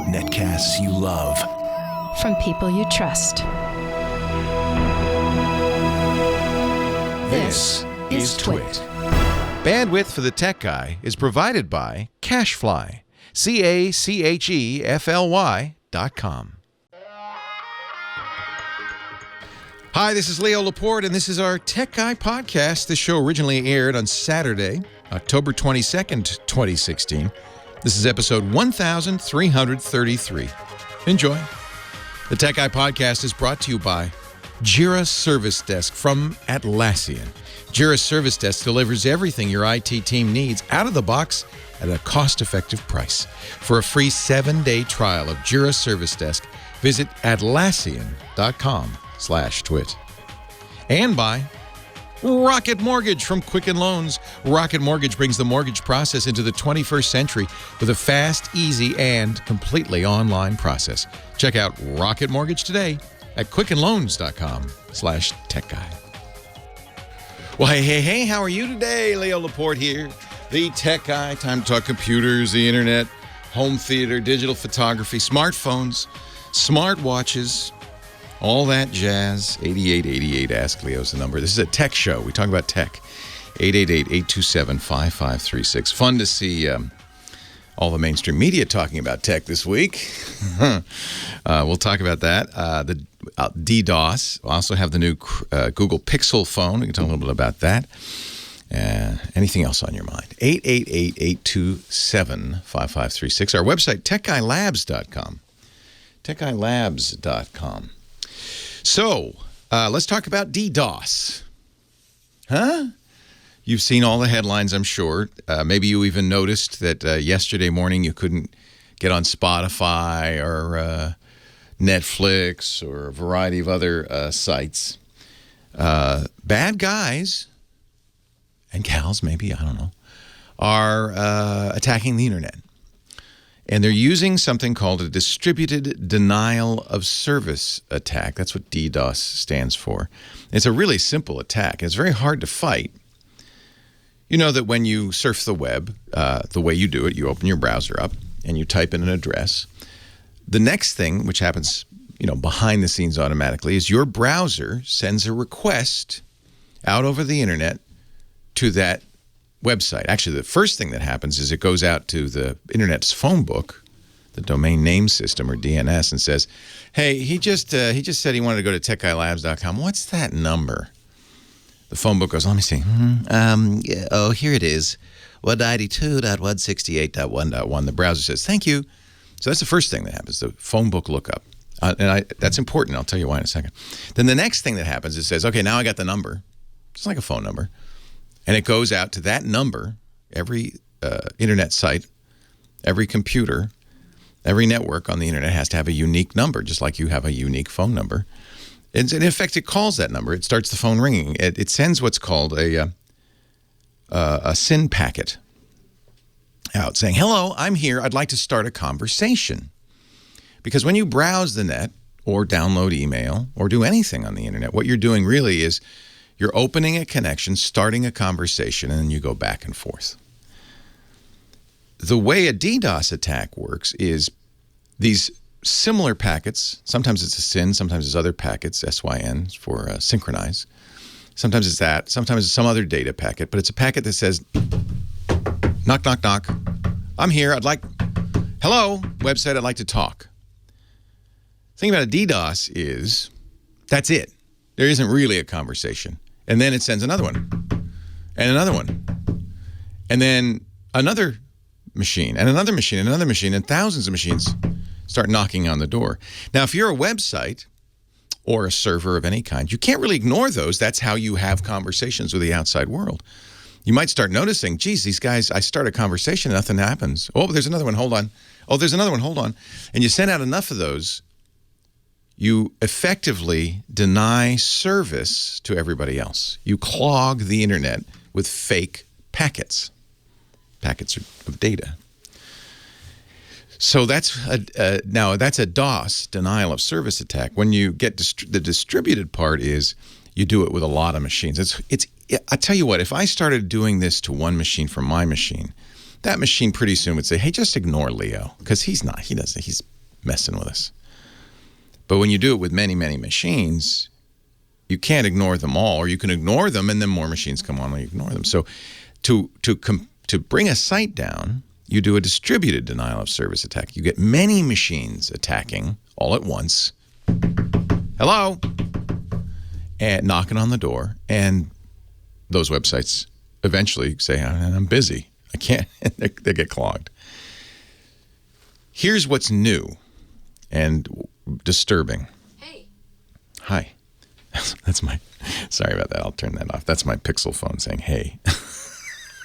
Netcasts you love. From people you trust. This is Twit. Bandwidth for the Tech Guy is provided by CacheFly. CacheFly.com. Hi, this is Leo Laporte, and this is our Tech Guy podcast. This show originally aired on Saturday, October 22nd, 2016. This is episode 1333. Enjoy. The Tech Guy podcast is brought to you by Jira Service Desk from Atlassian. Jira Service Desk delivers everything your IT team needs out of the box at a cost-effective price. For a free 7-day trial of Jira Service Desk, visit Atlassian.com/twit. And by Rocket Mortgage from Quicken Loans. Rocket Mortgage brings the mortgage process into the 21st century with a fast, easy, and completely online process. Check out Rocket Mortgage today at quickenloans.com/techguy. Well, hey, how are you today? Leo Laporte here, the Tech Guy. Time to talk computers, the internet, home theater, digital photography, smartphones, smartwatches, all that jazz. 8888, Ask Leo's the number. This is a tech show. We talk about tech. 888-827-5536. Fun to see all the mainstream media talking about tech this week. We'll talk about that. The DDOS. We'll also have the new Google Pixel phone. We can talk a little bit about that. Anything else on your mind? 888-827-5536. Our website, techguylabs.com. techguylabs.com. So, let's talk about DDoS. Huh? You've seen all the headlines, I'm sure. Maybe you even noticed that yesterday morning you couldn't get on Spotify or Netflix or a variety of other sites. Bad guys, and gals maybe, I don't know, are attacking the internet. And they're using something called a distributed denial of service attack. That's what DDoS stands for. It's a really simple attack. It's very hard to fight. You know that when you surf the web, the way you do it, you open your browser up and you type in an address. The next thing, which happens, behind the scenes automatically, is your browser sends a request out over the internet to that website. Actually, the first thing that happens is it goes out to the internet's phone book, the domain name system or DNS, and says, "Hey, he just said he wanted to go to techguylabs.com. What's that number?" The phone book goes, "Let me see. Here it is, 192.168.1.1. The browser says, "Thank you." So that's the first thing that happens, the phone book lookup. That's important. I'll tell you why in a second. Then the next thing that happens is it says, "Okay, now I got the number." It's like a phone number. And it goes out to that number. Every internet site, every computer, every network on the internet has to have a unique number, just like you have a unique phone number. And in effect, it calls that number. It starts the phone ringing. It sends what's called a SYN packet out saying, "Hello, I'm here. I'd like to start a conversation." Because when you browse the net or download email or do anything on the internet, what you're doing really is you're opening a connection, starting a conversation, and then you go back and forth. The way a DDoS attack works is these similar packets, sometimes it's a SYN, sometimes it's other packets, SYN for synchronize. Sometimes it's that, sometimes it's some other data packet, but it's a packet that says, "Knock, knock, knock. I'm here. Hello, website, I'd like to talk." The thing about a DDoS is that's it. There isn't really a conversation. And then it sends another one, and another one, and then another machine, and another machine, and another machine, and thousands of machines start knocking on the door. Now, if you're a website or a server of any kind, you can't really ignore those. That's how you have conversations with the outside world. You might start noticing, geez, these guys, I start a conversation, nothing happens. Oh, there's another one, hold on. Oh, there's another one, hold on. And you send out enough of those, you effectively deny service to everybody else. You clog the internet with fake packets of data. So that's now that's a DOS, denial of service attack. When you get the distributed part is you do it with a lot of machines. I tell you what, if I started doing this to one machine from my machine, that machine pretty soon would say, hey, just ignore Leo, because he's messing with us. But when you do it with many, many machines, you can't ignore them all, or you can ignore them and then more machines come on and you ignore them. So to bring a site down, you do a distributed denial of service attack. You get many machines attacking all at once. Hello? And knocking on the door. And those websites eventually say, I'm busy. I can't. They get clogged. Here's what's new and disturbing. Hey. Hi. That's my, sorry about that. I'll turn that off. That's my Pixel phone saying, hey.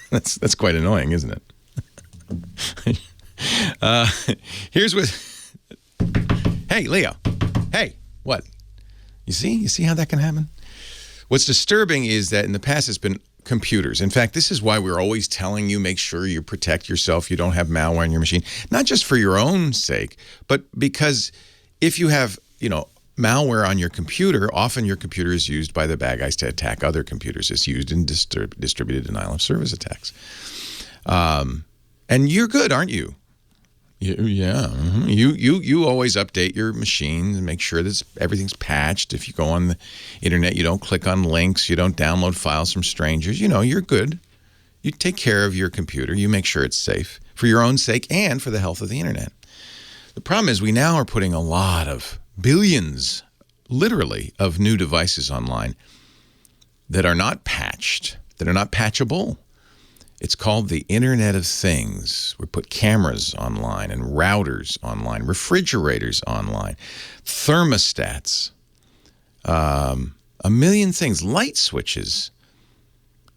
That's quite annoying, isn't it? Here's what, hey, Leo. Hey, what? You see how that can happen? What's disturbing is that in the past it's been computers. In fact, this is why we're always telling you, make sure you protect yourself, you don't have malware in your machine, not just for your own sake, but because if you have, malware on your computer, often your computer is used by the bad guys to attack other computers. It's used in distributed denial of service attacks. And you're good, aren't you? Yeah. Mm-hmm. You always update your machine and make sure that everything's patched. If you go on the internet, you don't click on links, you don't download files from strangers. You're good. You take care of your computer. You make sure it's safe for your own sake and for the health of the internet. The problem is we now are putting a lot of billions, literally, of new devices online that are not patched, that are not patchable. It's called the Internet of Things. We put cameras online and routers online, refrigerators online, thermostats, a million things, light switches,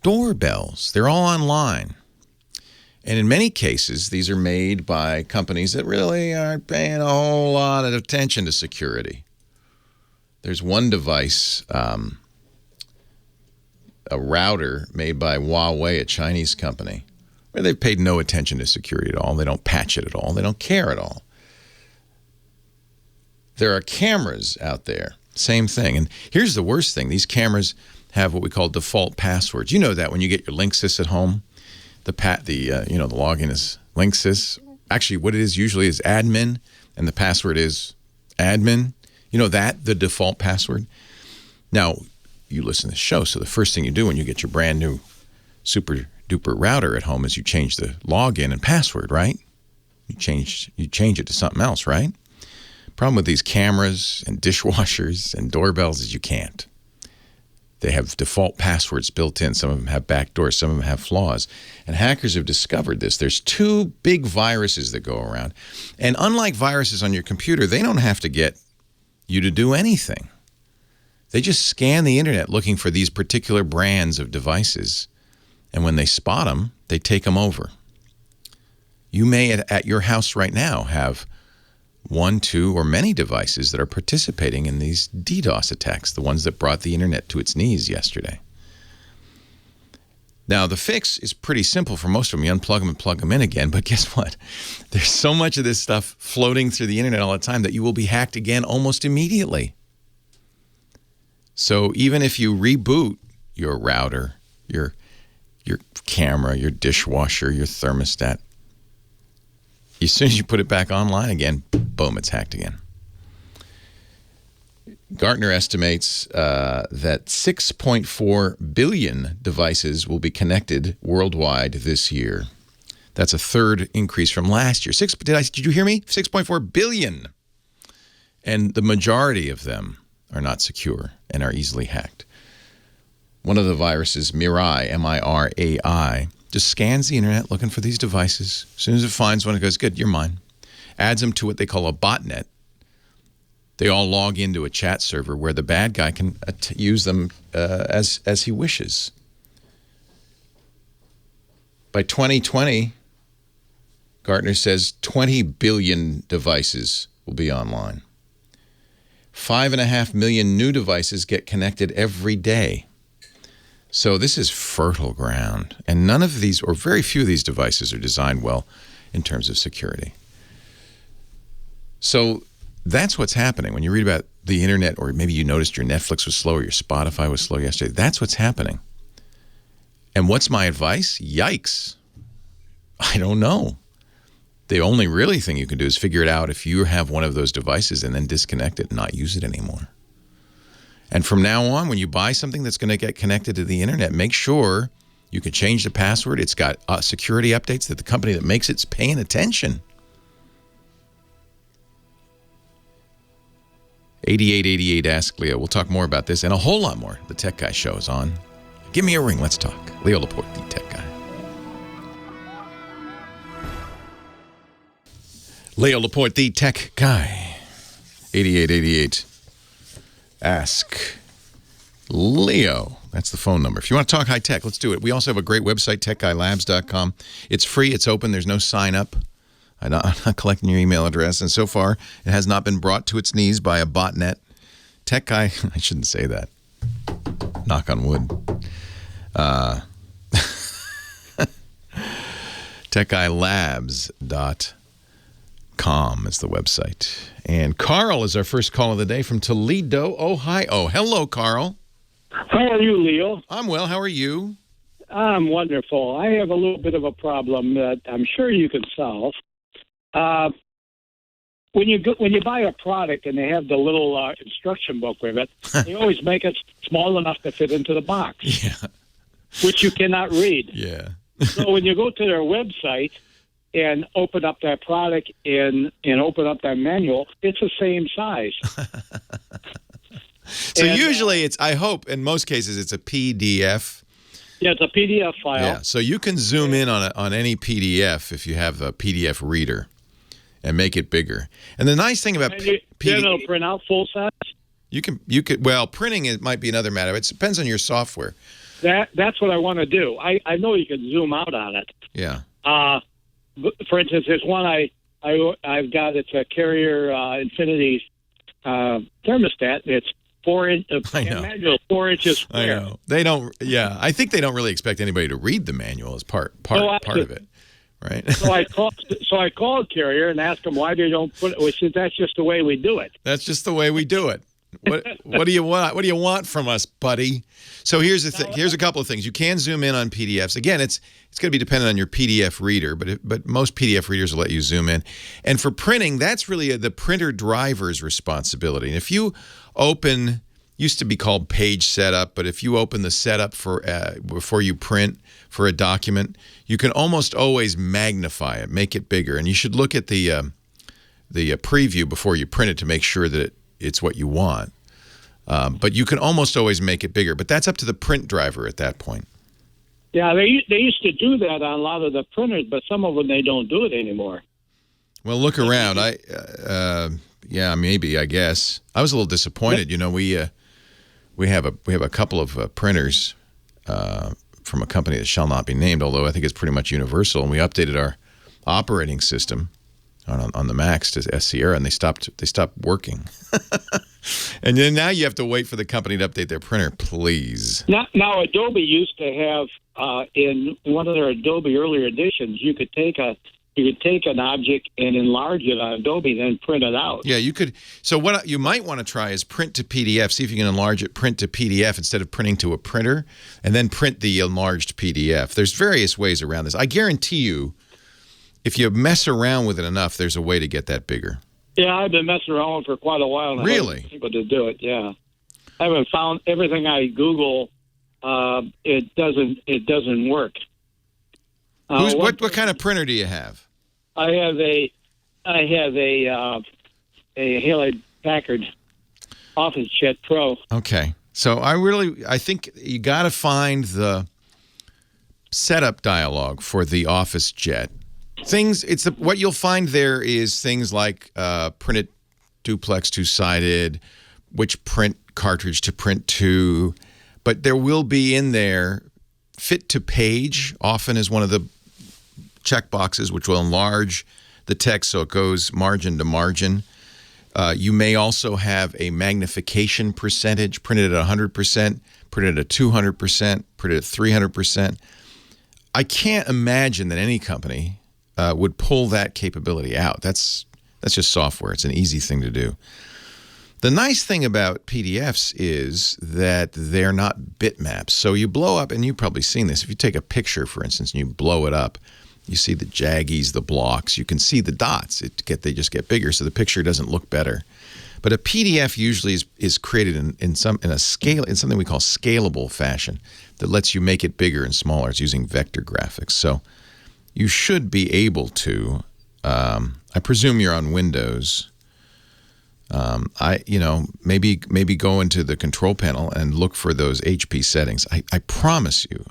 doorbells. They're all online. And in many cases, these are made by companies that really aren't paying a whole lot of attention to security. There's one device, a router made by Huawei, a Chinese company, where they've paid no attention to security at all. They don't patch it at all. They don't care at all. There are cameras out there, same thing. And here's the worst thing. These cameras have what we call default passwords. You know that when you get your Linksys at home, the login is Linksys. Actually, what it is usually is admin, and the password is admin. You know that, the default password? Now, you listen to the show, so the first thing you do when you get your brand new super duper router at home is you change the login and password, right? You change it to something else, right? Problem with these cameras and dishwashers and doorbells is you can't. They have default passwords built in. Some of them have backdoors. Some of them have flaws. And hackers have discovered this. There's two big viruses that go around. And unlike viruses on your computer, they don't have to get you to do anything. They just scan the internet looking for these particular brands of devices. And when they spot them, they take them over. You may, at your house right now, have one, two, or many devices that are participating in these DDoS attacks, the ones that brought the internet to its knees yesterday. Now, the fix is pretty simple for most of them. You unplug them and plug them in again, but guess what? There's so much of this stuff floating through the internet all the time that you will be hacked again almost immediately. So even if you reboot your router, your camera, your dishwasher, your thermostat, as soon as you put it back online again, boom, it's hacked again. Gartner estimates that 6.4 billion devices will be connected worldwide this year. That's a third increase from last year. Did you hear me? 6.4 billion. And the majority of them are not secure and are easily hacked. One of the viruses, Mirai, M-I-R-A-I, just scans the internet looking for these devices. As soon as it finds one, it goes, good, you're mine. Adds them to what they call a botnet. They all log into a chat server where the bad guy can use them as he wishes. By 2020, Gartner says 20 billion devices will be online. 5.5 million new devices get connected every day. So this is fertile ground. And none of these, or very few of these devices, are designed well in terms of security. So that's what's happening. When you read about the internet, or maybe you noticed your Netflix was slow or your Spotify was slow yesterday, that's what's happening. And what's my advice? Yikes. I don't know. The only really thing you can do is figure it out if you have one of those devices and then disconnect it and not use it anymore. And from now on, when you buy something that's going to get connected to the internet, make sure you can change the password. It's got security updates that the company that makes it's paying attention. 8888 Ask Leo. We'll talk more about this and a whole lot more. The Tech Guy show is on. Give me a ring. Let's talk. Leo Laporte, the Tech Guy. Leo Laporte, the Tech Guy. 8888 Ask Leo. That's the phone number. If you want to talk high tech, let's do it. We also have a great website, techguylabs.com. It's free. It's open. There's no sign up. I'm not collecting your email address. And so far, it has not been brought to its knees by a botnet. Tech Guy, I shouldn't say that. Knock on wood. techguylabs.com is the website. And Carl is our first call of the day from Toledo, Ohio. Hello, Carl. How are you, Leo? I'm well. How are you? I'm wonderful. I have a little bit of a problem that I'm sure you can solve. When you buy a product and they have the little instruction book with it, they always make it small enough to fit into the box, which you cannot read. Yeah. So when you go to their website and open up that product and open up that manual, it's the same size. So usually it's, I hope, in most cases, it's a PDF. Yeah, it's a PDF file. Yeah, so you can zoom in on any PDF if you have a PDF reader and make it bigger. And the nice thing about PDF, it'll print out full size. You could well, printing it might be another matter. It depends on your software. That's what I want to do. I know you can zoom out on it. Yeah. For instance, there's one I've got. It's a Carrier Infinity thermostat. It's 4 inch. Manual 4 inches square. I know they don't. Yeah, I think they don't really expect anybody to read the manual as part of it, right? So I called Carrier and asked them why they don't put it. Which is that's just the way we do it. That's just the way we do it. What do you want? What do you want from us, buddy? So here's the thing. Here's a couple of things. You can zoom in on PDFs. Again, it's going to be dependent on your PDF reader, but most PDF readers will let you zoom in. And for printing, that's really the printer driver's responsibility. And if you open, used to be called page setup, but if you open the setup for before you print for a document, you can almost always magnify it, make it bigger. And you should look at the preview before you print it to make sure that it's what you want. But you can almost always make it bigger. But that's up to the print driver at that point. Yeah, they used to do that on a lot of the printers, but some of them, they don't do it anymore. Well, look around. Yeah, maybe, I guess. I was a little disappointed. You know, we have a couple of printers from a company that shall not be named, although I think it's pretty much universal. And we updated our operating system on the Macs to Sierra, and they stopped working. And then now you have to wait for the company to update their printer, please. Now Adobe used to have in one of their Adobe earlier editions, you could take an object and enlarge it on Adobe, then print it out. Yeah, you could. So what you might want to try is print to PDF. See if you can enlarge it, print to PDF instead of printing to a printer, and then print the enlarged PDF. There's various ways around this. I guarantee you, if you mess around with it enough, there's a way to get that bigger. Yeah, I've been messing around for quite a while now. Really? I haven't been able to do it, yeah. I haven't found everything I Google, it doesn't work. What kind of printer do you have? I have a Hewlett Packard OfficeJet Pro. Okay. So I think you got to find the setup dialog for the OfficeJet. What you'll find there is things like printed duplex two-sided, which print cartridge to print to, but there will be in there fit to page often is one of the check boxes, which will enlarge the text so it goes margin to margin. You may also have a magnification percentage printed at 100%, printed at 200%, printed at 300%. I can't imagine that any company would pull that capability out. That's just software. It's an easy thing to do. The nice thing about PDFs is that they're not bitmaps. So you blow up, and you've probably seen this. If you take a picture, for instance, and you blow it up, You see the jaggies, the blocks. You can see the dots. They just get bigger, so the picture doesn't look better. But a PDF usually is created in something we call scalable fashion that lets you make it bigger and smaller. It's using vector graphics. So you should be able to. I presume you're on Windows. Maybe go into the control panel and look for those HP settings. I promise you,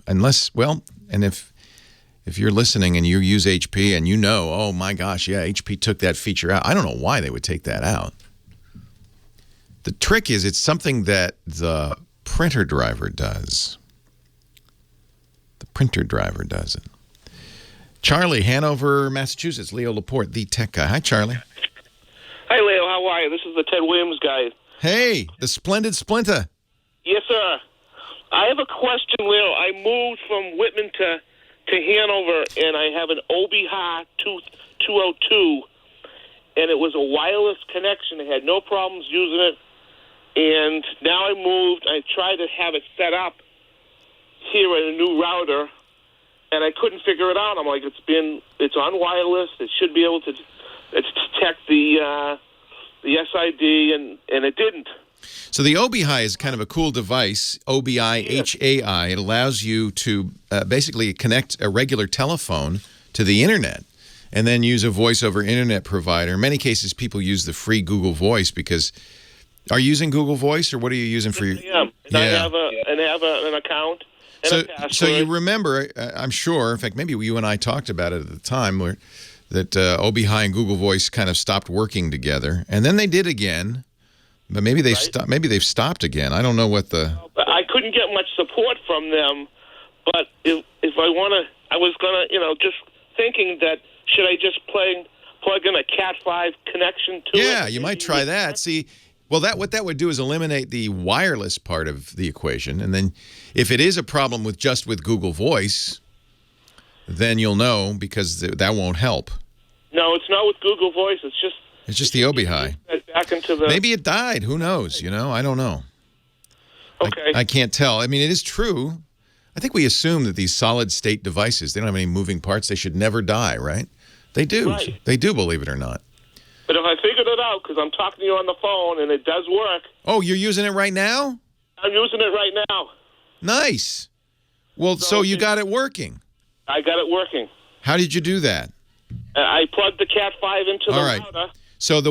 if you're listening and you use HP and you know, oh my gosh, yeah, HP took that feature out. I don't know why they would take that out. The trick is it's something that the printer driver does. The printer driver does it. Charlie, Hanover, Massachusetts, Leo Laporte, the tech guy. Hi, Charlie. Hi, Leo. How are you? This is the Ted Williams guy. Hey, the splendid Splinter. Yes, sir. I have a question, Leo. I moved from Whitman to Hanover, and I have an OBihai 202, and it was a wireless connection. I had no problems using it, and now I moved. I tried to have it set up here at a new router, and I couldn't figure it out. I'm like, it's on wireless. It should be able to detect the SID, and it didn't. So the OBihai is kind of a cool device, OBihai. It allows you to basically connect a regular telephone to the internet and then use a voice over internet provider. In many cases, people use the free Google Voice because are you using Google Voice or what are you using for your... I am. Yeah. I have an account and a password. So you remember, I'm sure, in fact, maybe you and I talked about it at the time, that OBihai and Google Voice kind of stopped working together. And then they did again. But maybe they've stopped. Maybe they've stopped again. I don't know what the. I couldn't get much support from them. But if I was gonna, just thinking that should I just plug in a Cat5 connection to it? Yeah, you might try that. See, well, what that would do is eliminate the wireless part of the equation, and then if it is a problem with Google Voice, then you'll know because that won't help. No, it's not with Google Voice. It's just the OBihai. Back into the... Maybe it died. Who knows? I don't know. Okay. I can't tell. I mean, it is true. I think we assume that these solid-state devices, they don't have any moving parts. They should never die, right? They do. Right. They do, believe it or not. But if I figured it out, because I'm talking to you on the phone, and it does work... Oh, you're using it right now? I'm using it right now. Nice. Well, so you got it working. I got it working. How did you do that? I plugged the Cat5 into the router. So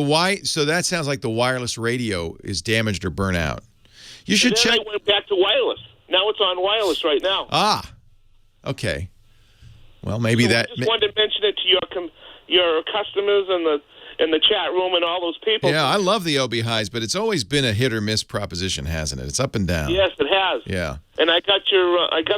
so that sounds like the wireless radio is damaged or burnt out. You should check. I went back to wireless. Now it's on wireless right now. Ah, okay. Well, maybe I just wanted to mention it to your customers in the chat room and all those people. Yeah, I love the OBihais, but it's always been a hit or miss proposition, hasn't it? It's up and down. Yes, it has. Yeah. And I got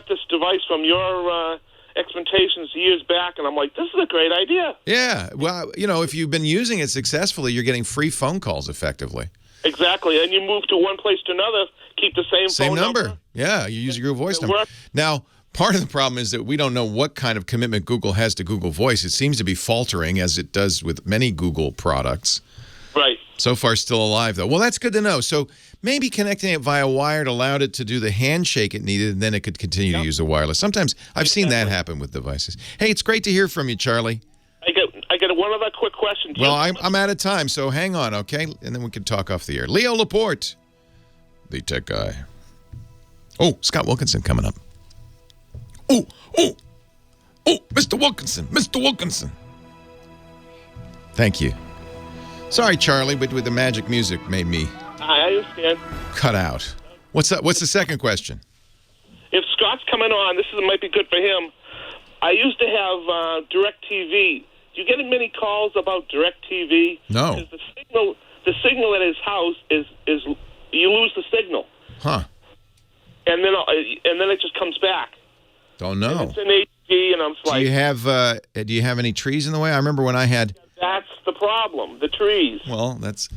this device from your experimentations years back, and I'm like, this is a great idea. Yeah. Well, if you've been using it successfully, you're getting free phone calls effectively. Exactly. And you move to one place to another, keep the same phone number. Yeah, you use your Google Voice number. Now, part of the problem is that we don't know what kind of commitment Google has to Google Voice. It seems to be faltering, as it does with many Google products. Right. So far, still alive, though. Well, that's good to know. So maybe connecting it via wired allowed it to do the handshake it needed, and then it could continue to use the wireless. Sometimes I've seen that happen with devices. Hey, it's great to hear from you, Charlie. I got one other quick question. Well, I'm out of time, so hang on, okay? And then we can talk off the air. Leo Laporte, the tech guy. Oh, Scott Wilkinson coming up. Oh, Mr. Wilkinson. Thank you. Sorry, Charlie, but with the magic music made me... I understand. Cut out. What's up? What's the second question? If Scott's coming on, this might be good for him. I used to have DirecTV. Do you get many calls about DirecTV? No. Because the signal at his house is you lose the signal. Huh. And then it just comes back. Don't know. And it's in HD, and I'm like... Do you have any trees in the way? I remember when I had... That's the problem, the trees. Well, that's...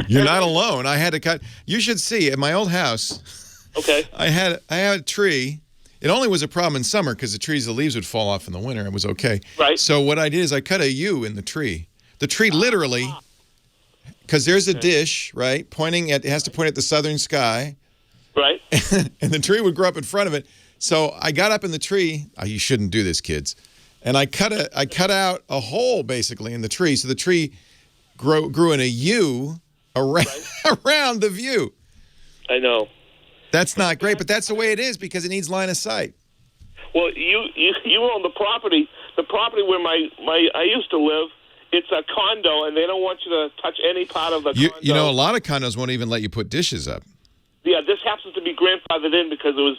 You're not alone. I had to cut... You should see, at my old house... Okay. I had a tree. It only was a problem in summer because the leaves would fall off in the winter. It was okay. Right. So what I did is I cut a U in the tree. The tree literally... Because there's a dish, right? It has to point at the southern sky. Right. And the tree would grow up in front of it. So I got up in the tree. You shouldn't do this, kids. and I cut out a hole basically in the tree, so the tree grew in a U around the view. I know. That's not great, but that's the way it is because it needs line of sight. Well, you own the property. The property where I used to live, it's a condo, and they don't want you to touch any part of the condo. You know, a lot of condos won't even let you put dishes up. Yeah, this happens to be grandfathered in because it was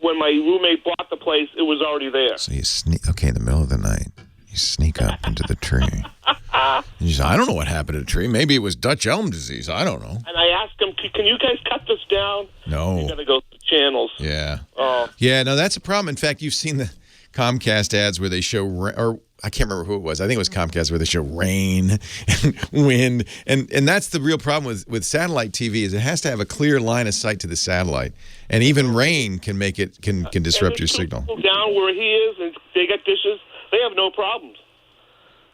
when my roommate bought the place, it was already there. So you sneak, in the middle of the night, you sneak up into the tree. And you say, I don't know what happened to the tree. Maybe it was Dutch elm disease. I don't know. And I asked him, can you guys cut this down? No. You got to go through channels. Yeah. Oh. Yeah, no, that's a problem. In fact, you've seen the Comcast ads where they show, or I can't remember who it was. I think it was Comcast where they show rain and wind. And that's the real problem with satellite TV is it has to have a clear line of sight to the satellite. And even rain can make it, can disrupt your signal. Down where he is and they got dishes, they have no problems.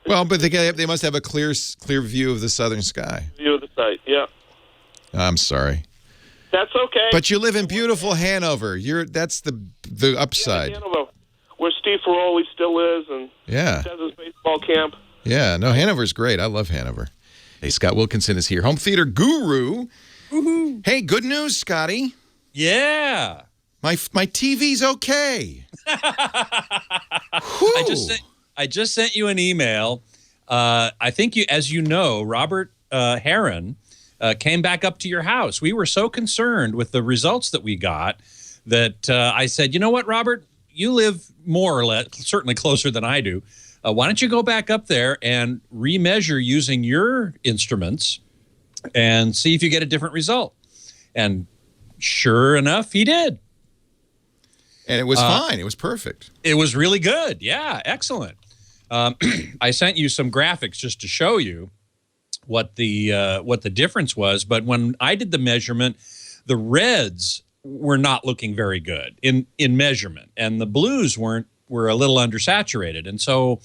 Well, but they must have a clear view of the southern sky. View of the site, yeah. I'm sorry. That's okay. But you live in beautiful Hanover. That's the upside. Yeah, Hanover, where Steve Ferroli still is, and does his baseball camp. Yeah, no, Hanover's great. I love Hanover. Hey, Scott Wilkinson is here, home theater guru. Woohoo! Hey, good news, Scotty. Yeah. My TV's okay. I just sent you an email. I think as you know, Robert Heron came back up to your house. We were so concerned with the results that we got that I said, you know what, Robert, you live more or less, certainly closer than I do. Why don't you go back up there and remeasure using your instruments and see if you get a different result? And sure enough, he did. And it was fine. It was perfect. It was really good. Yeah, excellent. I sent you some graphics just to show you what the difference was. But when I did the measurement, the reds were not looking very good in measurement, and the blues were a little undersaturated. And so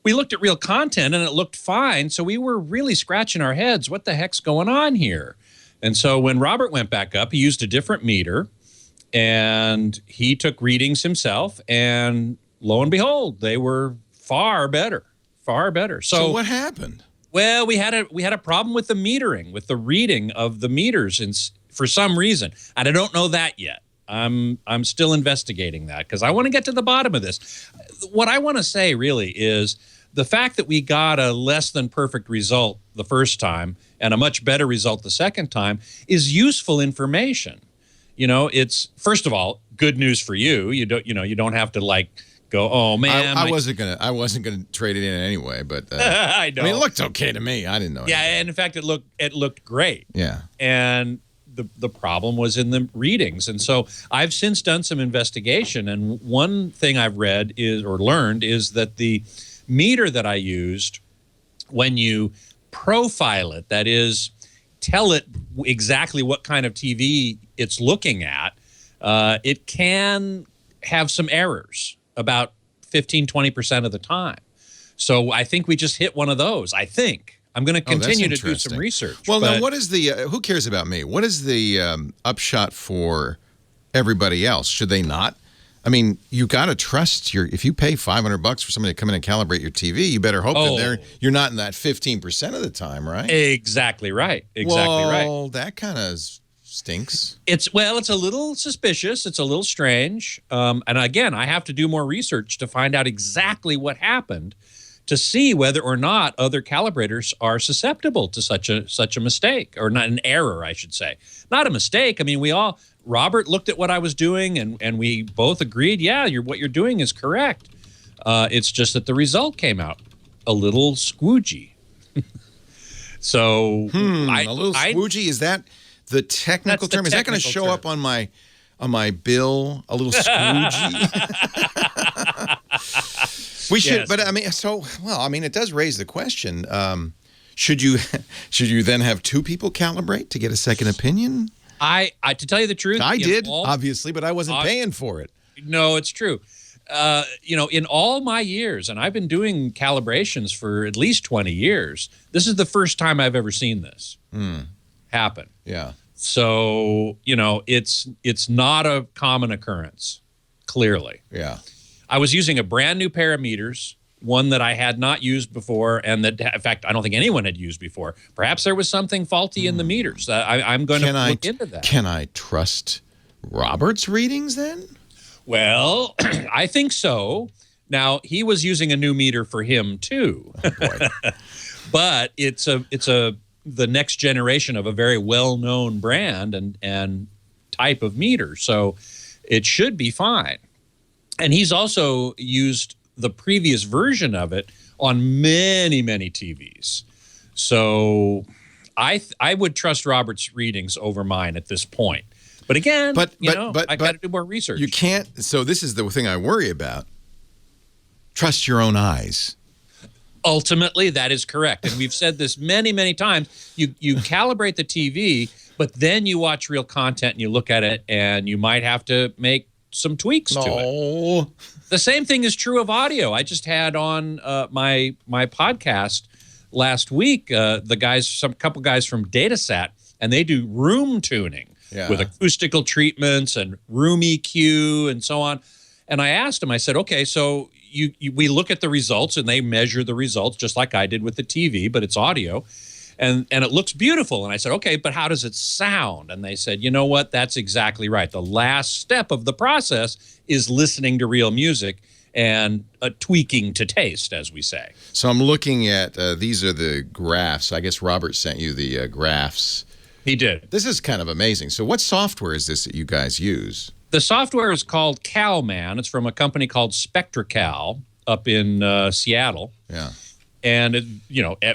we looked at real content, and it looked fine. So we were really scratching our heads. What the heck's going on here? And so when Robert went back up, he used a different meter, and he took readings himself, and lo and behold, they were far better. So what happened? Well, we had a problem with the metering, with the reading of the meters, for some reason, and I don't know that yet. I'm still investigating that because I want to get to the bottom of this. What I want to say really is the fact that we got a less than perfect result the first time and a much better result the second time is useful information. You know, it's first of all good news for you. You don't have to like go, oh man. I wasn't gonna trade it in anyway, but I know. I mean, it looked okay to me. I didn't know. Yeah, and in fact, it looked great. Yeah, and the problem was in the readings, and so I've since done some investigation, and one thing I've read learned is that the meter that I used, when you profile it, that is, tell it exactly what kind of TV it's looking at, it can have some errors about 15-20% of the time. So I think we just hit one of those. I think. I'm going to continue to do some research. Well, now what is the, who cares about me? What is the upshot for everybody else? Should they not? I mean, you got to trust if you pay $500 for somebody to come in and calibrate your TV, you better hope that you're not in that 15% of the time, right? Exactly right. Well, that kind of stinks. It's a little suspicious. It's a little strange. And again, I have to do more research to find out exactly what happened to see whether or not other calibrators are susceptible to such a mistake, or not an error, I should say. Not a mistake. I mean, Robert looked at what I was doing, and we both agreed, yeah, what you're doing is correct. It's just that the result came out a little squoogey. So a little squoogey, is that the technical term? Is that going to show up on my bill? A little squoogey? We should, yes. But I mean, it does raise the question: should you then have two people calibrate to get a second opinion? To tell you the truth, I did obviously, but I wasn't paying for it. No, it's true. In all my years, and I've been doing calibrations for at least 20 years, this is the first time I've ever seen this happen. Yeah. So it's not a common occurrence, clearly. Yeah. I was using a brand new pair of meters, one that I had not used before, and that, in fact, I don't think anyone had used before. Perhaps there was something faulty in the meters. I'm going to look into that. Can I trust Robert's readings then? Well, I think so. Now, he was using a new meter for him, too. Oh, boy. But it's the next generation of a very well-known brand and type of meter, so it should be fine. And he's also used the previous version of it on many, many TVs. So I would trust Robert's readings over mine at this point. But again, I got to do more research. You can't. So this is the thing I worry about. Trust your own eyes. Ultimately, that is correct. And we've said this many, many times. You calibrate the TV, but then you watch real content and you look at it, and you might have to make some tweaks to it. The same thing is true of audio. I just had on my podcast last week a couple guys from Datasat, and they do room tuning with acoustical treatments and room EQ and so on. And I asked them, I said, okay, so we look at the results, and they measure the results just like I did with the TV, but it's audio. And it looks beautiful. And I said, okay, but how does it sound? And they said, you know what? That's exactly right. The last step of the process is listening to real music and tweaking to taste, as we say. So I'm looking at, these are the graphs. I guess Robert sent you the graphs. He did. This is kind of amazing. So what software is this that you guys use? The software is called CalMan. It's from a company called SpectraCal up in Seattle. Yeah. And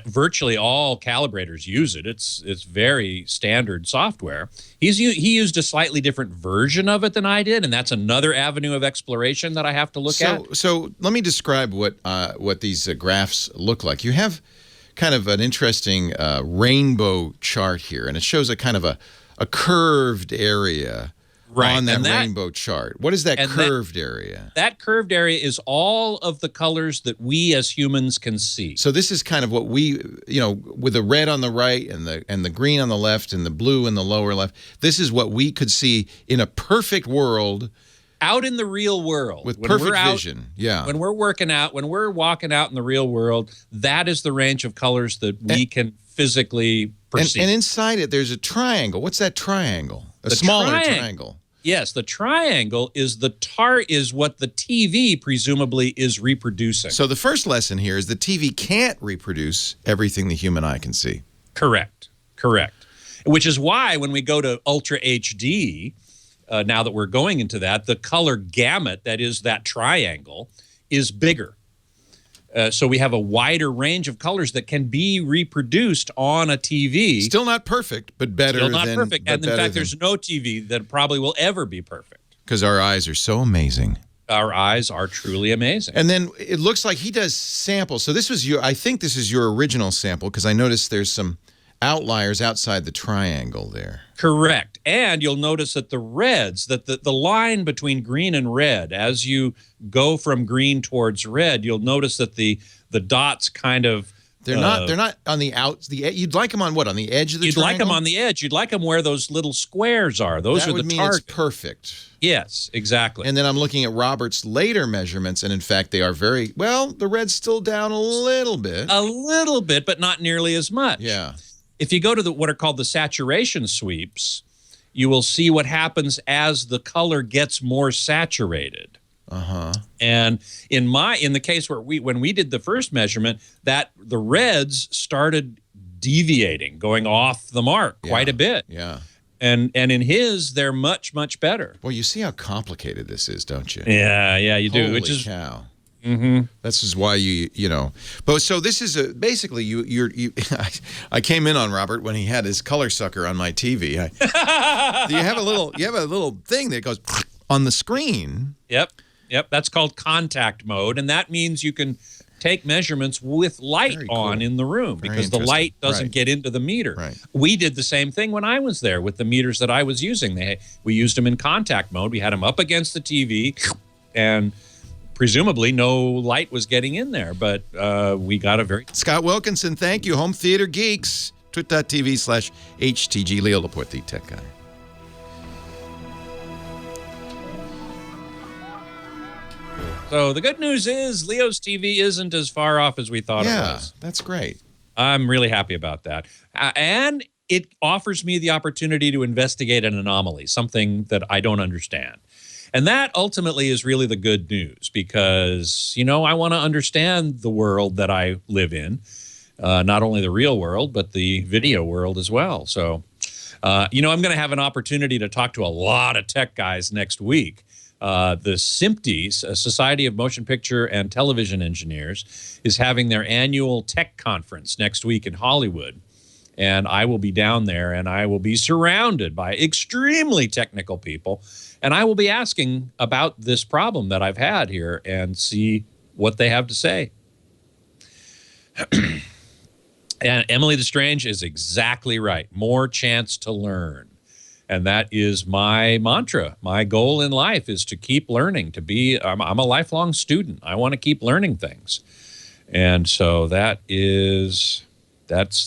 virtually all calibrators use it. It's very standard software. He used a slightly different version of it than I did, and that's another avenue of exploration that I have to look at. So let me describe what these graphs look like. You have kind of an interesting rainbow chart here, and it shows a kind of a curved area. Right. On that rainbow chart. What is that curved area? That curved area is all of the colors that we as humans can see. So this is kind of what we, with the red on the right and the green on the left and the blue in the lower left. This is what we could see in a perfect world. Out in the real world. With perfect vision. Yeah. When we're working out, when we're walking out in the real world, that is the range of colors that we can physically perceive. And inside it, there's a triangle. What's that triangle? A smaller triangle. Yes, the triangle is what the TV presumably is reproducing. So the first lesson here is the TV can't reproduce everything the human eye can see. Correct. Which is why when we go to Ultra HD, now that we're going into that, the color gamut, that is that triangle, is bigger. So we have a wider range of colors that can be reproduced on a TV. Still not perfect, but better than... Still not perfect. And in fact, there's no TV that probably will ever be perfect. Because our eyes are so amazing. Our eyes are truly amazing. And then it looks like he does samples. So this was I think this is your original sample, because I noticed there's some outliers outside the triangle there. Correct. And you'll notice that the reds, that the line between green and red, as you go from green towards red, you'll notice that the dots kind of... They're not on the you'd like them on what? On the edge of the triangle? You'd like them on the edge. You'd like them where those little squares are. Those are the target. That would mean it's perfect. Yes, exactly. And then I'm looking at Robert's later measurements, and in fact, they are very... Well, the red's still down a little bit. A little bit, but not nearly as much. Yeah. If you go to what are called the saturation sweeps, you will see what happens as the color gets more saturated. And in the case where when we did the first measurement, that the reds started deviating, going off the mark quite a bit. Yeah. And in his, they're much, much better. Well, you see how complicated this is, don't you? Yeah, you do. Holy cow. Mm-hmm. This is why but so this is basically I came in on Robert when he had his color sucker on my TV. You have a little thing that goes on the screen. Yep. That's called contact mode, and that means you can take measurements with light on in the room because the light doesn't get into the meter. Right. We did the same thing when I was there with the meters that I was using. We used them in contact mode. We had them up against the TV, and presumably no light was getting in there, but we got a very... Scott Wilkinson, thank you. Home Theater Geeks, twit.tv/HTG. Leo Laporte, the tech guy. So the good news is Leo's TV isn't as far off as we thought it was. Yeah, that's great. I'm really happy about that. And it offers me the opportunity to investigate an anomaly, something that I don't understand. And that ultimately is really the good news because, I want to understand the world that I live in, not only the real world, but the video world as well. So, I'm going to have an opportunity to talk to a lot of tech guys next week. The SMPTE, Society of Motion Picture and Television Engineers, is having their annual tech conference next week in Hollywood. And I will be down there, and I will be surrounded by extremely technical people. And I will be asking about this problem that I've had here and see what they have to say. And Emily Destrange is exactly right. More chance to learn. And that is my mantra. My goal in life is to keep learning, I'm a lifelong student. I want to keep learning things. And so that's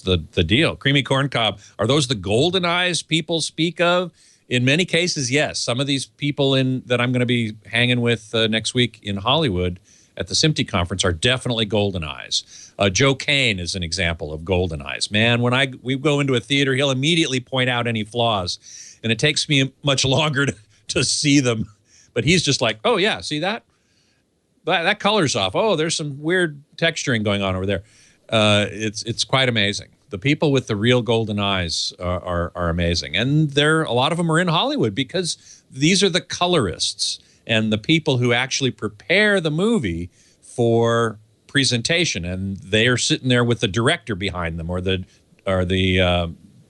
the deal. Creamy corn cob, are those the golden eyes people speak of? In many cases, yes. Some of these people that I'm going to be hanging with next week in Hollywood at the SMPTE conference are definitely golden eyes. Joe Kane is an example of golden eyes. Man, when we go into a theater, he'll immediately point out any flaws, and it takes me much longer to see them. But he's just like, oh, yeah, see that? That color's off. Oh, there's some weird texturing going on over there. It's quite amazing. The people with the real golden eyes are amazing. And a lot of them are in Hollywood because these are the colorists and the people who actually prepare the movie for presentation. And they are sitting there with the director behind them or the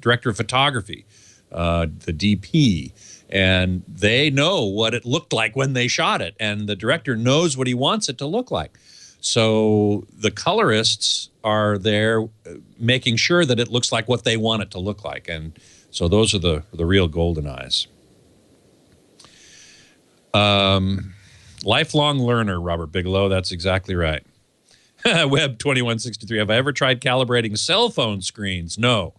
director of photography, the DP. And they know what it looked like when they shot it. And the director knows what he wants it to look like. So the colorists are there making sure that it looks like what they want it to look like. And so those are the real golden eyes. Lifelong learner, Robert Bigelow. That's exactly right. Web 2163. Have I ever tried calibrating cell phone screens? No.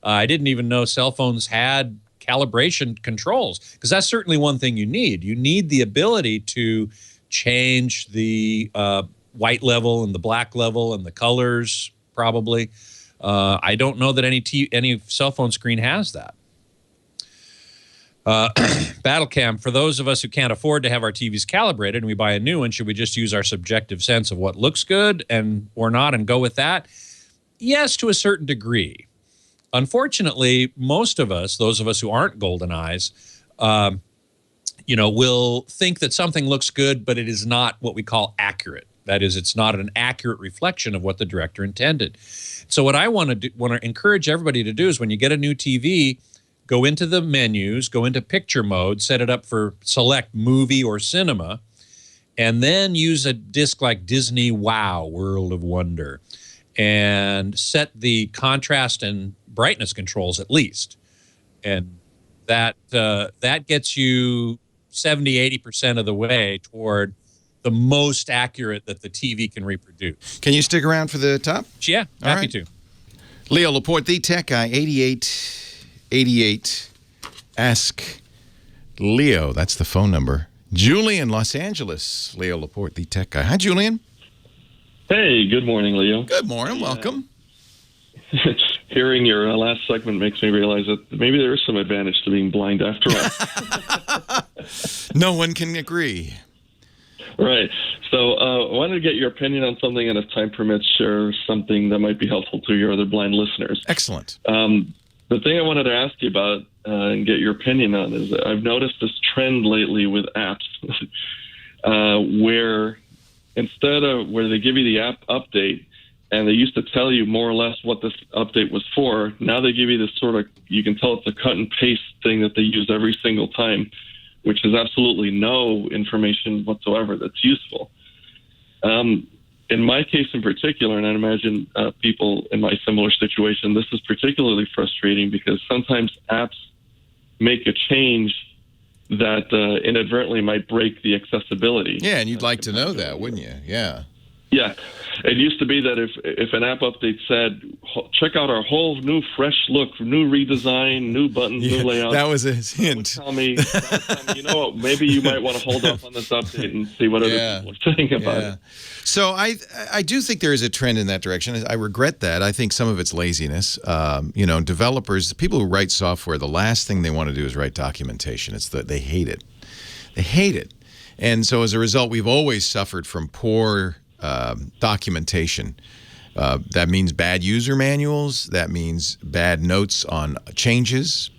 I didn't even know cell phones had calibration controls, because that's certainly one thing you need. You need the ability to change the white level and the black level and the colors, probably. I don't know that any cell phone screen has that. Battlecam, for those of us who can't afford to have our TVs calibrated and we buy a new one, should we just use our subjective sense of what looks good or not and go with that? Yes, to a certain degree. Unfortunately, most of us, those of us who aren't golden eyes, will think that something looks good, but it is not what we call accurate. That is, it's not an accurate reflection of what the director intended. So what I want to encourage everybody to do is when you get a new TV, go into the menus, go into picture mode, set it up for select movie or cinema, and then use a disc like Disney Wow, World of Wonder, and set the contrast and brightness controls at least. And that gets you 70-80% of the way toward the most accurate that the TV can reproduce. Can you stick around for the top? Yeah, happy to. Leo Laporte, the tech guy, 8888. Ask Leo. That's the phone number. Julian, Los Angeles. Leo Laporte, the tech guy. Hi, Julian. Hey, good morning, Leo. Good morning. Welcome. Hearing your last segment makes me realize that maybe there is some advantage to being blind after all. No one can agree. Right. So I wanted to get your opinion on something, and if time permits, share something that might be helpful to your other blind listeners. Excellent. The thing I wanted to ask you about and get your opinion on is that I've noticed this trend lately with apps where instead of where they give you the app update, and they used to tell you more or less what this update was for, now they give you this sort of, you can tell it's a cut and paste thing that they use every single time, which has absolutely no information whatsoever that's useful. In my case in particular, and I imagine people in my similar situation, this is particularly frustrating because sometimes apps make a change that inadvertently might break the accessibility. Yeah, and you'd like to know that, wouldn't you? Yeah. Yeah. It used to be that if an app update said, check out our whole new fresh look, new redesign, new buttons, new layout. That was a hint. Tell me, you know what, maybe you might want to hold off on this update and see what other people are saying about it. So I do think there is a trend in that direction. I regret that. I think some of it's laziness. Developers, people who write software, the last thing they want to do is write documentation. It's that they hate it. They hate it. And so as a result, we've always suffered from poor documentation. That means bad user manuals. That means bad notes on changes.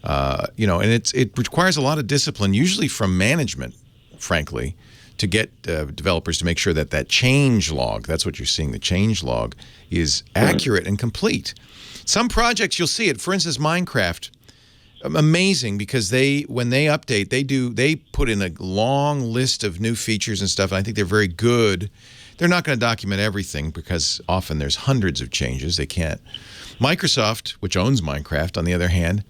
And it requires a lot of discipline, usually from management, frankly, to get developers to make sure that change log, that's what you're seeing, the change log, is accurate and complete. Some projects you'll see it. For instance, Minecraft, amazing, because when they update, they put in a long list of new features and stuff, and I think they're very good. They're not going to document everything because often there's hundreds of changes. They can't. Microsoft, which owns Minecraft, on the other hand,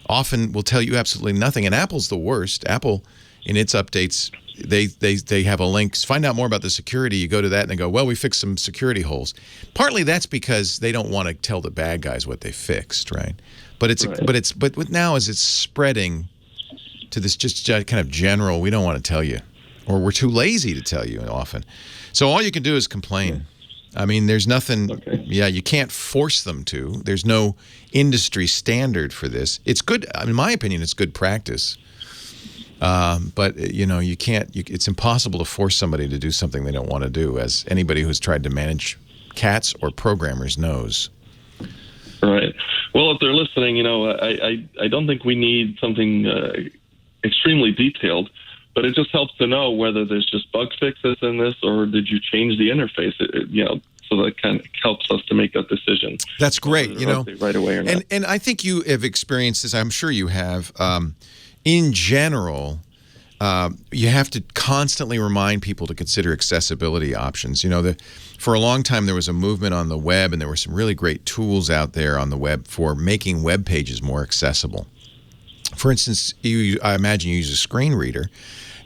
often will tell you absolutely nothing. And Apple's the worst. Apple, in its updates, they have a link. Find out more about the security. You go to that and they go, well, we fixed some security holes. Partly that's because they don't want to tell the bad guys what they fixed, right? But now as it's spreading to this just kind of general, we don't want to tell you, or we're too lazy to tell you often. So all you can do is complain. I mean, there's nothing. Okay. Yeah, you can't force them to. There's no industry standard for this. It's good. In my opinion, it's good practice. But you can't. It's impossible to force somebody to do something they don't want to do, as anybody who's tried to manage cats or programmers knows. Right. Well, if they're listening, I don't think we need something extremely detailed, but it just helps to know whether there's just bug fixes in this, or did you change the interface? So that kind of helps us to make that decision. That's great. Right away or not. And I think you have experienced this. I'm sure you have. In general, you have to constantly remind people to consider accessibility options. For a long time, there was a movement on the web, and there were some really great tools out there on the web for making web pages more accessible. For instance, I imagine you use a screen reader,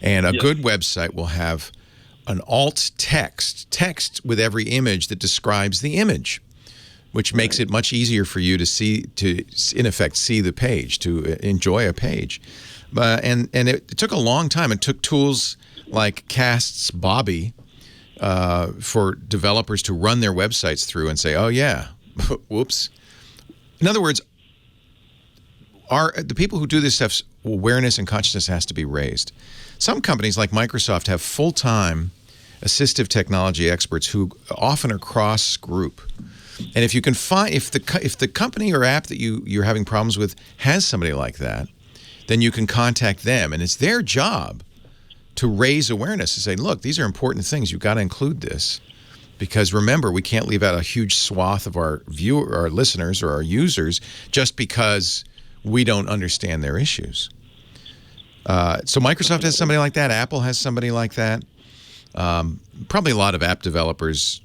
and a good website will have an alt text with every image that describes the image, which makes it much easier for you to in effect see the page, to enjoy a page. And it took a long time. It took tools like Cast's Bobby for developers to run their websites through and say, oh yeah, whoops. In other words, the people who do this stuff's awareness and consciousness has to be raised. Some companies like Microsoft have full-time assistive technology experts who often are cross-group. And if you can find, if the company or app that you're having problems with has somebody like that, then you can contact them, and it's their job to raise awareness, to say, look, these are important things. You've got to include this, because remember, we can't leave out a huge swath of our listeners or our users just because we don't understand their issues. So Microsoft has somebody like that. Apple has somebody like that. Probably a lot of app developers,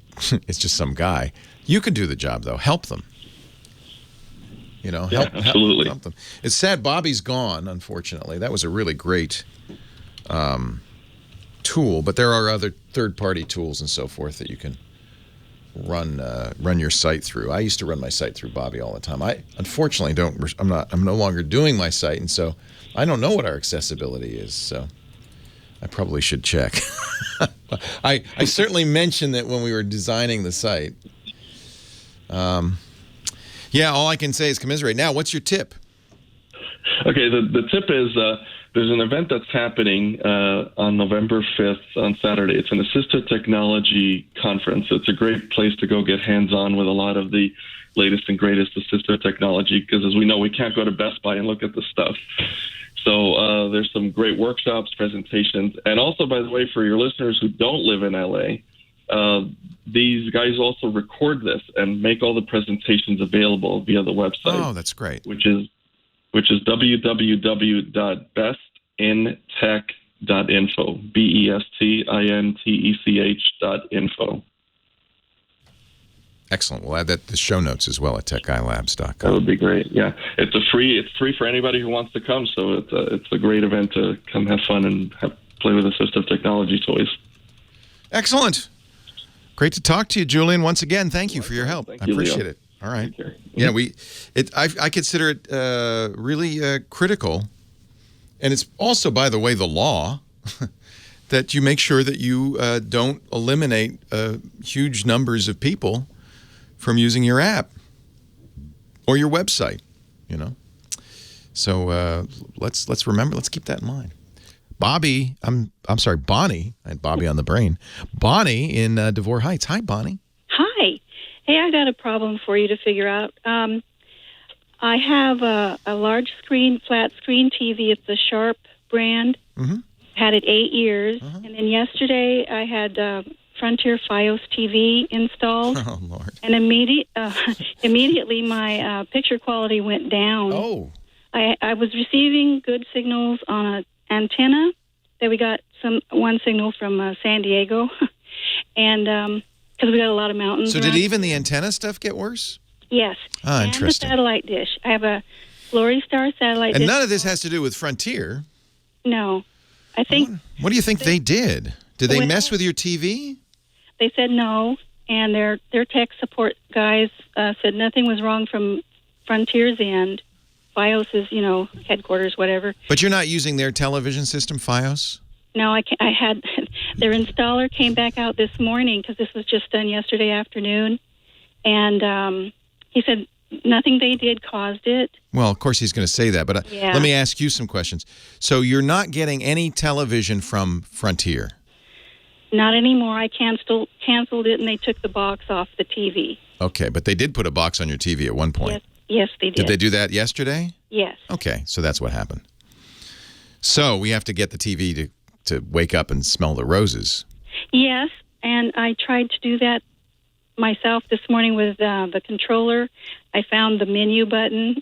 it's just some guy. You can do the job, though. Help them. Absolutely. Help them. It's sad Bobby's gone, unfortunately. That was a really great tool, but there are other third-party tools and so forth that you can run your site through. I used to run my site through Bobby all the time. I unfortunately I'm no longer doing my site, and so I don't know what our accessibility is, so I probably should check. I certainly mentioned that when we were designing the site. Yeah, all I can say is commiserate. Now, what's your tip? Okay, the tip is there's an event that's happening on November 5th on Saturday. It's an Assistive Technology Conference. It's a great place to go get hands-on with a lot of the latest and greatest assistive technology, because as we know, we can't go to Best Buy and look at the stuff. So there's some great workshops, presentations, and also, by the way, for your listeners who don't live in LA, these guys also record this and make all the presentations available via the website. Oh, that's great. Which is www.bestintech.info, bestintech.info. Excellent. We'll add that to the show notes as well at techguylabs.com. That would be great. Yeah, it's free for anybody who wants to come. So it's a great event to come have fun and play with assistive technology toys. Excellent. Great to talk to you, Julian. Once again, thank you for your help. Thank I you, appreciate Leo. it. All right. Yeah, I consider it really critical. And it's also, by the way, the law that you make sure that you don't eliminate huge numbers of people from using your app or your website, you know. So let's remember, let's keep that in mind. Bonnie, I had Bobby on the brain. Bonnie in Devore Heights. Hi, Bonnie. Hi. Hey, I got a problem for you to figure out. I have a large screen, flat screen TV. It's the Sharp brand. Mm-hmm. Had it 8 years. And then yesterday I had Frontier Fios TV installed. Oh, Lord. And immediately my picture quality went down. Oh. I was receiving good signals on an antenna that we got one signal from San Diego. And because we got a lot of mountains. So did even the antenna stuff get worse? Yes. Ah, and interesting. the satellite dish. I have a Glory Star satellite dish. And none of this has to do with Frontier. No. I think... What do you think they did? Did they mess with your TV? They said no, and their tech support guys said nothing was wrong from Frontier's end. Fios' headquarters, whatever. But you're not using their television system, Fios? No, I had... Their installer came back out this morning, because this was just done yesterday afternoon, and he said nothing they did caused it. Well, of course he's going to say that, but let me ask you some questions. So you're not getting any television from Frontier? Not anymore. I canceled it, and they took the box off the TV. Okay, but they did put a box on your TV at one point. Yes, they did. Did they do that yesterday? Yes. Okay, so that's what happened. So we have to get the TV to wake up and smell the roses. Yes, and I tried to do that myself this morning with the controller. I found the menu button.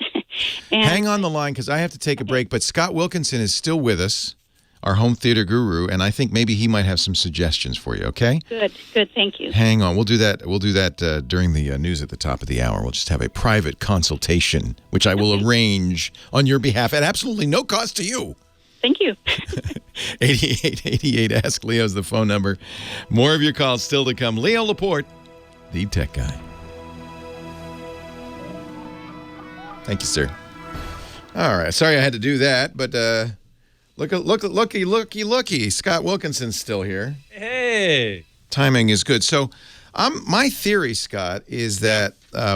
And hang on the line, because I have to take a break, but Scott Wilkinson is still with us, our home theater guru, and I think maybe he might have some suggestions for you, okay? Good, thank you. Hang on. We'll do that during the news at the top of the hour. We'll just have a private consultation, which I will arrange on your behalf at absolutely no cost to you. Thank you. 8888 Ask Leo is the phone number. More of your calls still to come. Leo Laporte, the tech guy. Thank you, sir. All right. Sorry I had to do that, but looky. Scott Wilkinson's still here. Hey. Timing is good. So my theory, Scott, is that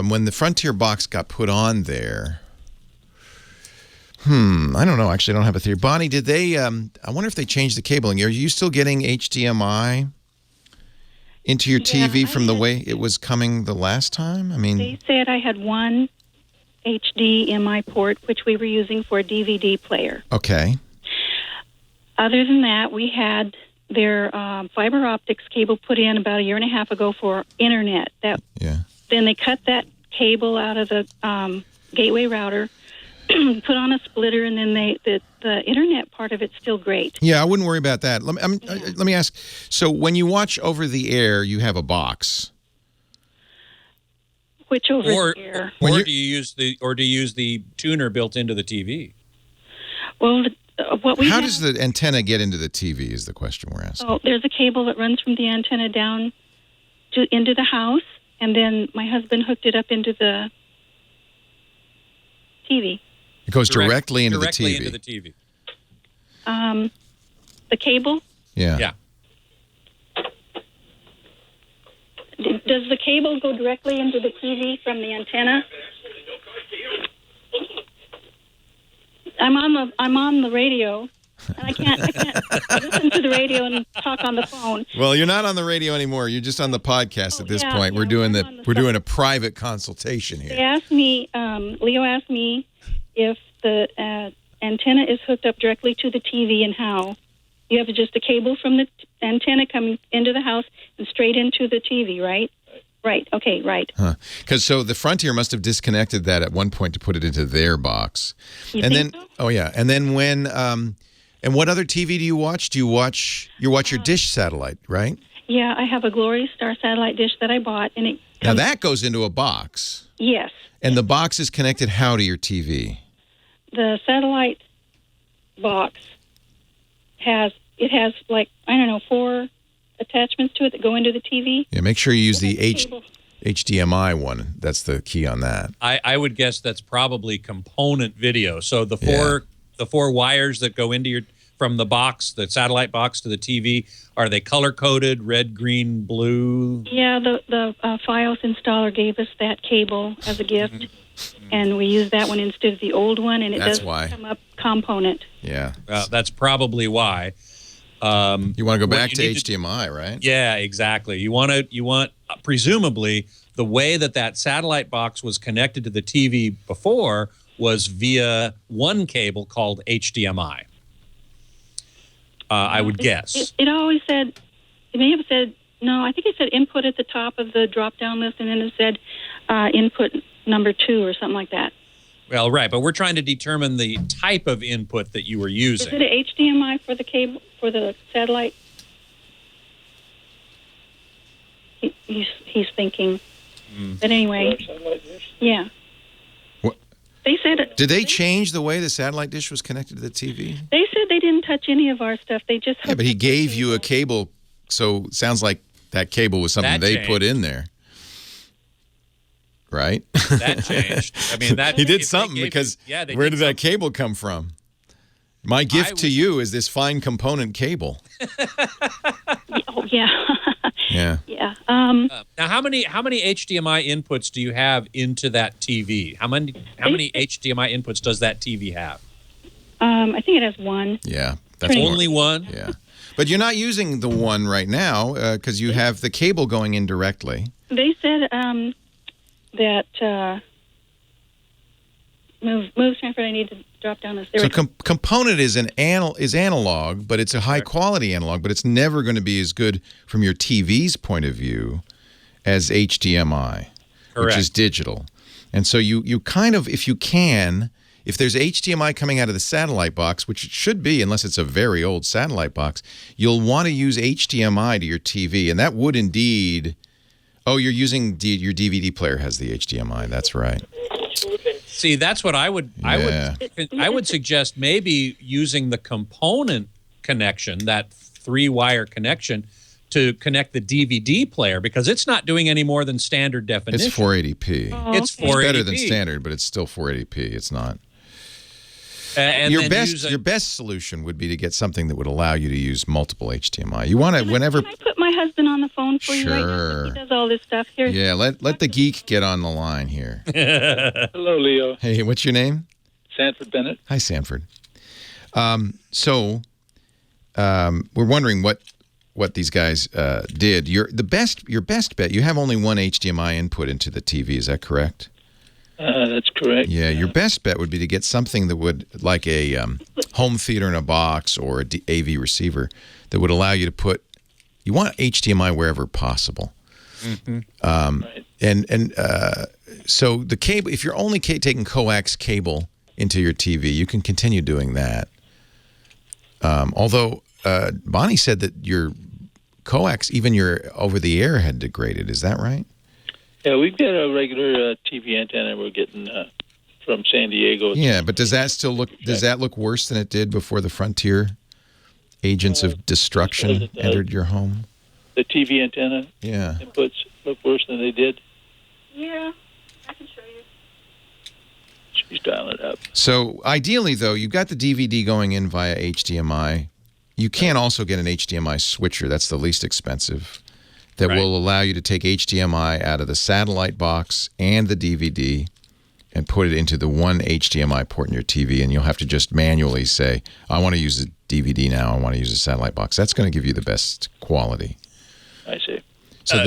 when the Frontier box got put on there... I don't know. Actually, I don't have a theory. Bonnie, did they, I wonder if they changed the cabling. Are you still getting HDMI into your TV from the way it was coming the last time? I mean, they said I had one HDMI port, which we were using for a DVD player. Okay. Other than that, we had their fiber optics cable put in about a year and a half ago for internet. Then they cut that cable out of the gateway router, put on a splitter, and then the internet part of it's still great. Yeah, I wouldn't worry about that. Let me ask. So when you watch over the air, you have a box. Which over the air? Or do you use the tuner built into the TV? Well, how does the antenna get into the TV is the question we're asking. Oh, there's a cable that runs from the antenna down into the house, and then my husband hooked it up into the TV. It goes directly into the TV. Directly into the TV. The cable? Yeah. Does the cable go directly into the TV from the antenna? I'm on the radio, and I can't listen to the radio and talk on the phone. Well, you're not on the radio anymore. You're just on the podcast at this point. We're doing a private consultation here. They asked me, Leo asked me if the antenna is hooked up directly to the TV and how. You have just a cable from the antenna coming into the house and straight into the TV, right? Right. Okay, right. Because so the Frontier must have disconnected that at one point to put it into their box. You think so? Oh yeah. And then when and what other TV do you watch? Do you watch your dish satellite, right? Yeah, I have a Glory Star satellite dish that I bought, and it now that goes into a box. Yes. And the box is connected how to your TV? The satellite box has like, I don't know, 4 attachments to it that go into the TV. Yeah, make sure you use the Cable. HDMI one. That's the key on that. I would guess that's probably component video. So the four wires that go into from the box, the satellite box to the TV, are they color coded? Red, green, blue? Yeah, the FiOS installer gave us that cable as a gift, and we used that one instead of the old one, and it does come up component. Yeah, that's probably why. You want to go back to HDMI, right? Yeah, exactly. You want presumably the way that satellite box was connected to the TV before was via one cable called HDMI. I would guess. It always said, it may have said, no, I think it said input at the top of the drop-down list, and then it said input number 2 or something like that. Well, right, but we're trying to determine the type of input that you were using. Is it an HDMI for the cable, for the satellite? He's thinking. But anyway, yeah. What? They said. Did they change the way the satellite dish was connected to the TV? They said they didn't touch any of our stuff. They just. Yeah, but he gave you a cable, so it sounds like that cable was something they put in there. Right? That changed. I mean, he did something because where did that cable come from? My gift to you is this fine component cable. Oh yeah. Yeah. Yeah. Now, how many HDMI inputs do you have into that TV? How many HDMI inputs does that TV have? I think it has one. Yeah, that's only one. Yeah, but you're not using the one right now because you have the cable going in directly. They said that move Stanford. I need to drop down this. So component is analog, but it's a high quality analog, but it's never going to be as good from your TV's point of view as HDMI, which is digital. And so you kind of, if you can, if there's HDMI coming out of the satellite box, which it should be unless it's a very old satellite box, you'll want to use HDMI to your TV, and that would indeed. Oh, you're using your DVD player has the HDMI. That's right. See, that's what I would suggest maybe using the component connection, that 3-wire connection, to connect the DVD player because it's not doing any more than standard definition. It's 480p. Oh, It's 480p. It's better than standard, but it's still 480p. It's not. And your best solution would be to get something that would allow you to use multiple HDMI. You want to whenever. Can I put my husband on the phone for you right now? He does all this stuff here. Yeah, let the geek get on the line here. Hello, Leo. Hey, what's your name? Sanford Bennett. Hi, Sanford. So we're wondering what these guys did. Your best bet. You have only one HDMI input into the TV. Is that correct? That's correct. Yeah, your best bet would be to get something that would, like a home theater in a box or a AV receiver, that would allow you to put. You want HDMI wherever possible. Mm-hmm. Right. And so the cable, if you're only taking coax cable into your TV, you can continue doing that. Although Bonnie said that your coax, even your over-the-air, had degraded. Is that right? Yeah, we've got a regular TV antenna we're getting from San Diego. Yeah, but does that still look? Does that look worse than it did before the Frontier agents of destruction entered your home? The TV antenna inputs look worse than they did. Yeah, I can show you. She's dialing it up. So ideally, though, you've got the DVD going in via HDMI. You can also get an HDMI switcher. That's the least expensive. That will allow you to take HDMI out of the satellite box and the DVD and put it into the one HDMI port in your TV, and you'll have to just manually say, I want to use a DVD now, I want to use a satellite box. That's going to give you the best quality. I see. So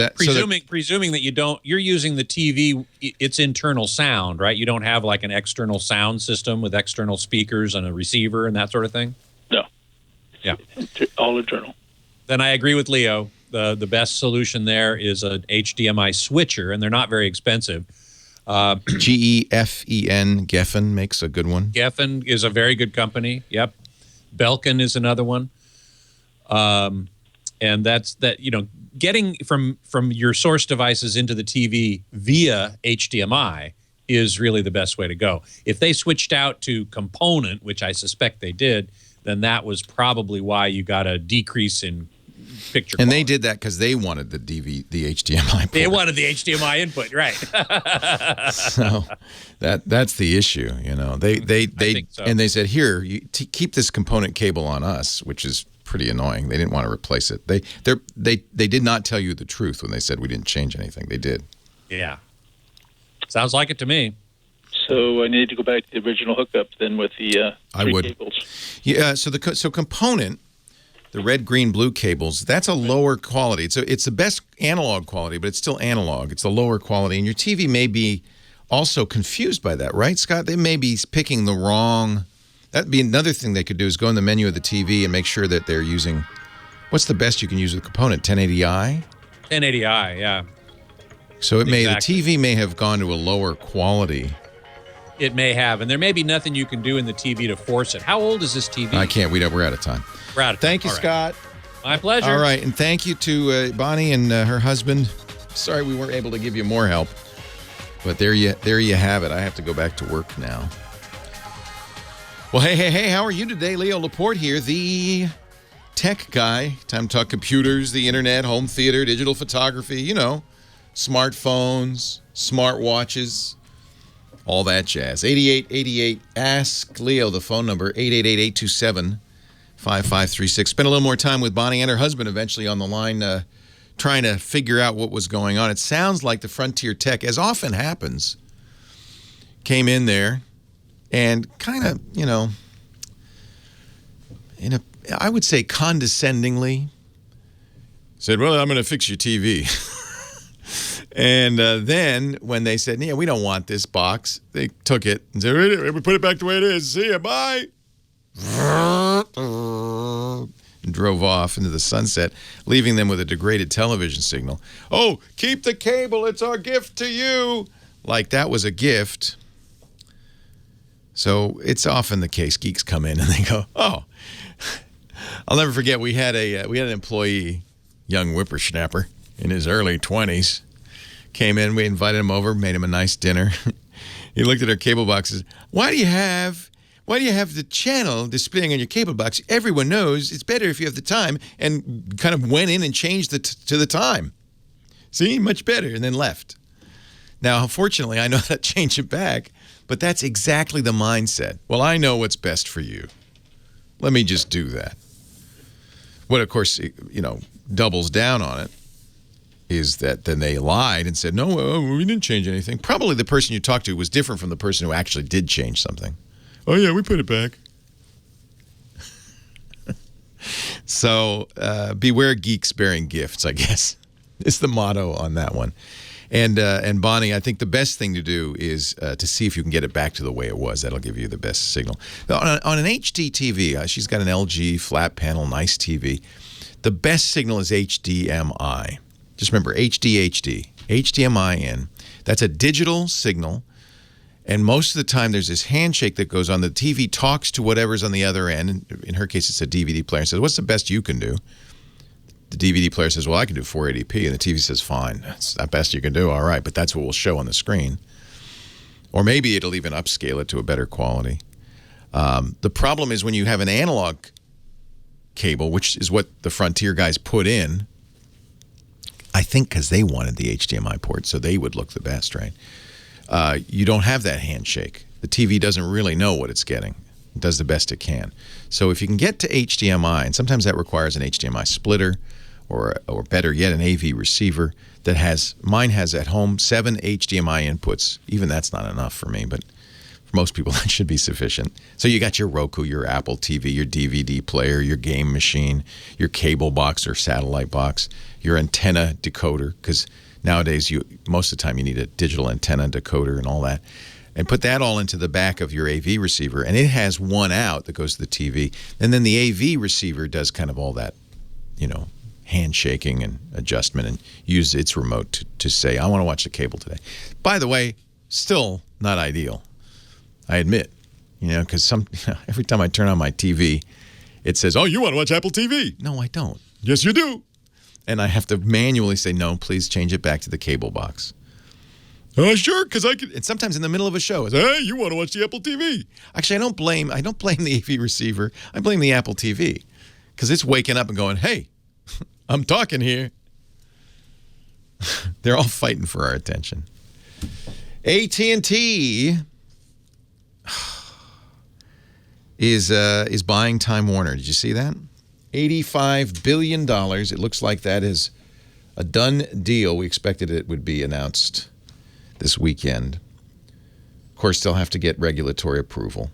presuming that you're using the TV, its internal sound, right? You don't have like an external sound system with external speakers and a receiver and that sort of thing? No. Yeah. All internal. Then I agree with Leo. The best solution there is an HDMI switcher, and they're not very expensive. Geffen, Geffen makes a good one. Geffen is a very good company. Yep. Belkin is another one. And that's that. Getting from your source devices into the TV via HDMI is really the best way to go. If they switched out to component, which I suspect they did, then that was probably why you got a decrease in picture And quality. they did that because they wanted the HDMI port. They wanted the HDMI input, right? So that's the issue, you know. They think so. And they said, here, keep this component cable on us, which is pretty annoying. They didn't want to replace it. They did not tell you the truth when they said we didn't change anything. They did. Yeah. Sounds like it to me. So I need to go back to the original hookup then with the three cables. Yeah, so component, the red, green, blue cables, that's a lower quality. It's the best analog quality, but it's still analog. It's a lower quality, and your TV may be also confused by that, right, Scott? They may be picking the wrong. That'd be another thing they could do is go in the menu of the TV and make sure that they're using. What's the best you can use with a component? 1080i. 1080i, yeah. So the TV may have gone to a lower quality. It may have, and there may be nothing you can do in the TV to force it. How old is this TV? I can't. We're out of time. We're out of time. Thank you, All right. Scott. My pleasure. All right, and thank you to Bonnie and her husband. Sorry we weren't able to give you more help, but there you have it. I have to go back to work now. Well, hey, how are you today? Leo Laporte here, the tech guy. Time to talk computers, the internet, home theater, digital photography, you know, smartphones, smartwatches, all that jazz. 8888 Ask Leo, the phone number, 888-827-5536. Spent a little more time with Bonnie and her husband eventually on the line trying to figure out what was going on. It sounds like the Frontier Tech, as often happens, came in there and kind of, you know, I would say condescendingly said, well, I'm going to fix your TV. And then when they said, yeah, we don't want this box, they took it and said, we put it back the way it is. See ya, bye. And drove off into the sunset, leaving them with a degraded television signal. Oh, keep the cable. It's our gift to you. Like that was a gift. So it's often the case. Geeks come in and they go, oh. I'll never forget, we had an employee, young whippersnapper in his early 20s. Came in, we invited him over, made him a nice dinner. He looked at our cable boxes. Why do you have the channel displaying on your cable box? Everyone knows it's better if you have the time, and kind of went in and changed to the time. See, much better, and then left. Now, unfortunately, I know how to change it back, but that's exactly the mindset. Well, I know what's best for you. Let me just do that. What, of course, you know, doubles down on it is that then they lied and said, no, we didn't change anything. Probably the person you talked to was different from the person who actually did change something. Oh, yeah, we put it back. So beware geeks bearing gifts, I guess, is the motto on that one. And Bonnie, I think the best thing to do is to see if you can get it back to the way it was. That'll give you the best signal. On an HD TV, she's got an LG flat panel, nice TV. The best signal is HDMI. Just remember, HDMI in. That's a digital signal. And most of the time, there's this handshake that goes on. The TV talks to whatever's on the other end. In her case, it's a DVD player. And says, what's the best you can do? The DVD player says, well, I can do 480p. And the TV says, fine. That's the best you can do. All right, but that's what we'll show on the screen. Or maybe it'll even upscale it to a better quality. The problem is when you have an analog cable, which is what the Frontier guys put in, I think because they wanted the HDMI port, so they would look the best, right? You don't have that handshake. The TV doesn't really know what it's getting. It does the best it can. So if you can get to HDMI, and sometimes that requires an HDMI splitter, or better yet, an AV receiver that has, mine has at home 7 HDMI inputs. Even that's not enough for me, but for most people that should be sufficient. So you got your Roku, your Apple TV, your DVD player, your game machine, your cable box or satellite box, your antenna decoder, because nowadays most of the time you need a digital antenna decoder and all that. And put that all into the back of your AV receiver, and it has one out that goes to the TV. And then the AV receiver does kind of all that, you know, handshaking and adjustment, and use its remote to say, I want to watch the cable today. By the way, still not ideal, I admit, you know, because every time I turn on my TV, it says, oh, you want to watch Apple TV? No, I don't. Yes, you do. And I have to manually say, no, please change it back to the cable box. Oh, sure, because I can. And sometimes in the middle of a show, it's, hey, you want to watch the Apple TV? Actually, I don't blame the AV receiver. I blame the Apple TV, because it's waking up and going, hey, I'm talking here. They're all fighting for our attention. AT&T is buying Time Warner. Did you see that? $85 billion. It looks like that is a done deal. We expected it would be announced this weekend. Of course, they'll have to get regulatory approval.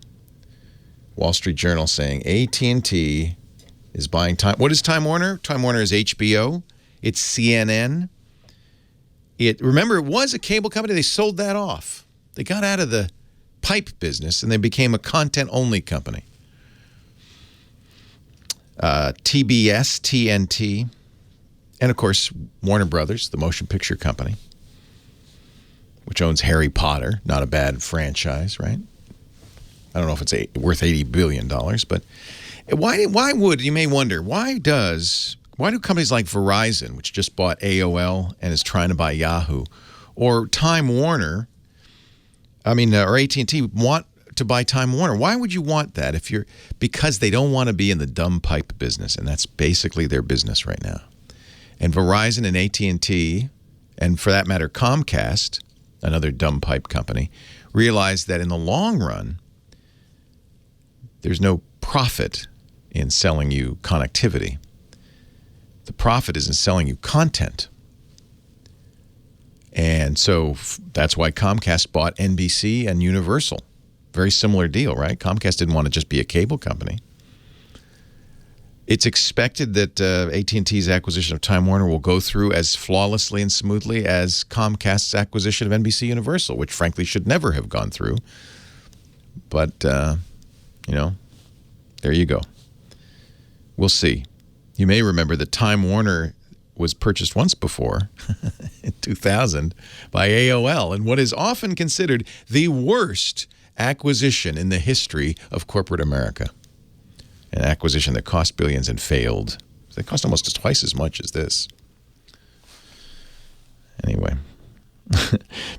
Wall Street Journal saying AT&T is buying Time. What is Time Warner? Time Warner is HBO. It's CNN. Remember, it was a cable company. They sold that off. They got out of the pipe business, and they became a content-only company. TBS, TNT, and, of course, Warner Brothers, the motion picture company, which owns Harry Potter. Not a bad franchise, right? I don't know if it's worth $80 billion, but why would, you may wonder, why do companies like Verizon, which just bought AOL and is trying to buy Yahoo, or Time Warner, or AT&T want to buy Time Warner? Why would you want that because they don't want to be in the dumb pipe business, and that's basically their business right now. And Verizon and AT&T, and for that matter Comcast, another dumb pipe company, realized that in the long run, there's no profit in selling you connectivity. The profit is in selling you content. And so that's why Comcast bought NBC and Universal. Very similar deal, right? Comcast didn't want to just be a cable company. It's expected that AT&T's acquisition of Time Warner will go through as flawlessly and smoothly as Comcast's acquisition of NBC Universal, which frankly should never have gone through. But, there you go. We'll see. You may remember that Time Warner was purchased once before, in 2000, by AOL, in what is often considered the worst acquisition in the history of corporate America. An acquisition that cost billions and failed. It cost almost twice as much as this. Anyway,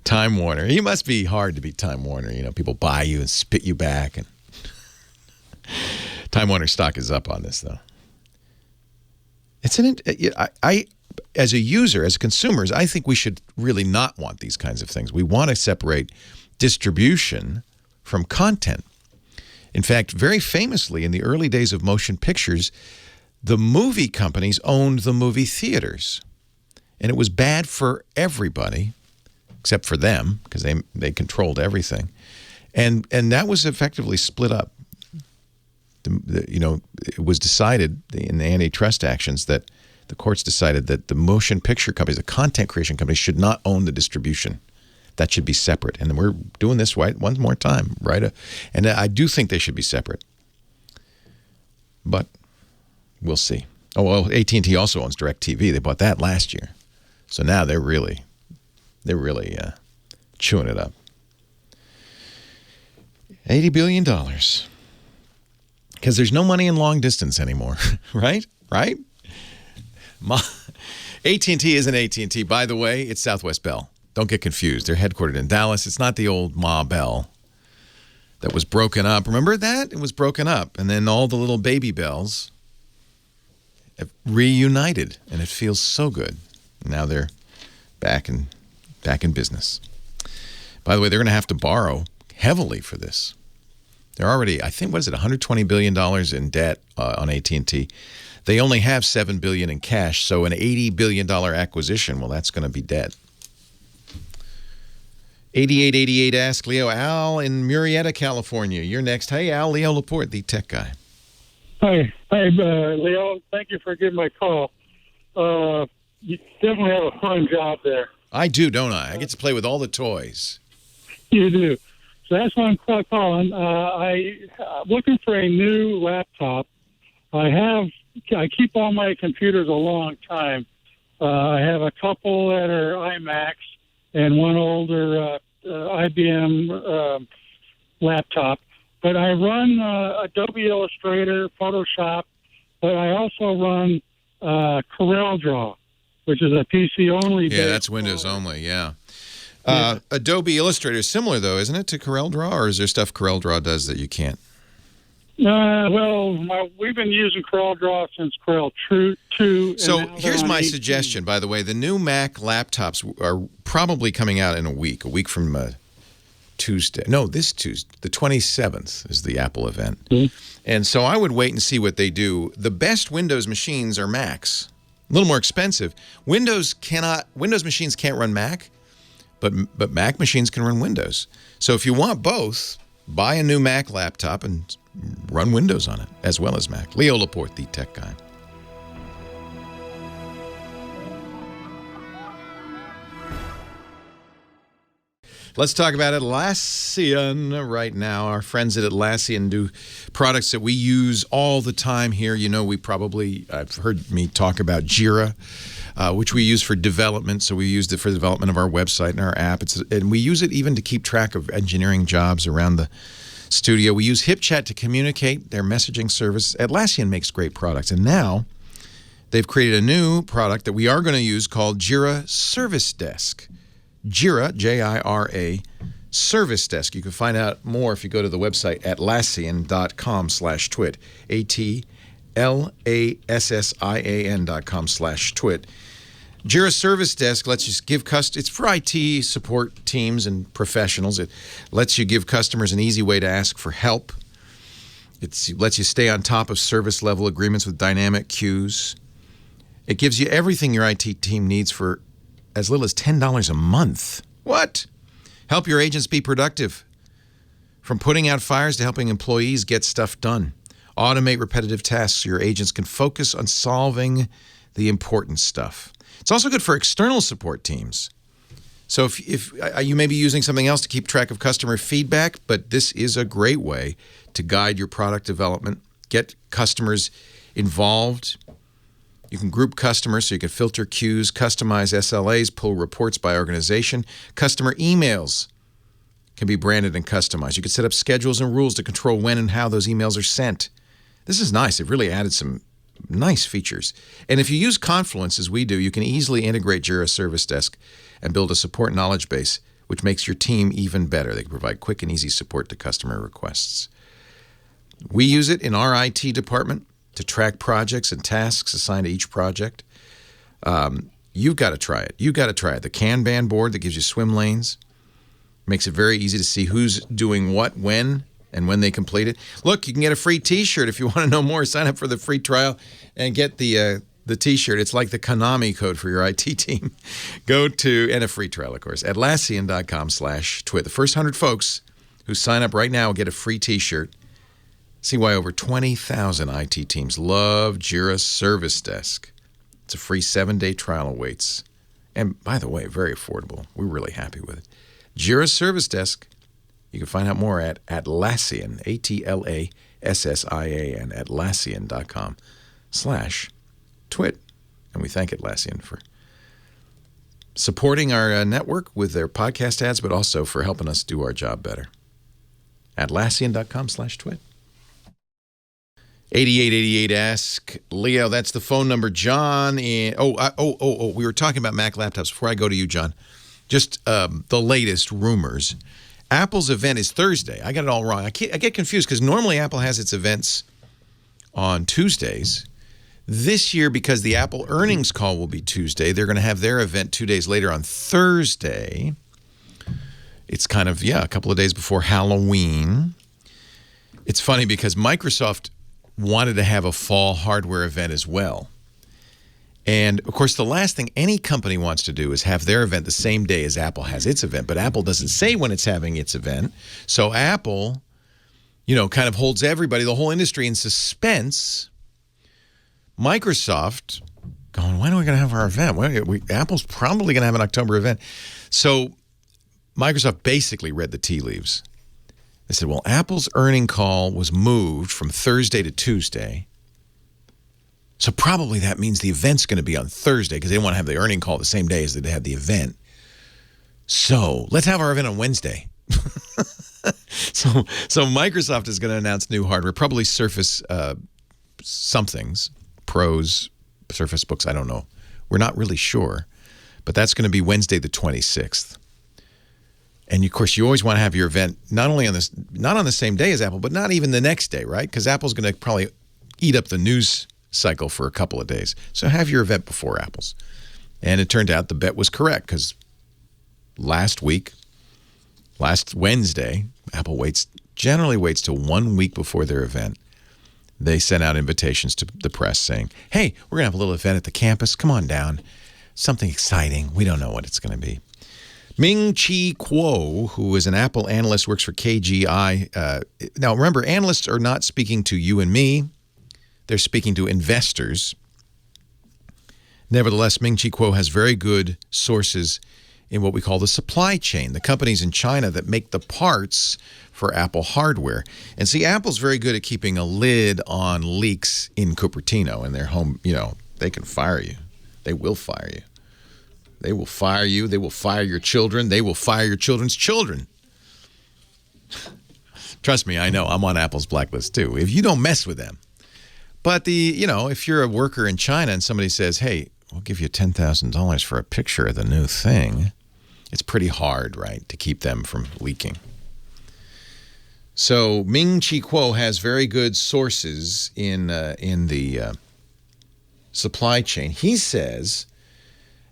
Time Warner. You must be hard to beat Time Warner. People buy you and spit you back. And Time Warner stock is up on this, though. As a user, as consumers, I think we should really not want these kinds of things. We want to separate distribution from content. In fact, very famously, in the early days of motion pictures, the movie companies owned the movie theaters. And it was bad for everybody, except for them, because they controlled everything. And that was effectively split up. It was decided in the antitrust actions that the courts decided that the motion picture companies, the content creation companies, should not own the distribution. That should be separate. And we're doing this right one more time, right? And I do think they should be separate. But we'll see. Oh, well, AT&T also owns DirecTV. They bought that last year. So now they're really chewing it up. $80 billion. Because there's no money in long distance anymore, right? Right? AT&T isn't AT&T. By the way, it's Southwest Bell. Don't get confused. They're headquartered in Dallas. It's not the old Ma Bell that was broken up. Remember that? It was broken up. And then all the little baby bells have reunited. And it feels so good. Now they're back in business. By the way, they're going to have to borrow heavily for this. They're already, I think, $120 billion in debt on AT&T. They only have $7 billion in cash, so an $80 billion acquisition, well, that's going to be debt. 8888 Ask Leo. Al in Murrieta, California. You're next. Hey, Al, Leo Laporte, the tech guy. Hi, Leo. Thank you for giving my call. You definitely have a fun job there. I do, don't I? I get to play with all the toys. You do. So that's why I'm calling. I'm looking for a new laptop. I keep all my computers a long time. I have a couple that are iMacs and one older IBM laptop. But I run Adobe Illustrator, Photoshop, but I also run CorelDRAW, which is a PC-only. Yeah, that's Windows only, yeah. Adobe Illustrator is similar, though, isn't it, to CorelDRAW, or is there stuff CorelDRAW does that you can't? We've been using CorelDRAW since Corel 2. So here's my suggestion, by the way. The new Mac laptops are probably coming out in a week from Tuesday. No, this Tuesday. The 27th is the Apple event. Mm-hmm. And so I would wait and see what they do. The best Windows machines are Macs. A little more expensive. Windows machines can't run Mac, but Mac machines can run Windows. So if you want both, buy a new Mac laptop and run Windows on it, as well as Mac. Leo Laporte, the tech guy. Let's talk about Atlassian right now. Our friends at Atlassian do products that we use all the time here. You know, I've heard me talk about Jira, which we use for development. So we used it for the development of our website and our app. And we use it even to keep track of engineering jobs around the studio. We use HipChat to communicate, their messaging service. Atlassian makes great products. And now they've created a new product that we are going to use called Jira Service Desk. Jira, J-I-R-A, Service Desk. You can find out more if you go to the website atlassian.com/twit, ATLASSIAN.com/twit. Jira Service Desk lets you give it's for IT support teams and professionals. It lets you give customers an easy way to ask for help. It lets you stay on top of service level agreements with dynamic queues. It gives you everything your IT team needs for as little as $10 a month. What? Help your agents be productive. From putting out fires to helping employees get stuff done. Automate repetitive tasks so your agents can focus on solving the important stuff. It's also good for external support teams. So if you may be using something else to keep track of customer feedback, but this is a great way to guide your product development, get customers involved. You can group customers so you can filter queues, customize SLAs, pull reports by organization. Customer emails can be branded and customized. You can set up schedules and rules to control when and how those emails are sent. This is nice. They've really added some nice features. And if you use Confluence, as we do, you can easily integrate Jira Service Desk and build a support knowledge base, which makes your team even better. They can provide quick and easy support to customer requests. We use it in our IT department to track projects and tasks assigned to each project. You've got to try it. You've got to try it. The Kanban board that gives you swim lanes makes it very easy to see who's doing what, when, and when they complete it. Look, you can get a free T-shirt if you want to know more. Sign up for the free trial and get the T-shirt. It's like the Konami code for your IT team. And a free trial, of course, Atlassian.com/twit. The first 100 folks who sign up right now will get a free T-shirt. See why over 20,000 IT teams love Jira Service Desk. It's a free 7-day trial awaits. And by the way, very affordable. We're really happy with it. Jira Service Desk. You can find out more at Atlassian, ATLASSIAN, Atlassian.com/twit. And we thank Atlassian for supporting our network with their podcast ads, but also for helping us do our job better. Atlassian.com/twit. 8888 ask Leo. That's the phone number. John. We were talking about Mac laptops. Before I go to you, John, just the latest rumors. Apple's event is Thursday. I got it all wrong. I get confused because normally Apple has its events on Tuesdays. This year, because the Apple earnings call will be Tuesday, they're going to have their event 2 days later on Thursday. It's kind of, a couple of days before Halloween. It's funny because Microsoft wanted to have a fall hardware event as well. And, of course, the last thing any company wants to do is have their event the same day as Apple has its event. But Apple doesn't say when it's having its event. So Apple, kind of holds everybody, the whole industry in suspense. Microsoft going, when are we going to have our event? Apple's probably going to have an October event. So Microsoft basically read the tea leaves. They said, well, Apple's earning call was moved from Thursday to Tuesday. So probably that means the event's going to be on Thursday because they want to have the earning call the same day as they had the event. So let's have our event on Wednesday. So Microsoft is going to announce new hardware, probably Surface somethings, Pros, Surface Books, I don't know. We're not really sure. But that's going to be Wednesday the 26th. And of course, you always want to have your event not on the same day as Apple, but not even the next day, right? Because Apple's going to probably eat up the news cycle for a couple of days. So have your event before Apple's. And it turned out the bet was correct because last Wednesday, Apple generally waits till 1 week before their event. They sent out invitations to the press saying, hey, we're going to have a little event at the campus. Come on down. Something exciting. We don't know what it's going to be. Ming-Chi Kuo, who is an Apple analyst, works for KGI. Now, remember, analysts are not speaking to you and me. They're speaking to investors. Nevertheless, Ming-Chi Kuo has very good sources in what we call the supply chain, the companies in China that make the parts for Apple hardware. And see, Apple's very good at keeping a lid on leaks in Cupertino in their home. You know, they can fire you. They will fire you. They will fire you. They will fire your children. They will fire your children's children. Trust me, I know. I'm on Apple's blacklist too. If you don't mess with them. But if you're a worker in China and somebody says, hey, we'll give you $10,000 for a picture of the new thing, it's pretty hard, right, to keep them from leaking. So Ming-Chi Kuo has very good sources in the supply chain. He says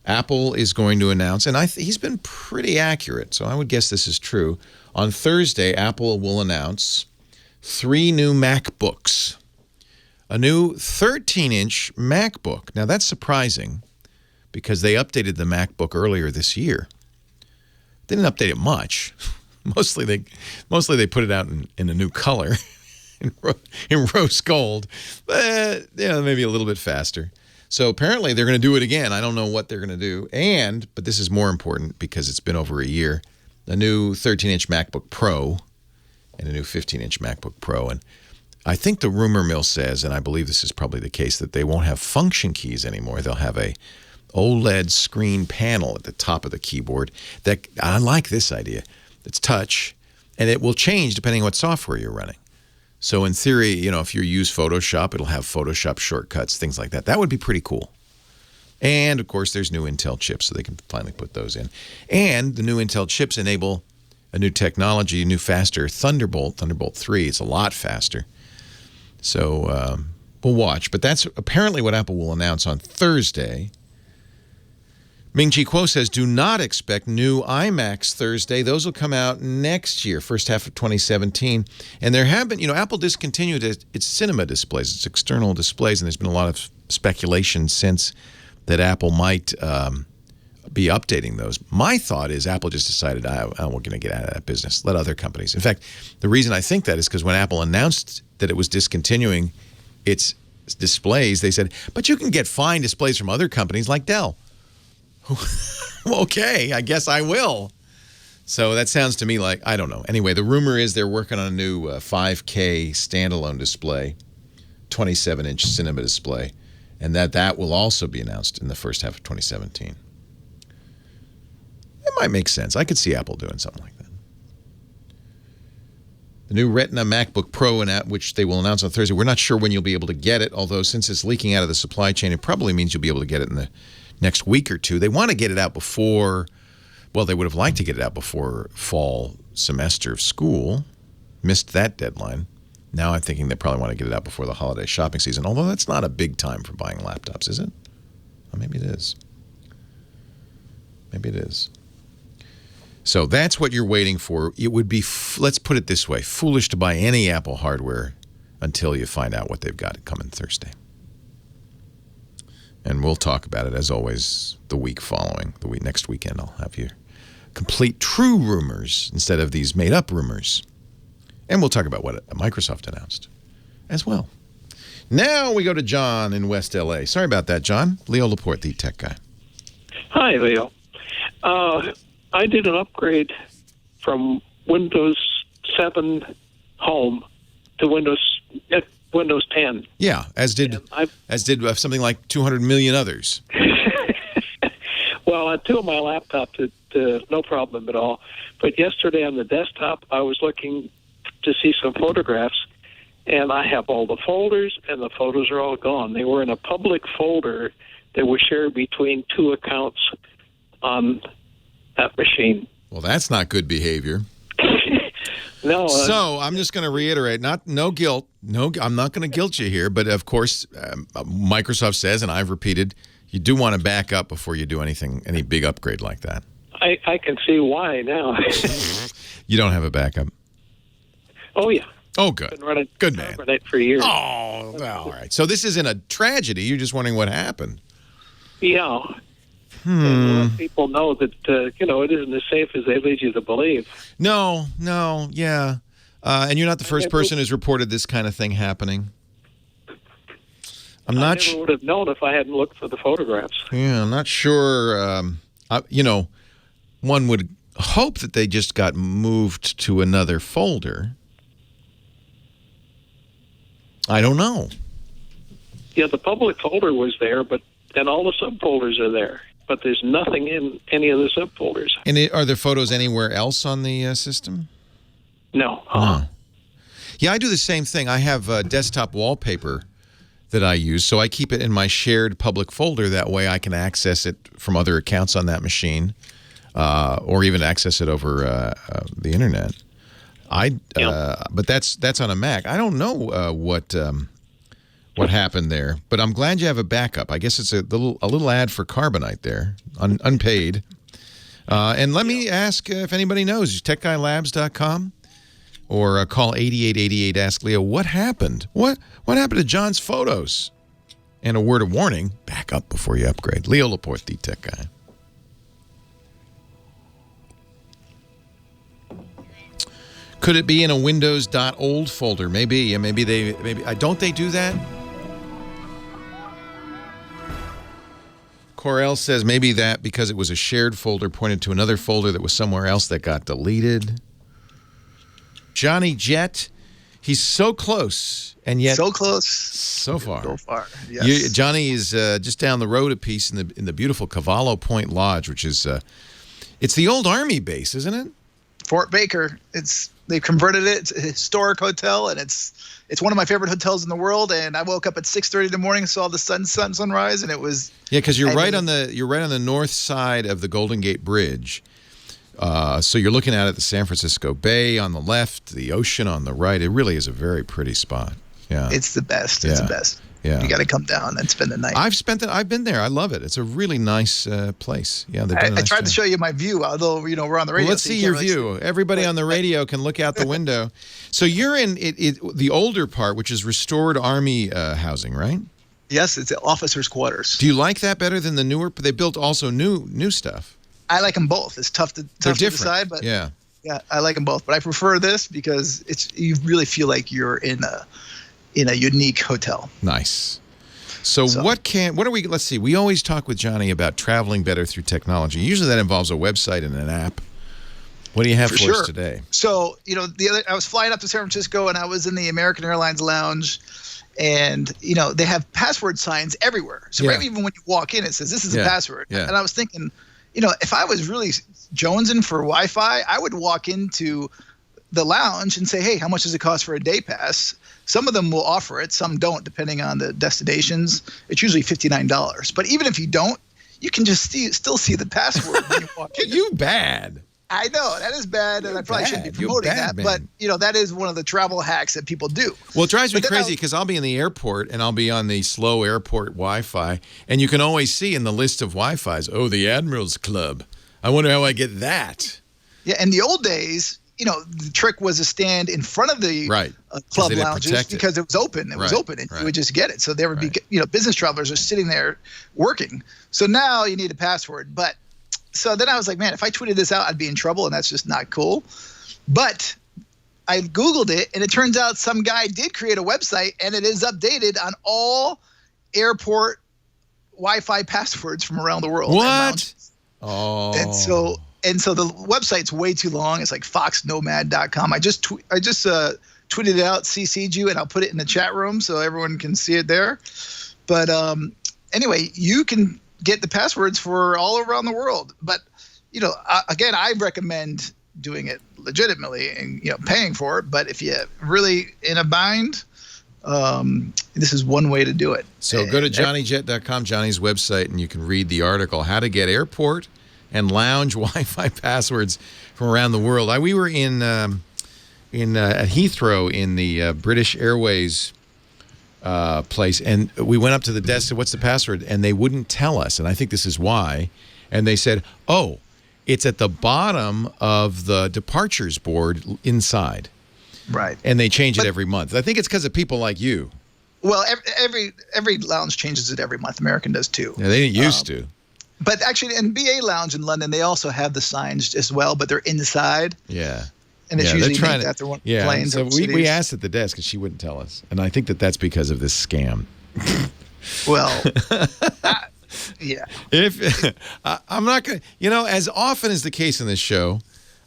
Apple is going to announce, and he's been pretty accurate, so I would guess this is true. On Thursday, Apple will announce 3 new MacBooks. A new 13-inch MacBook. Now, that's surprising because they updated the MacBook earlier this year. They didn't update it much. Mostly they put it out in a new color, in rose gold, but maybe a little bit faster. So apparently they're going to do it again. I don't know what they're going to do. But this is more important because it's been over a year, a new 13-inch MacBook Pro and a new 15-inch MacBook Pro. And I think the rumor mill says, and I believe this is probably the case, that they won't have function keys anymore. They'll have a OLED screen panel at the top of the keyboard. I like this idea. It's touch, and it will change depending on what software you're running. So in theory, if you use Photoshop, it'll have Photoshop shortcuts, things like that. That would be pretty cool. And, of course, there's new Intel chips, so they can finally put those in. And the new Intel chips enable a new technology, a new faster Thunderbolt 3. It's a lot faster. So we'll watch. But that's apparently what Apple will announce on Thursday. Ming-Chi Kuo says, do not expect new iMacs Thursday. Those will come out next year, first half of 2017. And there have been, Apple discontinued its cinema displays, its external displays, and there's been a lot of speculation since that Apple might be updating those. My thought is Apple just decided, we're going to get out of that business. Let other companies. In fact, the reason I think that is because when Apple announced that it was discontinuing its displays, they said, but you can get fine displays from other companies like Dell. Okay, I guess I will. So that sounds to me like, I don't know. Anyway, the rumor is they're working on a new 5K standalone display, 27-inch cinema display, and that will also be announced in the first half of 2017. It might make sense. I could see Apple doing something like that. The new Retina MacBook Pro, which they will announce on Thursday. We're not sure when you'll be able to get it, although since it's leaking out of the supply chain, it probably means you'll be able to get it in the next week or two. They want to get it out before, they would have liked to get it out before fall semester of school. Missed that deadline. Now I'm thinking they probably want to get it out before the holiday shopping season, although that's not a big time for buying laptops, is it? Well, maybe it is. Maybe it is. So that's what you're waiting for. It would be, let's put it this way, foolish to buy any Apple hardware until you find out what they've got coming Thursday. And we'll talk about it, as always, the week following. Next weekend, I'll have you complete true rumors instead of these made-up rumors. And we'll talk about what Microsoft announced as well. Now we go to John in West L.A. Sorry about that, John. Leo Laporte, the tech guy. Hi, Leo. I did an upgrade from Windows 7 Home to Windows 10. Yeah, as did something like 200 million others. Well, on 2 of my laptops, no problem at all. But yesterday on the desktop, I was looking to see some photographs, and I have all the folders, and the photos are all gone. They were in a public folder that was shared between 2 accounts on that machine. Well, that's not good behavior. No. So I'm just going to reiterate, no guilt. I'm not going to guilt you here. But, of course, Microsoft says, and I've repeated, you do want to back up before you do any big upgrade like that. I can see why now. You don't have a backup? Oh, yeah. Oh, good. Been running Good man. For years. Oh, well, all right. So this isn't a tragedy. You're just wondering what happened. Yeah. And let people know that, it isn't as safe as they lead you to believe. No, yeah. And you're not the first person who's reported this kind of thing happening. I never would have known if I hadn't looked for the photographs. Yeah, I'm not sure. One would hope that they just got moved to another folder. I don't know. Yeah, the public folder was there, but then all the subfolders are there. But there's nothing in any of the subfolders. And are there photos anywhere else on the system? No. Yeah, I do the same thing. I have desktop wallpaper that I use, so I keep it in my shared public folder. That way I can access it from other accounts on that machine, or even access it over the internet. But that's on a Mac. I don't know what happened there, but I'm glad you have a backup. I guess it's a little ad for Carbonite there, unpaid. And let me ask if anybody knows, techguylabs.com or call 8888 Ask Leo. What happened? What happened to John's photos? And a word of warning, back up before you upgrade. Leo Laporte, the Tech Guy. Could it be in a Windows.old folder? Maybe. Maybe don't they do that? Corel says maybe that because it was a shared folder pointed to another folder that was somewhere else that got deleted. Johnny Jet, he's so close, and yet so close, so far. So far, yes. Johnny is just down the road a piece in the beautiful Cavallo Point Lodge, which is it's the old Army base, isn't it? Fort Baker. They've converted it to a historic hotel, and it's one of my favorite hotels in the world. And I woke up at 6:30 in the morning, saw the sunrise, and it was because you're right on the north side of the Golden Gate Bridge. So you're looking at the San Francisco Bay on the left, the ocean on the right. It really is a very pretty spot. Yeah, it's the best. It's the best. Yeah, you got to come down and spend the night. I've been there. I love it. It's a really nice place. Yeah, I tried to show you my view, although we're on the radio. Well, let's see your view. Everybody on the radio can look out the window. So you're in the older part, which is restored Army housing, right? Yes, it's the officers' quarters. Do you like that better than the newer? They built also new stuff. I like them both. It's tough to decide, but yeah, I like them both. But I prefer this because you really feel like you're in a unique hotel. Nice. So what are we? Let's see. We always talk with Johnny about traveling better through technology. Usually that involves a website and an app. What do you have for us today? So I was flying up to San Francisco and I was in the American Airlines lounge, and they have password signs everywhere. So right even when you walk in, it says this is a password. Yeah. And I was thinking, if I was really jonesing for Wi-Fi, I would walk into the lounge and say, hey, how much does it cost for a day pass? Some of them will offer it, some don't, depending on the destinations. It's usually $59. But even if you don't, you can just still see the password when you walk in. You bad. I know, that is bad, and I probably shouldn't be promoting that. Man. But, that is one of the travel hacks that people do. Well, it drives me crazy because I'll be in the airport, and I'll be on the slow airport Wi-Fi, and you can always see in the list of Wi-Fis, the Admirals Club. I wonder how I get that. Yeah, in the old days, the trick was to stand in front of the club lounges because it was open. It was open, and you would just get it. So there would be, business travelers are sitting there working. So now you need a password. But so then I was like, man, if I tweeted this out, I'd be in trouble, and that's just not cool. But I Googled it, and it turns out some guy did create a website, and it is updated on all airport Wi-Fi passwords from around the world. What? And so the website's way too long. It's like foxnomad.com. I just tweeted it out, CC'd you, and I'll put it in the chat room so everyone can see it there. But anyway, you can get the passwords for all around the world. But, again, I recommend doing it legitimately and, paying for it. But if you're really in a bind, this is one way to do it. So go to johnnyjet.com, Johnny's website, and you can read the article, How to Get Airport and lounge Wi-Fi passwords from around the world. We were in at Heathrow in the British Airways place, and we went up to the desk, said, what's the password? And they wouldn't tell us, and I think this is why. And they said, oh, it's at the bottom of the departures board inside. Right. And they change it every month. I think it's because of people like you. Well, every lounge changes it every month. American does too. Yeah, they didn't used to. But actually, in BA Lounge in London, they also have the signs as well, but they're inside. Yeah. And it's usually named after one planes. So we asked at the desk, and she wouldn't tell us. And I think that's because of this scam. Well, yeah. I'm not going to, as often is the case in this show,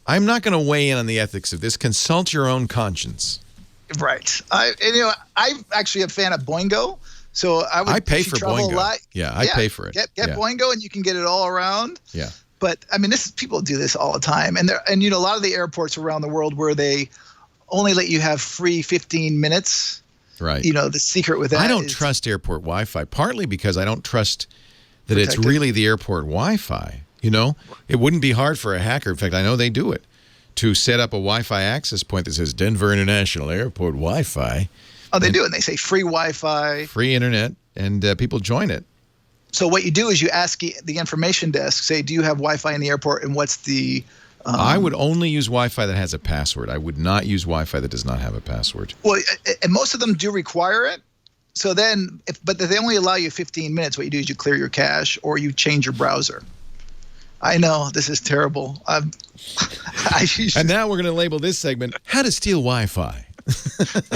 I'm not going to weigh in on the ethics of this. Consult your own conscience. Right. I'm actually a fan of Boingo. So I pay for Boingo. I pay for it. Get Boingo, and you can get it all around. Yeah. But I mean, people do this all the time, and a lot of the airports around the world where they only let you have free 15 minutes. Right. The secret with that. I don't trust airport Wi-Fi, partly because I don't trust that it's really the airport Wi-Fi. It wouldn't be hard for a hacker. In fact, I know they do it, to set up a Wi-Fi access point that says Denver International Airport Wi-Fi. Oh, they do, and they say free Wi-Fi, free internet, and people join it. So what you do is you ask the information desk, say, do you have Wi-Fi in the airport, and what's the... I would only use Wi-Fi that has a password. I would not use Wi-Fi that does not have a password. Well, and most of them do require it. So then, but they only allow you 15 minutes. What you do is you clear your cache or you change your browser. I know, this is terrible. And now we're going to label this segment, How to Steal Wi-Fi.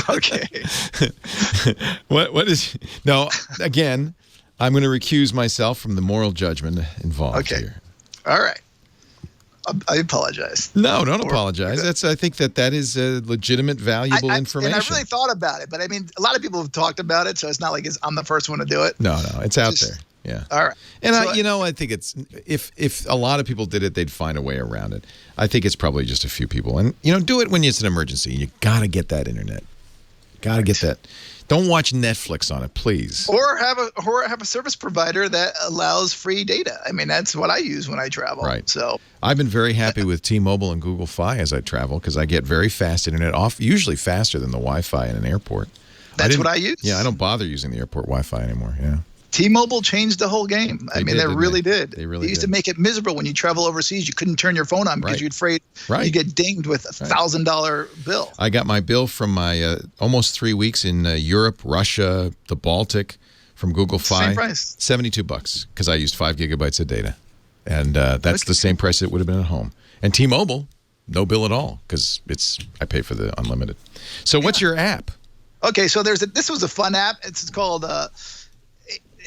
Okay. What is... No, again... I'm going to recuse myself from the moral judgment involved here. All right. I apologize. No, don't apologize. I think that is legitimate, valuable information. And I really thought about it, but I mean, a lot of people have talked about it, so it's not like I'm the first one to do it. No, it's out there. Yeah. All right. And I think it's if a lot of people did it, they'd find a way around it. I think it's probably just a few people, and do it when it's an emergency. You got to get that internet. Got to get that. Don't watch Netflix on it, please. Or have a service provider that allows free data. I mean, that's what I use when I travel. Right. So I've been very happy with T-Mobile and Google Fi as I travel because I get very fast internet, usually faster than the Wi-Fi in an airport. That's what I use. Yeah, I don't bother using the airport Wi-Fi anymore. Yeah. T-Mobile changed the whole game. They really did. They really used to make it miserable when you travel overseas. You couldn't turn your phone on because you're afraid you get dinged with a $1,000 bill. I got my bill from my almost 3 weeks in Europe, Russia, the Baltic from Google Fi. Same price. $72 because I used 5 gigabytes of data. And that's the same price it would have been at home. And T-Mobile, no bill at all because I pay for the unlimited. So what's your app? Okay, so this was a fun app. It's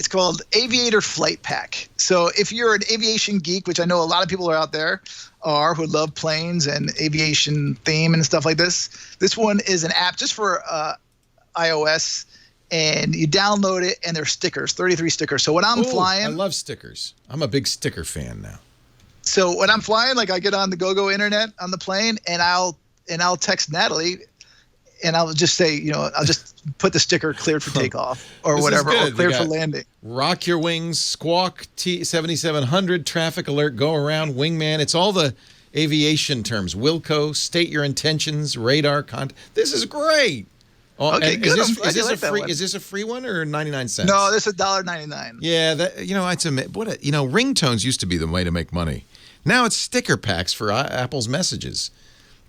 called Aviator Flight Pack. So if you're an aviation geek, which I know a lot of people are out there who love planes and aviation theme and stuff like this one is an app just for iOS, and you download it, and there's stickers, 33 stickers. So when I'm flying... I love stickers. I'm a big sticker fan now. So when I'm flying, like I get on the GoGo internet on the plane, and I'll text Natalie, and I'll just say, I'll just put the sticker cleared for takeoff or whatever, or cleared for landing. Rock your wings, squawk, T7700, traffic alert, go around, wingman. It's all the aviation terms. Wilco, state your intentions, radar, This is great. Oh, okay, good. Is this a free one or 99 cents? No, this is $1.99. Yeah, ringtones used to be the way to make money. Now it's sticker packs for Apple's messages.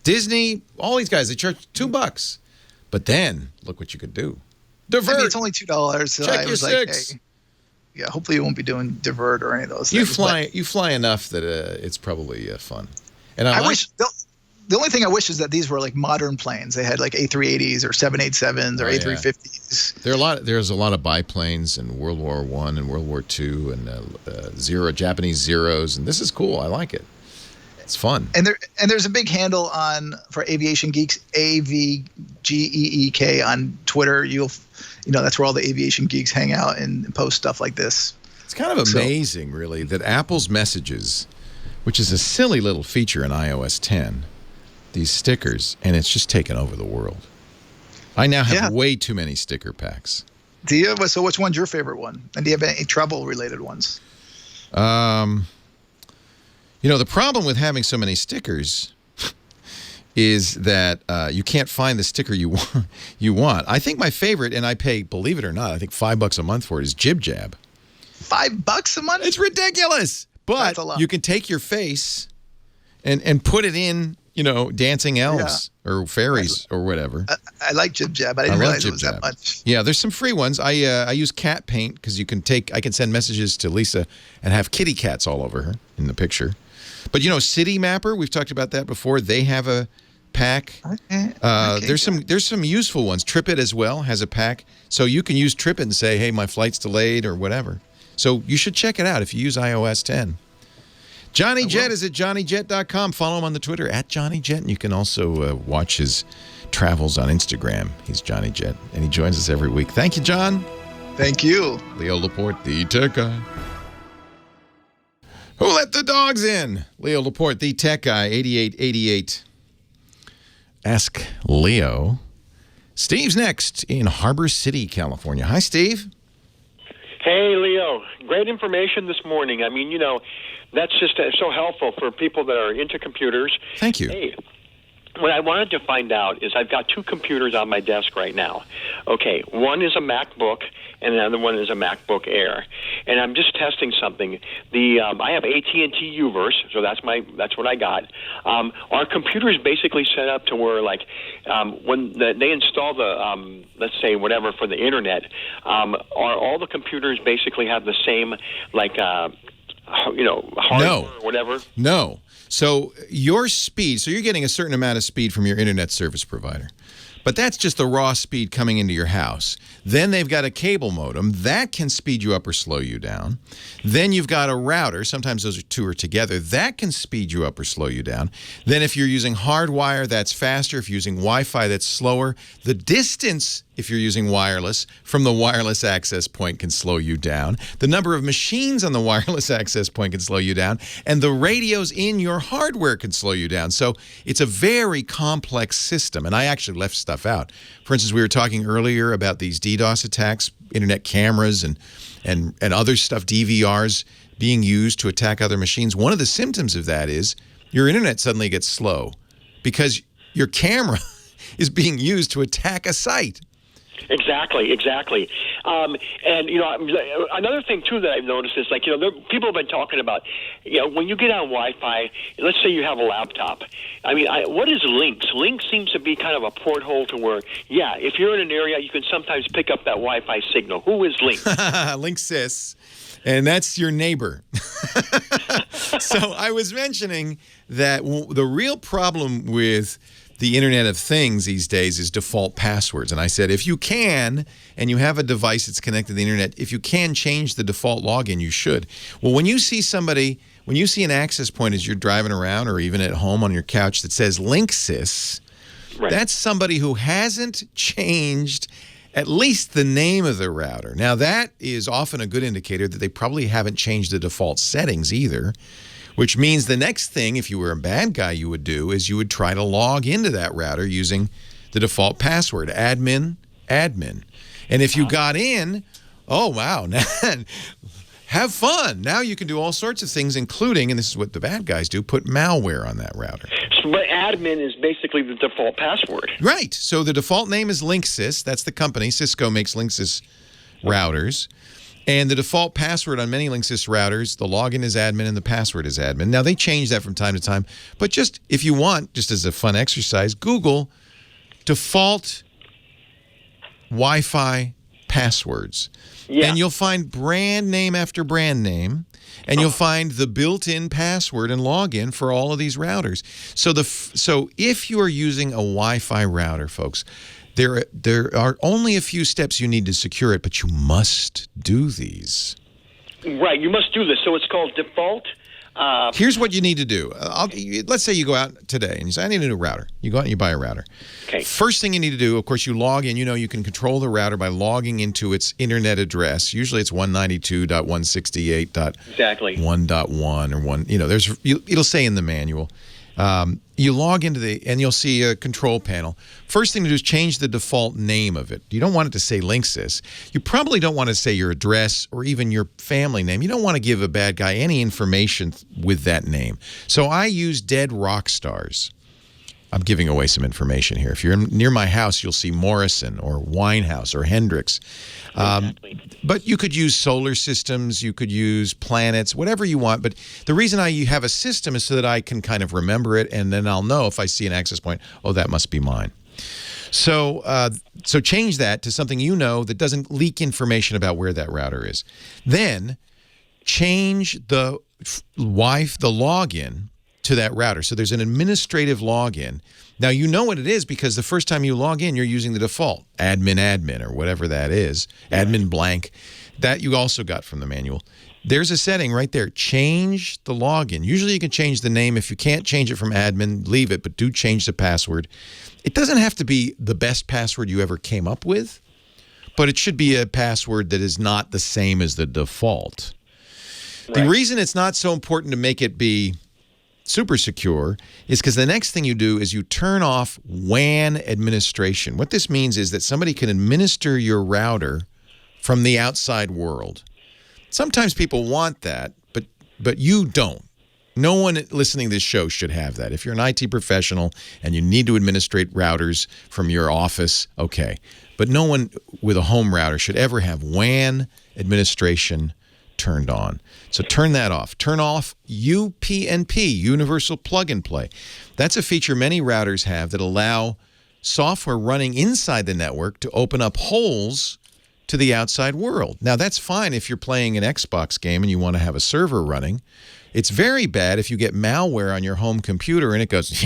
Disney, all these guys, they charge $2. But then, look what you could do. Divert. I mean, it's only $2. So Check your six. Yeah, hopefully you won't be doing divert or any of those things. You fly enough that it's probably fun. And I wish the only thing I wish is that these were like modern planes. They had like A380s or 787s or A350s. There's a lot of biplanes in World War I and World War II and Japanese Zeros, and this is cool. I like it. It's fun. And there's a big handle for aviation geeks, AVGEEK on Twitter. That's where all the aviation geeks hang out and post stuff like this. It's kind of amazing, really, that Apple's messages, which is a silly little feature in iOS 10, these stickers, and it's just taken over the world. I now have way too many sticker packs. Do you? So which one's your favorite one? And do you have any travel-related ones? You know, the problem with having so many stickers is that you can't find the sticker you want. I think my favorite, and I pay, believe it or not, I think $5 a month for it, is Jib Jab. $5 a month? It's ridiculous. But you can take your face and put it in, you know, dancing elves or fairies or whatever. I like Jib Jab. I didn't realize it was that much. Yeah, there's some free ones. I use cat paint because I can send messages to Lisa and have kitty cats all over her in the picture. But, you know, City Mapper, we've talked about that before. They have a pack. Okay. There's some useful ones. TripIt as well has a pack. So you can use TripIt and say, hey, my flight's delayed or whatever. So you should check it out if you use iOS 10. Johnny Jet is at johnnyjet.com. Follow him on the Twitter at Johnny Jet. And you can also watch his travels on Instagram. He's Johnny Jet. And he joins us every week. Thank you, John. Thank you. Leo Laporte, the tech guy. Who let the dogs in? Leo Laporte, the tech guy, 8888. Ask Leo. Steve's next in Harbor City, California. Hi, Steve. Hey, Leo. Great information this morning. I mean, you know, that's just so helpful for people that are into computers. Thank you. Hey, what I wanted to find out is I've got two computers on my desk right now. Okay, one is a MacBook, and the other one is a MacBook Air. And I'm just testing something. I have AT&T Uverse, so that's what I got. Our computer is basically set up to where, like, when they install the, let's say, whatever for the internet, all the computers basically have the same, like, hardware or whatever? No. So your speed, so you're getting a certain amount of speed from your internet service provider. But that's just the raw speed coming into your house. Then they've got a cable modem. That can speed you up or slow you down. Then you've got a router. Sometimes those two are together. That can speed you up or slow you down. Then if you're using hardwire, that's faster. If you're using Wi-Fi, that's slower. The distance, if you're using wireless, from the wireless access point can slow you down. The number of machines on the wireless access point can slow you down. And the radios in your hardware can slow you down. So it's a very complex system. And I actually left stuff out. For instance, we were talking earlier about these DDoS attacks, internet cameras and other stuff, DVRs being used to attack other machines. One of the symptoms of that is your internet suddenly gets slow because your camera is being used to attack a site. Exactly. And, you know, another thing, too, that I've noticed is, like, you know, people have been talking about, you know, when you get on Wi-Fi, let's say you have a laptop. I mean, what is links? Links seems to be kind of a porthole to where, yeah, if you're in an area, you can sometimes pick up that Wi-Fi signal. Who is Links? Linksys. And that's your neighbor. So I was mentioning that the real problem with the Internet of Things these days is default passwords. And I said, if you can, and you have a device that's connected to the Internet, if you can change the default login, you should. Well, when you see an access point as you're driving around or even at home on your couch that says Linksys, that's somebody who hasn't changed at least the name of the router. Now, that is often a good indicator that they probably haven't changed the default settings either. Which means the next thing, if you were a bad guy, you would do is you would try to log into that router using the default password, admin. And if you got in, oh, wow, have fun. Now you can do all sorts of things, including, and this is what the bad guys do, put malware on that router. But admin is basically the default password. Right. So the default name is Linksys. That's the company. Cisco makes Linksys routers. And the default password on many Linksys routers, the login is admin and the password is admin. Now, they change that from time to time. But just, if you want, just as a fun exercise, Google default Wi-Fi passwords. Yeah. And you'll find brand name after brand name. And you'll find the built-in password and login for all of these routers. So if you are using a Wi-Fi router, folks, there are only a few steps you need to secure it, but you must do these. Right, you must do this. So it's called default. Here's what you need to do. Let's say you go out today and you say, I need a new router. You go out and you buy a router. Okay. First thing you need to do, of course, you log in. You know, you can control the router by logging into its internet address. Usually it's 192.168.1.1 or 1. You know, it'll say in the manual. you log into and you'll see a control panel. First thing to do is change the default name of it. You don't want it to say Linksys. You probably don't want to say your address or even your family name. You don't want to give a bad guy any information with that name. So I use Dead Rock Stars. I'm giving away some information here. If you're near my house, you'll see Morrison or Winehouse or Hendrix. Exactly. But you could use solar systems, you could use planets, whatever you want. But the reason I have a system is so that I can kind of remember it, and then I'll know if I see an access point, oh, that must be mine. So so change that to something you know that doesn't leak information about where that router is. Then change the login to that router. So there's an administrative login. Now you know what it is because the first time you log in, you're using the default admin or whatever that is, admin blank. That you also got from the manual. There's a setting right there. Change the login. Usually you can change the name. If you can't change it from admin, leave it, but do change the password. It doesn't have to be the best password you ever came up with, but it should be a password that is not the same as the default. Right. The reason it's not so important to make it be super secure is because the next thing you do is you turn off WAN administration. What this means is that somebody can administer your router from the outside world. Sometimes people want that, but you don't. No one listening to this show should have that. If you're an IT professional and you need to administrate routers from your office, okay. But no one with a home router should ever have WAN administration turned on. So turn that off. Turn off UPnP, Universal Plug and Play. That's a feature many routers have that allow software running inside the network to open up holes to the outside world. Now, that's fine if you're playing an Xbox game and you want to have a server running. It's very bad if you get malware on your home computer and it goes,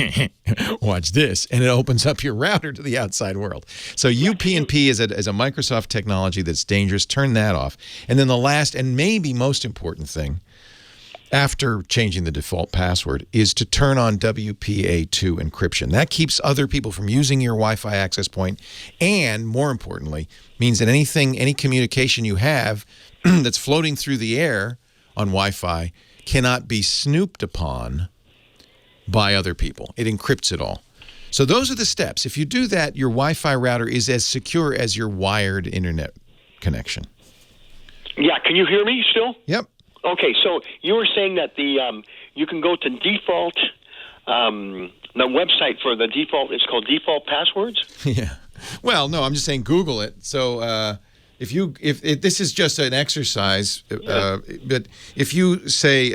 watch this, and it opens up your router to the outside world. So UPnP is a Microsoft technology that's dangerous. Turn that off. And then the last and maybe most important thing after changing the default password is to turn on WPA2 encryption. That keeps other people from using your Wi-Fi access point and, more importantly, means that any communication you have that's floating through the air on Wi-Fi cannot be snooped upon by other people. It encrypts it all. So those are the steps. If you do that, your Wi-Fi router is as secure as your wired internet connection. Yeah, can you hear me still? Yep. Okay, so you were saying that you can go to default, the website for the default, it's called default passwords? Yeah. Well, no, I'm just saying Google it. So if this is just an exercise, but if you say,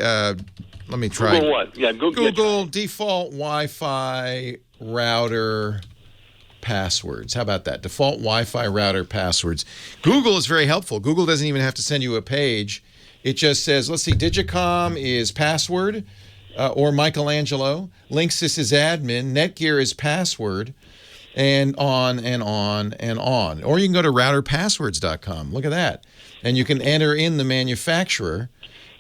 let me try. Google what? Yeah, Google default Wi-Fi router passwords. How about that? Default Wi-Fi router passwords. Google is very helpful. Google doesn't even have to send you a page. It just says, let's see, Digicom is password, or Michelangelo. Linksys is admin. Netgear is password. And on and on and on. Or you can go to routerpasswords.com. Look at that. And you can enter in the manufacturer,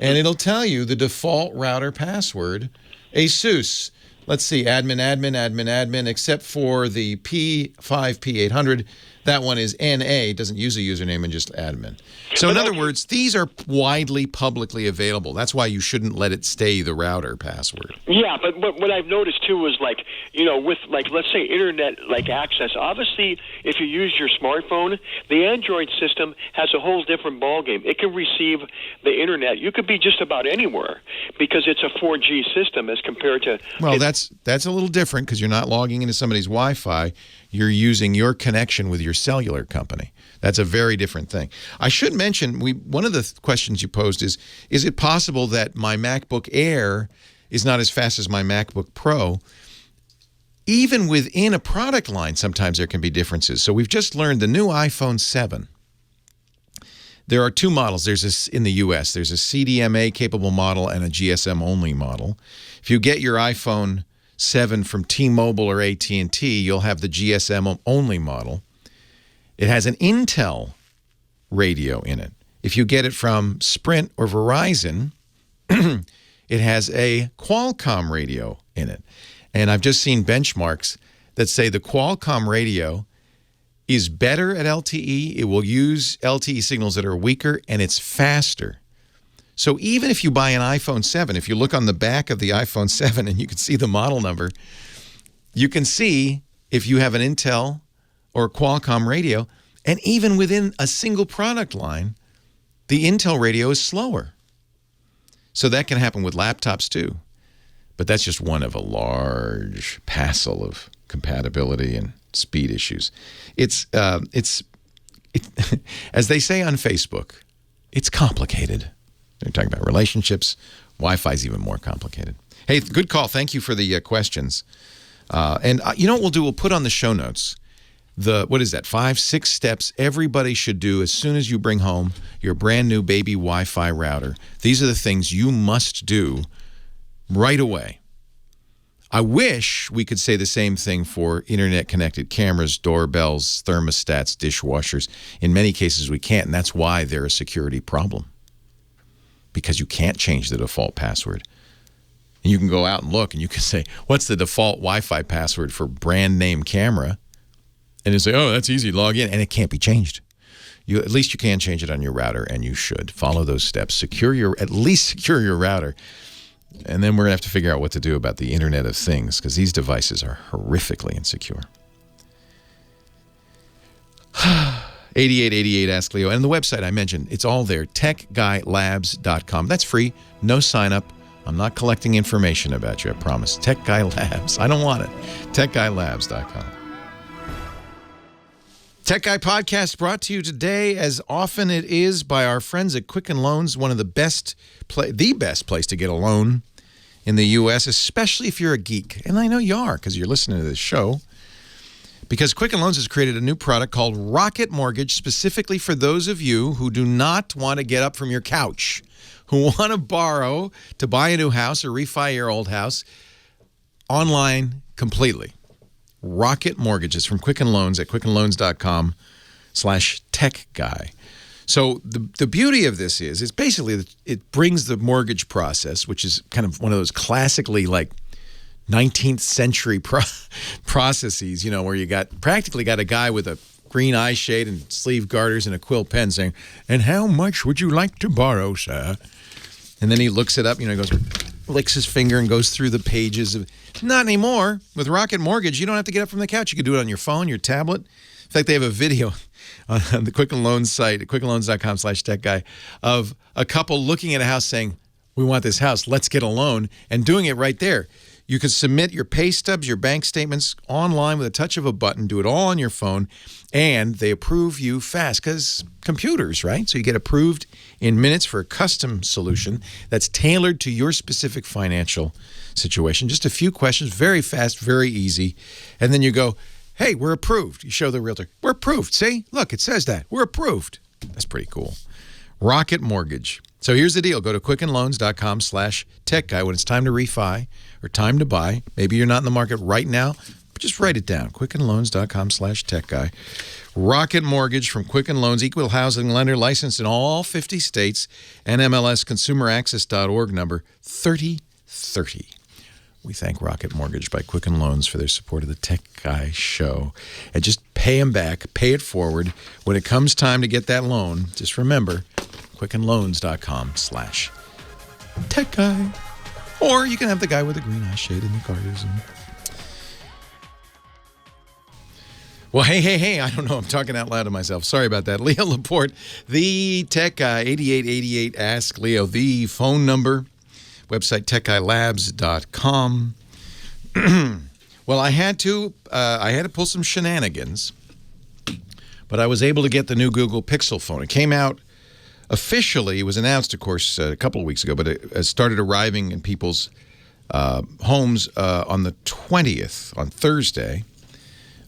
and it'll tell you the default router password. ASUS. Let's see, admin, except for the P5P800. That one is NA, doesn't use a username and just admin. So in other words, these are widely publicly available. That's why you shouldn't let it stay the router password. Yeah, but what I've noticed too is with let's say internet access. Obviously, if you use your smartphone, the Android system has a whole different ballgame. It can receive the internet. You could be just about anywhere because it's a 4G system as compared to. Well, that's a little different because you're not logging into somebody's Wi-Fi. You're using your connection with your cellular company. That's a very different thing. I should mention, one of the questions you posed is it possible that my MacBook Air is not as fast as my MacBook Pro? Even within a product line, sometimes there can be differences. So we've just learned the new iPhone 7. There are two models. In the U.S., there's a CDMA-capable model and a GSM-only model. If you get your iPhone 7 from T-Mobile or AT&T, you'll have the GSM-only model. It has an Intel radio in it. If you get it from Sprint or Verizon, it has a Qualcomm radio in it. And I've just seen benchmarks that say the Qualcomm radio is better at LTE. It will use LTE signals that are weaker, and it's faster. So even if you buy an iPhone 7, if you look on the back of the iPhone 7 and you can see the model number, you can see if you have an Intel or Qualcomm radio, and even within a single product line, the Intel radio is slower. So that can happen with laptops too. But that's just one of a large passel of compatibility and speed issues. It's as they say on Facebook, it's complicated. They're talking about relationships. Wi-Fi is even more complicated. Hey, good call. Thank you for the questions. And you know what we'll do? We'll put on the show notes what is that, 5-6 steps everybody should do as soon as you bring home your brand new baby Wi-Fi router. These are the things you must do right away. I wish we could say the same thing for internet-connected cameras, doorbells, thermostats, dishwashers. In many cases, we can't, and that's why they're a security problem, because you can't change the default password. And you can go out and look, and you can say, what's the default Wi-Fi password for brand name camera? And you say, oh, that's easy, log in, and it can't be changed. At least you can change it on your router, and you should. Follow those steps. At least secure your router. And then we're going to have to figure out what to do about the Internet of Things, because these devices are horrifically insecure. 8888 Ask Leo. And the website I mentioned, it's all there, techguylabs.com. That's free, no sign up. I'm not collecting information about you, I promise. Tech Guy Labs. I don't want it. techguylabs.com. Tech Guy Podcast brought to you today, as often it is, by our friends at Quicken Loans, one of the best place to get a loan in the U.S., especially if you're a geek. And I know you are, because you're listening to this show. Because Quicken Loans has created a new product called Rocket Mortgage, specifically for those of you who do not want to get up from your couch, who want to borrow to buy a new house or refi your old house online completely. Rocket Mortgages from Quicken Loans at quickenloans.com/techguy. So the beauty of this is, it's basically, it brings the mortgage process, which is kind of one of those classically like 19th century processes, you know, where you practically got a guy with a green eye shade and sleeve garters and a quill pen saying, and how much would you like to borrow, sir? And then he looks it up, you know, he goes, licks his finger and goes through the pages of. Not anymore. With Rocket Mortgage, you don't have to get up from the couch. You can do it on your phone, your tablet. In fact, they have a video on the Quicken Loans site, at quickenloans.com/techguy, of a couple looking at a house saying, we want this house, let's get a loan, and doing it right there. You can submit your pay stubs, your bank statements online with a touch of a button, do it all on your phone, and they approve you fast, because computers, right? So you get approved in minutes for a custom solution that's tailored to your specific financial situation. Just a few questions, very fast, very easy. And then you go, hey, we're approved. You show the realtor, we're approved. See, look, it says that. We're approved. That's pretty cool. Rocket Mortgage. So here's the deal. Go to quickenloans.com/techguy when it's time to refi or time to buy. Maybe you're not in the market right now, but just write it down. quickenloans.com/techguy. Rocket Mortgage from Quicken Loans, equal housing lender, licensed in all 50 states, NMLS consumeraccess.org, number 3030. We thank Rocket Mortgage by Quicken Loans for their support of the Tech Guy Show. And just pay them back, pay it forward. When it comes time to get that loan, just remember, quickenloans.com/techguy. Or you can have the guy with the green eye shade and the garters. Well, hey, I don't know. I'm talking out loud to myself. Sorry about that. Leo Laporte, the Tech Guy, 8888 Ask Leo, the phone number. Website, techguylabs.com. Well, I had to pull some shenanigans, but I was able to get the new Google Pixel phone. It came out officially. It was announced, of course, a couple of weeks ago, but it started arriving in people's homes on the 20th, on Thursday.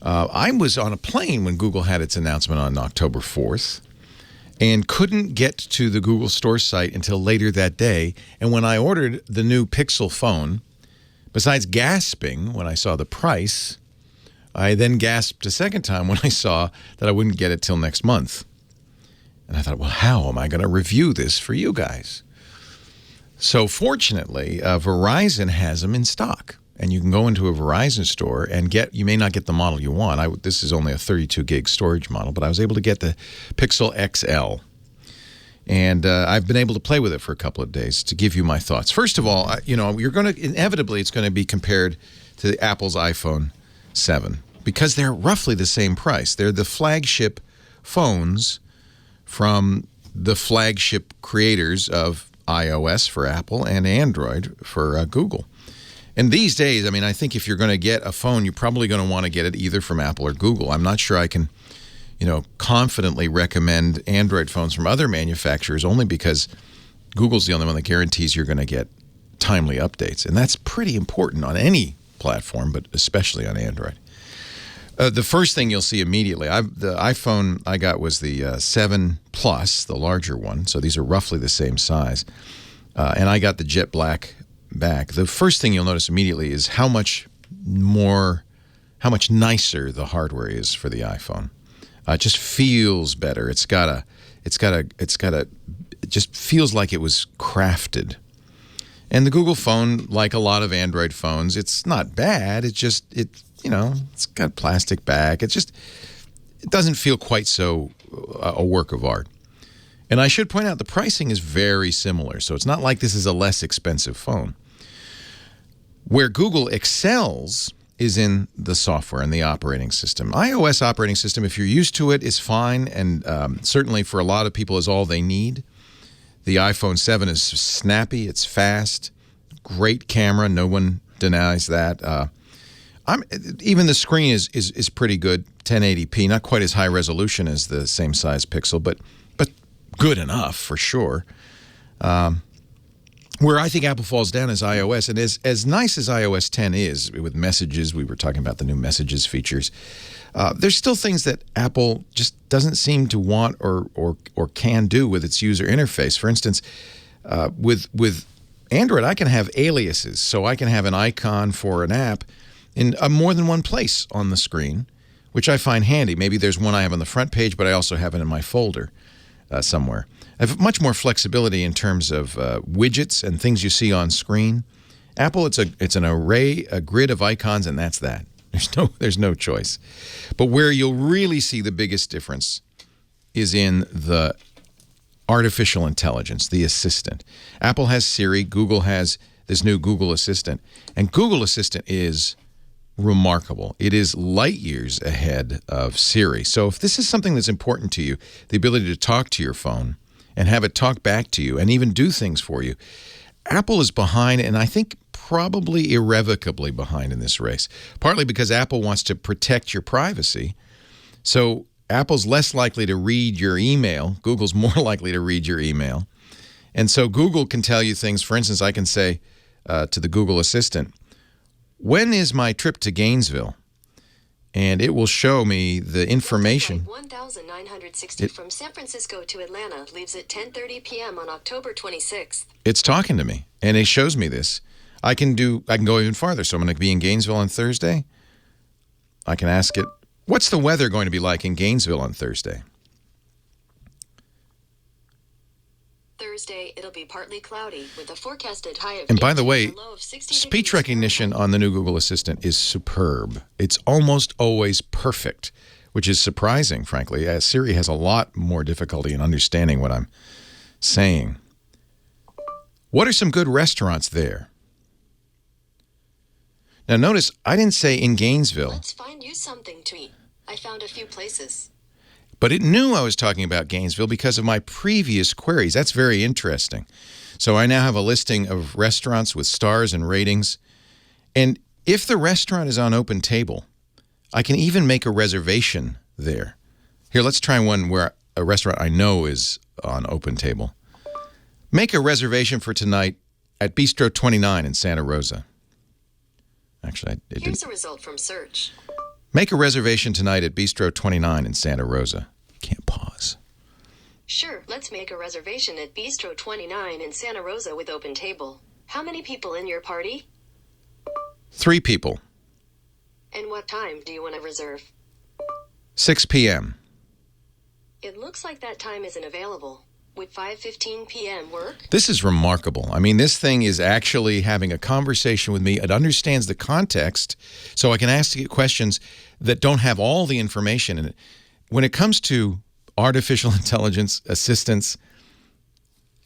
I was on a plane when Google had its announcement on October 4th. And couldn't get to the Google Store site until later that day. And when I ordered the new Pixel phone, besides gasping when I saw the price, I then gasped a second time when I saw that I wouldn't get it till next month. And I thought, well, how am I going to review this for you guys? So fortunately, Verizon has them in stock. And you can go into a Verizon store and you may not get the model you want. This is only a 32 gig storage model, but I was able to get the Pixel XL. And I've been able to play with it for a couple of days to give you my thoughts. First of all, inevitably it's going to be compared to Apple's iPhone 7 because they're roughly the same price. They're the flagship phones from the flagship creators of iOS for Apple and Android for Google. And these days, I mean, I think if you're going to get a phone, you're probably going to want to get it either from Apple or Google. I'm not sure I can, confidently recommend Android phones from other manufacturers only because Google's the only one that guarantees you're going to get timely updates. And that's pretty important on any platform, but especially on Android. The first thing you'll see immediately, the iPhone I got was the 7 Plus, the larger one. So these are roughly the same size. And I got the jet black back. The first thing you'll notice immediately is how much nicer the hardware is for the iPhone. It just feels better. It just feels like it was crafted. And the Google phone, like a lot of Android phones, it's not bad. It's got plastic back. It doesn't feel quite so a work of art. And I should point out the pricing is very similar. So it's not like this is a less expensive phone. Where Google excels is in the software and the operating system. iOS operating system, if you're used to it, is fine. And certainly for a lot of people is all they need. The iPhone 7 is snappy. It's fast. Great camera. No one denies that. Even the screen is pretty good, 1080p, not quite as high resolution as the same size Pixel, but good enough for sure. Where I think Apple falls down is iOS, and as nice as iOS 10 is with messages, we were talking about the new messages features, there's still things that Apple just doesn't seem to want or can do with its user interface. For instance, with Android, I can have aliases, so I can have an icon for an app in more than one place on the screen, which I find handy. Maybe there's one I have on the front page, but I also have it in my folder somewhere. I have much more flexibility in terms of widgets and things you see on screen. Apple, it's an array, a grid of icons, and that's that. There's no choice. But where you'll really see the biggest difference is in the artificial intelligence, the assistant. Apple has Siri. Google has this new Google Assistant. And Google Assistant is remarkable. It is light years ahead of Siri. So if this is something that's important to you, the ability to talk to your phone and have it talk back to you and even do things for you, Apple is behind, and I think probably irrevocably behind in this race, partly because Apple wants to protect your privacy. So Apple's less likely to read your email. Google's more likely to read your email. And so Google can tell you things. For instance, I can say to the Google Assistant, when is my trip to Gainesville? And it will show me the information. 1960 from San Francisco to Atlanta leaves at 10:30 p.m. on October 26th. It's talking to me, and it shows me this. I can go even farther. So I'm going to be in Gainesville on Thursday. I can ask it, what's the weather going to be like in Gainesville on Thursday? Thursday, it'll be partly cloudy with a forecasted high of. And by the way, speech recognition on the new Google Assistant is superb. It's almost always perfect, which is surprising, frankly, as Siri has a lot more difficulty in understanding what I'm saying. What are some good restaurants there? Now, notice I didn't say in Gainesville. Let's find you something to eat. I found a few places. But it knew I was talking about Gainesville because of my previous queries. That's very interesting. So I now have a listing of restaurants with stars and ratings. And if the restaurant is on Open Table, I can even make a reservation there. Here, let's try one where a restaurant I know is on Open Table. Make a reservation for tonight at Bistro 29 in Santa Rosa. Actually, here's a result from search. Make a reservation tonight at Bistro 29 in Santa Rosa. Can't pause. Sure, let's make a reservation at Bistro 29 in Santa Rosa with Open Table. How many people in your party? 3 people. And what time do you want to reserve? 6 p.m. It looks like that time isn't available. Would 5:15 p.m. work? This is remarkable. I mean, this thing is actually having a conversation with me. It understands the context, so I can ask it questions that don't have all the information in it. When it comes to artificial intelligence assistance,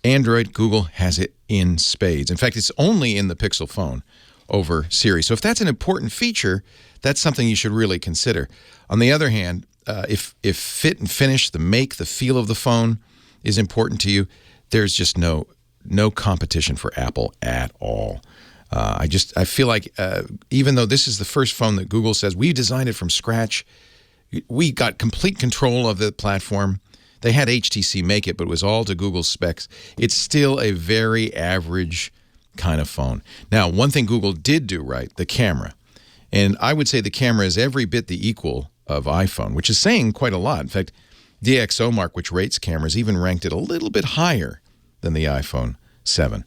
Android, Google has it in spades. In fact, it's only in the Pixel phone over Siri. So if that's an important feature, that's something you should really consider. On the other hand, if fit and finish, the make, the feel of the phone is important to you, there's just no competition for Apple at all. I feel like even though this is the first phone that Google says we designed it from scratch, we got complete control of the platform. They had HTC make it, but it was all to Google's specs. It's still a very average kind of phone. Now, one thing Google did do right, the camera. And I would say the camera is every bit the equal of iPhone, which is saying quite a lot. In fact, DxOMark, which rates cameras, even ranked it a little bit higher than the iPhone 7.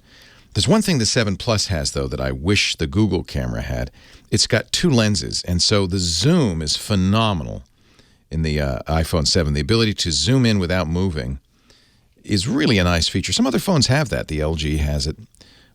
There's one thing the 7 Plus has, though, that I wish the Google camera had. It's got 2 lenses, and so the zoom is phenomenal in the iPhone 7. The ability to zoom in without moving is really a nice feature. Some other phones have that. The LG has it,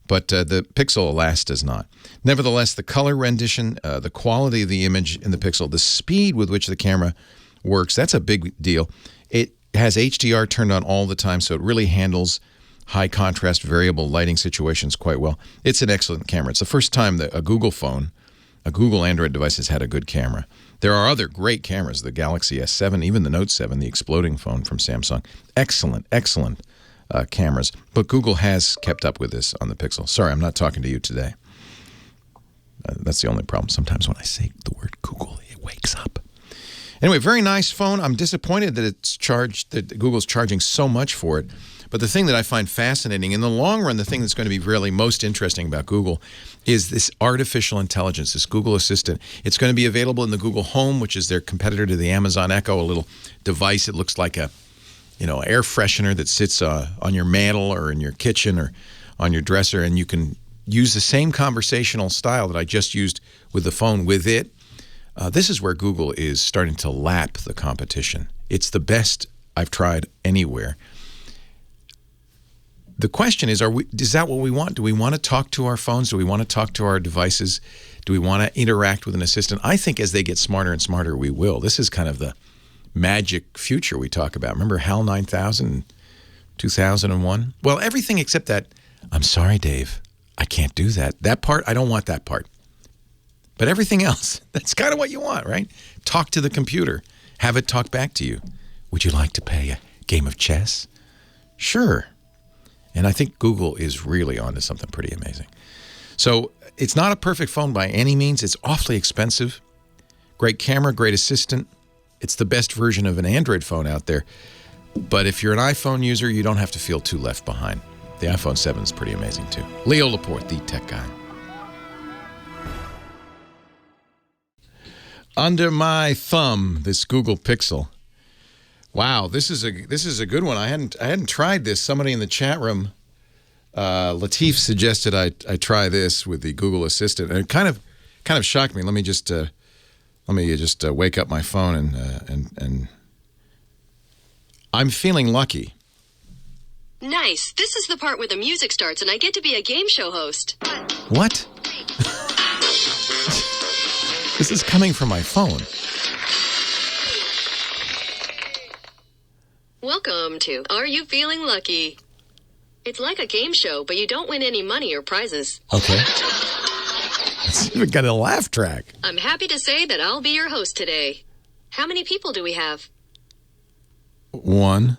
but the Pixel, alas, does not. Nevertheless, the color rendition, the quality of the image in the Pixel, the speed with which the camera works, that's a big deal. It has HDR turned on all the time, so it really handles high contrast variable lighting situations quite well. It's an excellent camera. It's the first time that a Google phone, a Google Android device has had a good camera. There are other great cameras, the Galaxy S7, even the Note 7, the exploding phone from Samsung. Excellent, excellent cameras. But Google has kept up with this on the Pixel. Sorry, I'm not talking to you today. That's the only problem. Sometimes when I say the word Google, it wakes up. Anyway, very nice phone. I'm disappointed that that Google's charging so much for it. But the thing that I find fascinating, in the long run, the thing that's going to be really most interesting about Google is this artificial intelligence, this Google Assistant. It's going to be available in the Google Home, which is their competitor to the Amazon Echo, a little device. It looks like a, air freshener that sits on your mantle or in your kitchen or on your dresser, and you can use the same conversational style that I just used with the phone with it. This is where Google is starting to lap the competition. It's the best I've tried anywhere. The question is that what we want? Do we want to talk to our phones? Do we want to talk to our devices? Do we want to interact with an assistant? I think as they get smarter and smarter, we will. This is kind of the magic future we talk about. Remember HAL 9000, 2001? Well, everything except that, I'm sorry, Dave, I can't do that. That part, I don't want that part. But everything else, that's kind of what you want, right? Talk to the computer. Have it talk back to you. Would you like to play a game of chess? Sure. And I think Google is really onto something pretty amazing. So it's not a perfect phone by any means. It's awfully expensive. Great camera, great assistant. It's the best version of an Android phone out there. But if you're an iPhone user, you don't have to feel too left behind. The iPhone 7 is pretty amazing too. Leo Laporte, the tech guy. Under my thumb, this Google Pixel. Wow, this is a good one. I hadn't tried this. Somebody in the chat room, Latif, suggested I try this with the Google Assistant, and it kind of shocked me. Let me just wake up my phone and I'm feeling lucky. Nice. This is the part where the music starts, and I get to be a game show host. What? This is coming from my phone. Welcome to Are You Feeling Lucky? It's like a game show, but you don't win any money or prizes. Okay. It's even got a laugh track. I'm happy to say that I'll be your host today. How many people do we have? 1.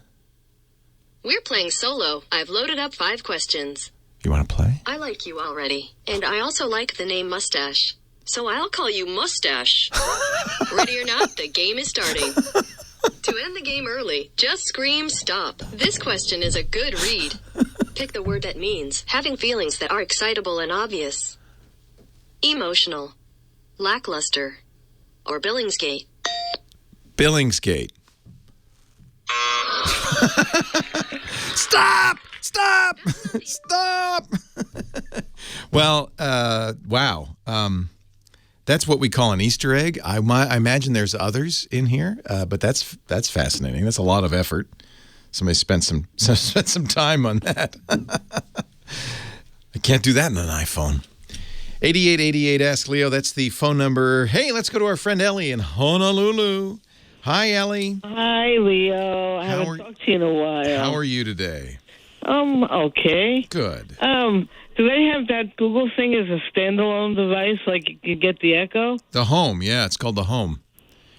We're playing solo. I've loaded up 5 questions. You want to play? I like you already. And I also like the name Mustache. So I'll call you Mustache. Ready or not, the game is starting. To end the game early, just scream stop. This question is a good read. Pick the word that means having feelings that are excitable and obvious. Emotional, lackluster, or Billingsgate. Billingsgate. Stop! Stop! Stop! Well, wow. That's what we call an Easter egg. I imagine there's others in here, but that's fascinating. That's a lot of effort. Somebody spent some time on that. I can't do that in an iPhone. 8888 Ask Leo. That's the phone number. Hey, let's go to our friend Ellie in Honolulu. Hi, Ellie. Hi, Leo. I haven't talked to you in a while. How are you today? Okay. Good. Do they have that Google thing as a standalone device, like you get the Echo? The Home, yeah, it's called the Home.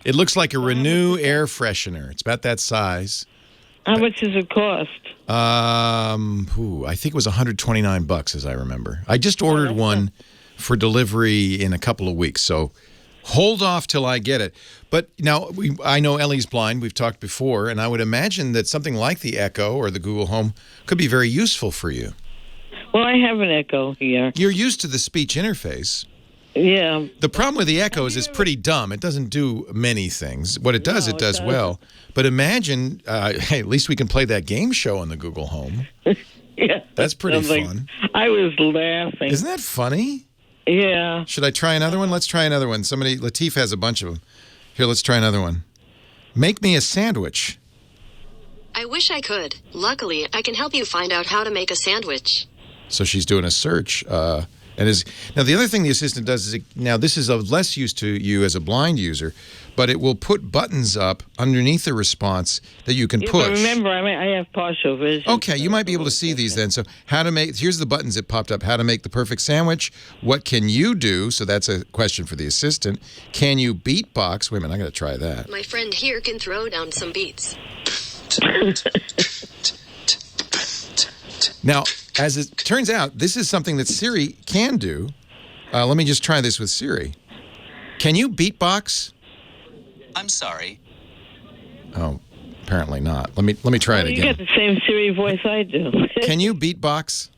It looks like a Renew air freshener. It's about that size. How much does it cost? I think it was $129, as I remember. I just ordered one for delivery in a couple of weeks, so hold off till I get it. But now, I know Ellie's blind. We've talked before, and I would imagine that something like the Echo or the Google Home could be very useful for you. Well, I have an Echo here. You're used to the speech interface. Yeah. The problem with the Echo is it's pretty dumb. It doesn't do many things. What it does, it does well. But imagine, hey, at least we can play that game show on the Google Home. Yeah. That's pretty fun. I was laughing. Isn't that funny? Yeah. Should I try another one? Let's try another one. Latif has a bunch of them. Here, let's try another one. Make me a sandwich. I wish I could. Luckily, I can help you find out how to make a sandwich. So she's doing a search. Now, the other thing the assistant does is, now this is of less use to you as a blind user, but it will put buttons up underneath the response that you can push. But remember, I have partial vision. Okay, you might be able to see these then. So here's the buttons that popped up. How to make the perfect sandwich. What can you do? So that's a question for the assistant. Can you beatbox? Wait a minute, I got to try that. My friend here can throw down some beats. Now, as it turns out, this is something that Siri can do. Let me just try this with Siri. Can you beatbox? I'm sorry. Oh, apparently not. Let me try it again. You got the same Siri voice I do. Can you beatbox?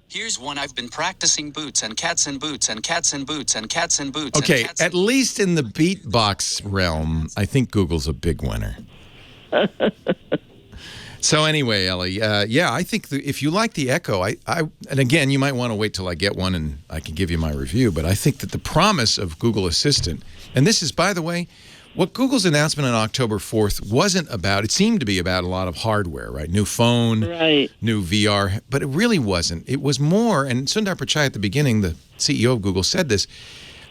Here's one I've been practicing: boots and cats and boots and cats and boots and cats and boots. Okay, and cats at least in the beatbox realm, I think Google's a big winner. So anyway, Ellie, I think if you like the Echo, and again, you might want to wait till I get one and I can give you my review, but I think that the promise of Google Assistant, and this is, by the way, what Google's announcement on October 4th wasn't about. It seemed to be about a lot of hardware, right? New phone, new VR, but it really wasn't. It was more, and Sundar Pichai at the beginning, the CEO of Google, said this,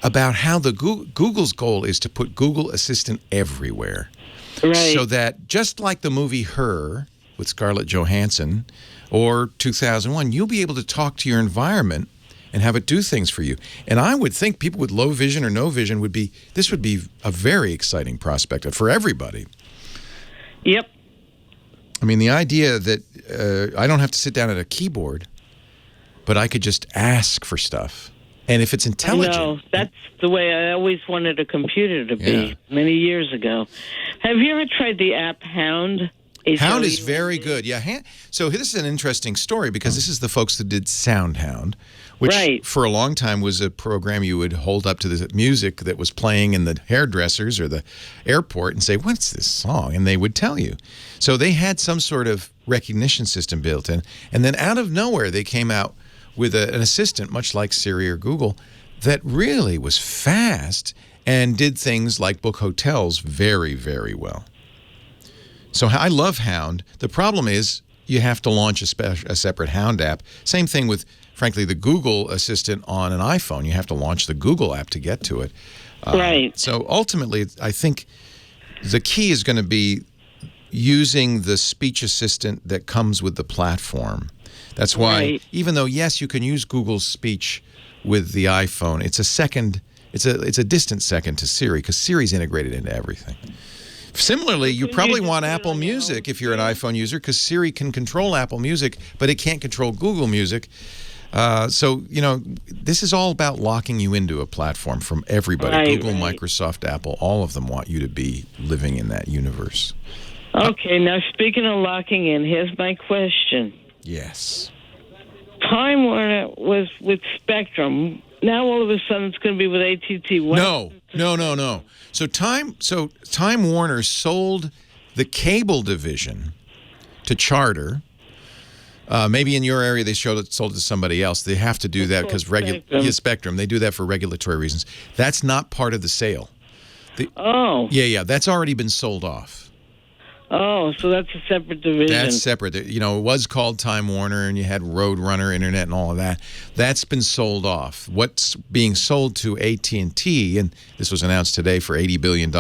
about how Google's goal is to put Google Assistant everywhere. Right. So that just like the movie Her, with Scarlett Johansson, or 2001, you'll be able to talk to your environment and have it do things for you. And I would think people with low vision or no vision this would be a very exciting prospect for everybody. Yep. I mean, the idea that I don't have to sit down at a keyboard, but I could just ask for stuff. And if it's intelligent... No, that's the way I always wanted a computer to be many years ago. Have you ever tried the app Hound? Hound is very good. Yeah. So this is an interesting story because this is the folks that did SoundHound, which for a long time was a program you would hold up to the music that was playing in the hairdressers or the airport and say, what's this song? And they would tell you. So they had some sort of recognition system built in. And then out of nowhere, they came out with an assistant, much like Siri or Google, that really was fast and did things like book hotels very, very well. So I love Hound. The problem is you have to launch a separate Hound app. Same thing with, frankly, the Google Assistant on an iPhone. You have to launch the Google app to get to it. Right. So ultimately, I think the key is going to be using the speech assistant that comes with the platform. That's why, even though, yes, you can use Google's speech with the iPhone, it's a distant second to Siri because Siri's integrated into everything. Similarly, you probably want Apple Music if you're an iPhone user because Siri can control Apple Music, but it can't control Google Music. So, this is all about locking you into a platform from everybody. Google, Microsoft, Apple, all of them want you to be living in that universe. Okay, now speaking of locking in, here's my question. Yes. Time Warner was with Spectrum. Now all of a sudden it's going to be with AT&T. No. So Time Warner sold the cable division to Charter. Maybe in your area they sold it to somebody else. They have to do that because Spectrum. They do that for regulatory reasons. That's not part of the sale. Yeah, that's already been sold off. Oh, so that's a separate division. That's separate. It was called Time Warner, and you had Roadrunner Internet and all of that. That's been sold off. What's being sold to AT&T, and this was announced today for $80 billion,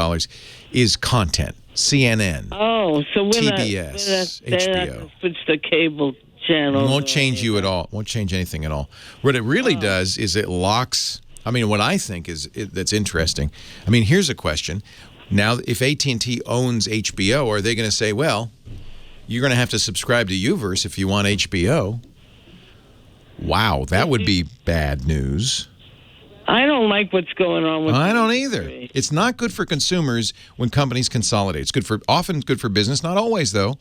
is content. CNN. Oh, so TBS, HBO. Switch the cable channel. It won't change you at all. It won't change anything at all. What it really does is it locks. I mean, what I think that's interesting. I mean, here's a question. Now, if AT&T owns HBO, are they going to say, well, you're going to have to subscribe to Uverse if you want HBO? Wow, that would be bad news. I don't like what's going on with I don't either. It's not good for consumers when companies consolidate. It's often good for business, not always, though.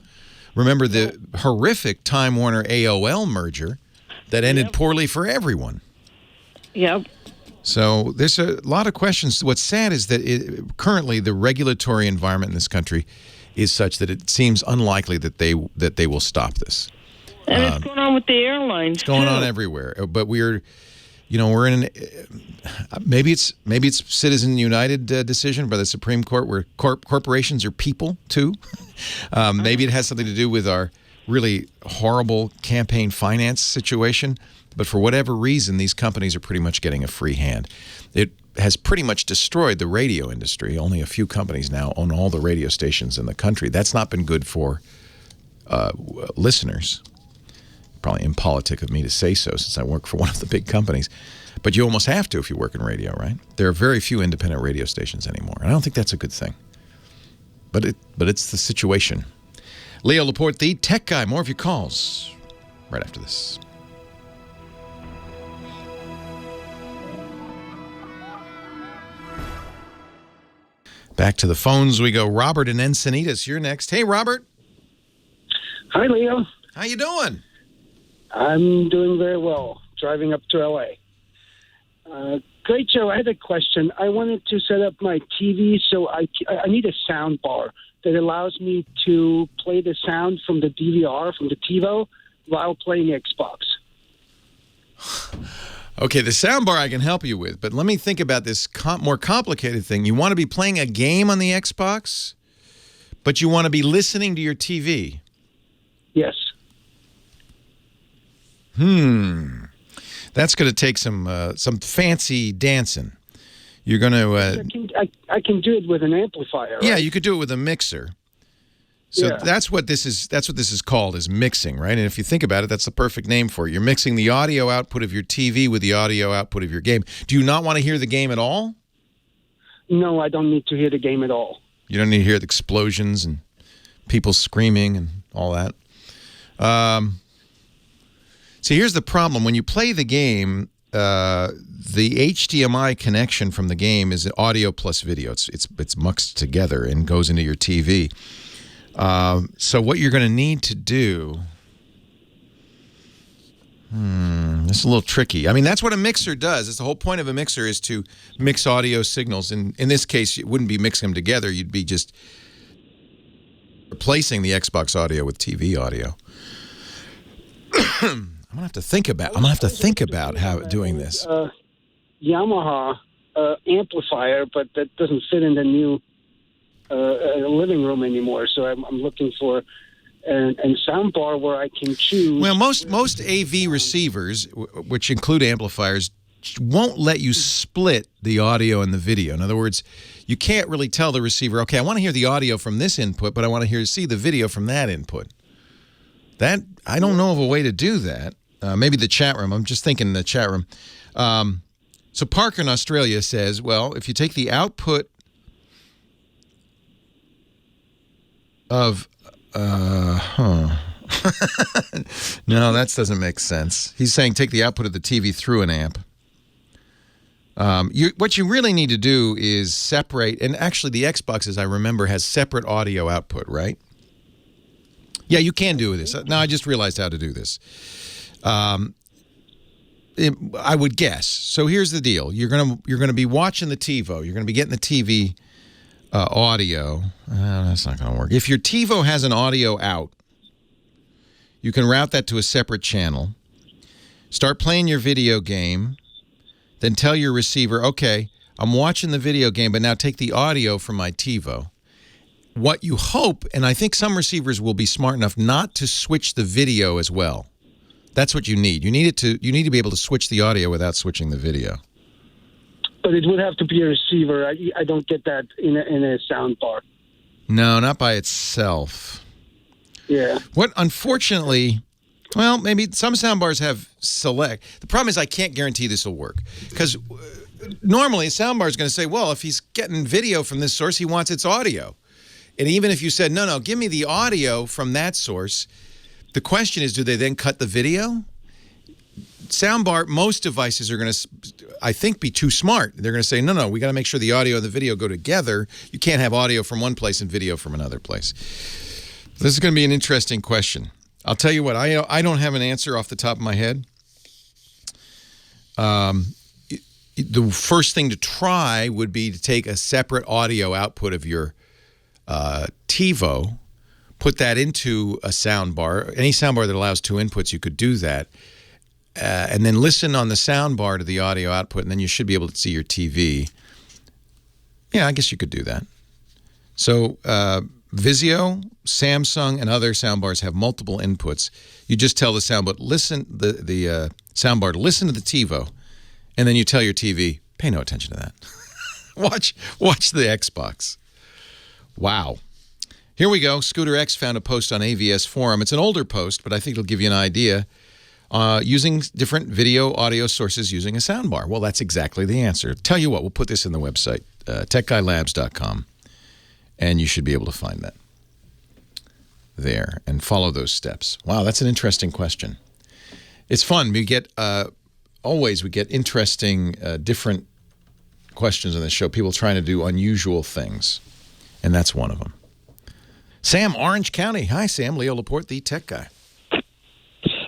Remember the horrific Time Warner AOL merger that ended poorly for everyone. Yep. So there's a lot of questions. What's sad is that currently the regulatory environment in this country is such that it seems unlikely that they will stop this. And it's going on with the airlines. It's going on everywhere. But we're in maybe it's Citizen United decision by the Supreme Court where corporations are people too. Maybe it has something to do with our really horrible campaign finance situation. But for whatever reason, these companies are pretty much getting a free hand. It has pretty much destroyed the radio industry. Only a few companies now own all the radio stations in the country. That's not been good for listeners. Probably impolitic of me to say so since I work for one of the big companies. But you almost have to if you work in radio, right? There are very few independent radio stations anymore. And I don't think that's a good thing. But it's the situation. Leo Laporte, the tech guy. More of your calls right after this. Back to the phones we go. Robert in Encinitas, you're next. Hey, Robert. Hi, Leo. How you doing? I'm doing very well, driving up to L.A. Great show. I had a question. I wanted to set up my TV, so I need a sound bar that allows me to play the sound from the DVR, from the TiVo, while playing Xbox. Okay, the sound bar I can help you with, but let me think about this more complicated thing. You want to be playing a game on the Xbox, but you want to be listening to your TV? Yes. That's going to take some fancy dancing. You're going to... I can do it with an amplifier, right? Yeah, you could do it with a mixer. So Yeah. that's what this is called, is mixing, right? And if you think about it, that's the perfect name for it. You're mixing the audio output of your TV with the audio output of your game. Do you not want to hear the game at all? No, I don't need to hear the game at all. You don't need to hear the explosions and people screaming and all that. See, here's the problem. When you play the game, the HDMI connection from the game is audio plus video. It's muxed together and goes into your TV. So what you're going to need to do... this is a little tricky. I mean, that's what a mixer does. It's the whole point of a mixer is to mix audio signals. And in this case, you wouldn't be mixing them together. You'd be just replacing the Xbox audio with TV audio. I'm gonna have to think about how doing this. Yamaha amplifier, but that doesn't fit in the new living room anymore. So I'm looking for a sound bar where I can choose. Well, most AV receivers, which include amplifiers, won't let you split the audio and the video. In other words, you can't really tell the receiver, okay, I want to hear the audio from this input, but I want to see the video from that input. That I don't know of a way to do that. Maybe the chat room. I'm just thinking in the chat room. So Parker in Australia says, well, if you take the output of... no, that doesn't make sense. He's saying take the output of the TV through an amp. What you really need to do is separate... And actually, the Xbox, as I remember, has separate audio output, right? Yeah, you can do this. Now, I just realized how to do this. I would guess. So here's the deal: you're gonna be watching the TiVo. You're gonna be getting the TV audio. That's not gonna work. If your TiVo has an audio out, you can route that to a separate channel. Start playing your video game. Then tell your receiver, okay, I'm watching the video game, but now take the audio from my TiVo. What you hope, and I think some receivers will be smart enough not to switch the video as well. That's what you need. You need to be able to switch the audio without switching the video. But it would have to be a receiver. I don't get that in a sound bar. No, not by itself. Yeah. Unfortunately, Well, maybe some soundbars have select. The problem is I can't guarantee this will work because normally a soundbar is going to say, well, if he's getting video from this source, he wants its audio. And even if you said, no, give me the audio from that source, the question is, do they then cut the video? Soundbar, most devices are going to, I think, be too smart. They're going to say, no, we got to make sure the audio and the video go together. You can't have audio from one place and video from another place. This is going to be an interesting question. I'll tell you what, I don't have an answer off the top of my head. The first thing to try would be to take a separate audio output of your TiVo, put that into a soundbar. Any soundbar that allows 2 inputs, you could do that. And then listen on the soundbar to the audio output, and then you should be able to see your TV. Yeah, I guess you could do that. So Vizio, Samsung, and other soundbars have multiple inputs. You just tell the soundbar, the soundbar to listen to the TiVo, and then you tell your TV, pay no attention to that. watch the Xbox. Wow. Here we go. Scooter X found a post on AVS Forum. It's an older post, but I think it'll give you an idea. Using different video audio sources using a soundbar. Well, that's exactly the answer. Tell you what, we'll put this in the website, techguylabs.com, and you should be able to find that there and follow those steps. Wow, that's an interesting question. It's fun. We get always interesting, different questions on the show. People trying to do unusual things, and that's one of them. Sam, Orange County. Hi, Sam. Leo Laporte, the tech guy.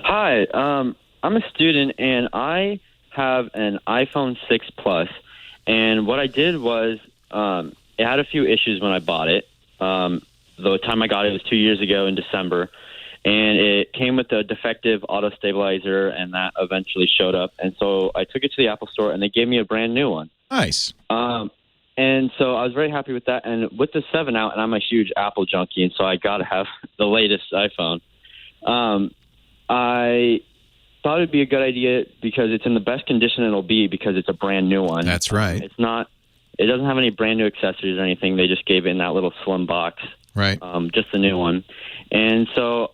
Hi, I'm a student, and I have an iPhone 6 Plus, and what I did was it had a few issues when I bought it. The time I got it was 2 years ago in December, and it came with a defective auto stabilizer, and that eventually showed up, and so I took it to the Apple Store, and they gave me a brand new one. Nice. And so I was very happy with that, and with the 7 out, and I'm a huge Apple junkie, and so I got to have the latest iPhone. I thought it'd be a good idea because it's in the best condition it'll be because it's a brand new one. That's right. It doesn't have any brand new accessories or anything. They just gave it in that little slim box. Right. Just the new one. And so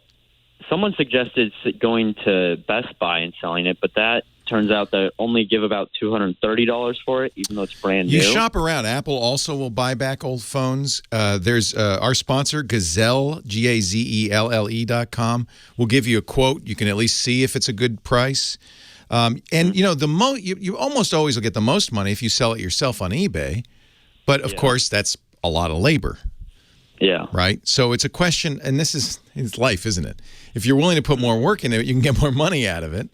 someone suggested going to Best Buy and selling it, but that turns out they only give about $230 for it, even though it's brand new. You shop around. Apple also will buy back old phones. There's our sponsor, Gazelle, GAZELLE.com, will give you a quote. You can at least see if it's a good price. And, you know, you almost always will get the most money if you sell it yourself on eBay. But, of course, that's a lot of labor. Yeah. Right? So it's a question, and it's life, isn't it? If you're willing to put more work into it, you can get more money out of it.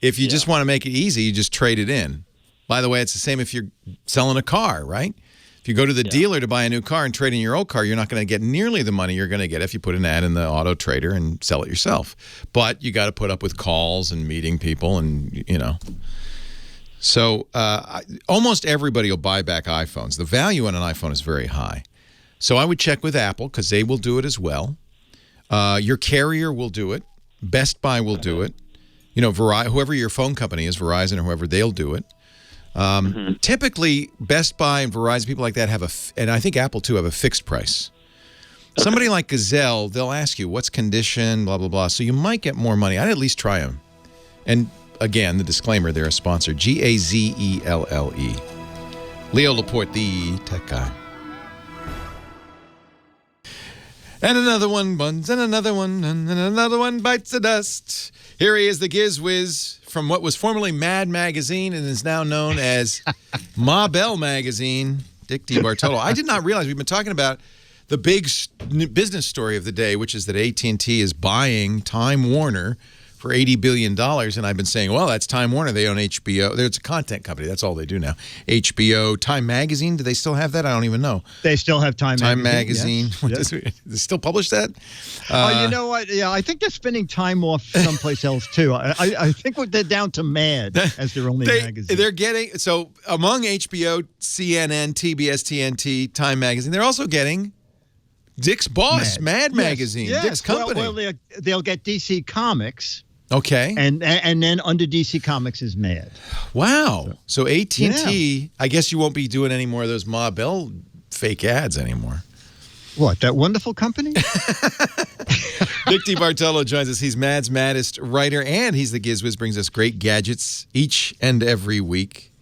If you just want to make it easy, you just trade it in. By the way, it's the same if you're selling a car, right? If you go to the dealer to buy a new car and trade in your old car, you're not going to get nearly the money you're going to get if you put an ad in the Auto Trader and sell it yourself. But you got to put up with calls and meeting people and, you know. So almost everybody will buy back iPhones. The value on an iPhone is very high. So I would check with Apple because they will do it as well. Your carrier will do it. Best Buy will do it. You know, whoever your phone company is, Verizon or whoever, they'll do it. Typically, Best Buy and Verizon, people like that and I think Apple too, have a fixed price. Somebody like Gazelle, they'll ask you, what's condition, blah, blah, blah. So you might get more money. I'd at least try them. And again, the disclaimer, they're a sponsor, GAZELLE. Leo Laporte, the tech guy. And another one buns, and another one, and another one bites the dust. Here he is, the Giz Wiz, from what was formerly Mad Magazine and is now known as Ma Bell Magazine, Dick DeBartolo. I did not realize we've been talking about the big business story of the day, which is that AT&T is buying Time Warner for $80 billion. And I've been saying, well, that's Time Warner. They own HBO. There's a content company. That's all they do now. HBO, Time Magazine. Do they still have that? I don't even know. They still have Time Magazine. Yes. Do they still publish that? You know what? Yeah, I think they're spending time off someplace else, too. I think they're down to Mad as their only magazine. They're getting, so among HBO, CNN, TBS, TNT, Time Magazine, they're also getting Dick's boss, Mad Magazine, yes. Dick's company. Well, they'll get DC Comics. Okay. And then under DC Comics is Mad. Wow. So AT&T, I guess you won't be doing any more of those Ma Bell fake ads anymore. What, that wonderful company? Dick DeBartolo joins us. He's Mad's maddest writer, and he's the GizWiz. Brings us great gadgets each and every week.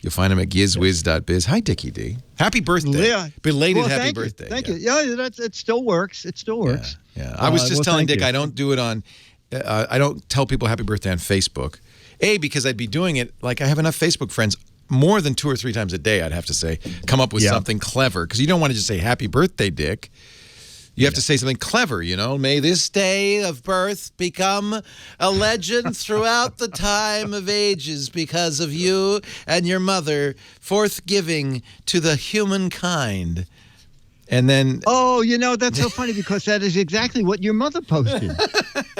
You'll find him at gizwiz.biz. Hi, Dickie D. Happy birthday. Yeah. Belated happy birthday. Thank you. Yeah, it still works. It still works. Yeah. I was just telling Dick I don't do it on, I don't tell people happy birthday on Facebook. Because I'd be doing it, like I have enough Facebook friends more than 2 or 3 times a day, I'd have to say, come up with something clever. Because you don't want to just say happy birthday, Dick. You have to say something clever, you know. May this day of birth become a legend throughout the time of ages because of you and your mother, forth giving to the humankind. And then... Oh, that's so funny because that is exactly what your mother posted.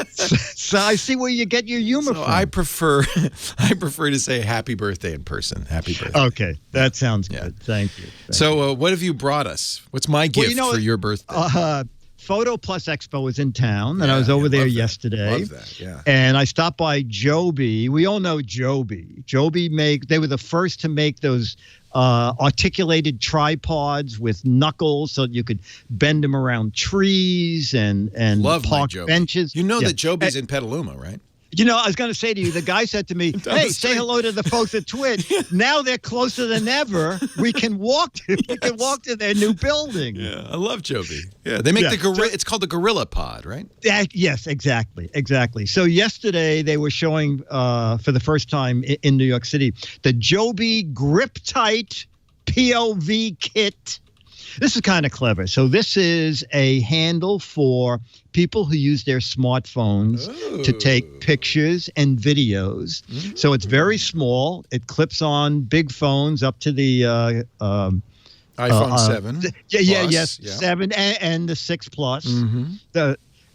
So I see where you get your humor from. I prefer to say happy birthday in person. Happy birthday. Okay, that sounds good. Thank you. So what have you brought us? What's my gift for your birthday? Photo Plus Expo was in town, and I was over there yesterday. Love that, yeah. And I stopped by Joby. We all know Joby. They were the first to make those articulated tripods with knuckles so you could bend them around trees and park benches. You know that Joby's in Petaluma, right? I was going to say to you, the guy said to me, hey, say hello to the folks at Twitch. Now they're closer than ever. We can walk to their new building. Yeah, I love Joby. Yeah, they make it's called the Gorilla Pod, right? Yes, exactly. So yesterday they were showing for the first time in New York City the Joby Grip Tight POV kit. This is kind of clever. So this is a handle for people who use their smartphones to take pictures and videos. So it's very small. It clips on big phones up to the iPhone 7. Yes, 7 and the 6 Plus.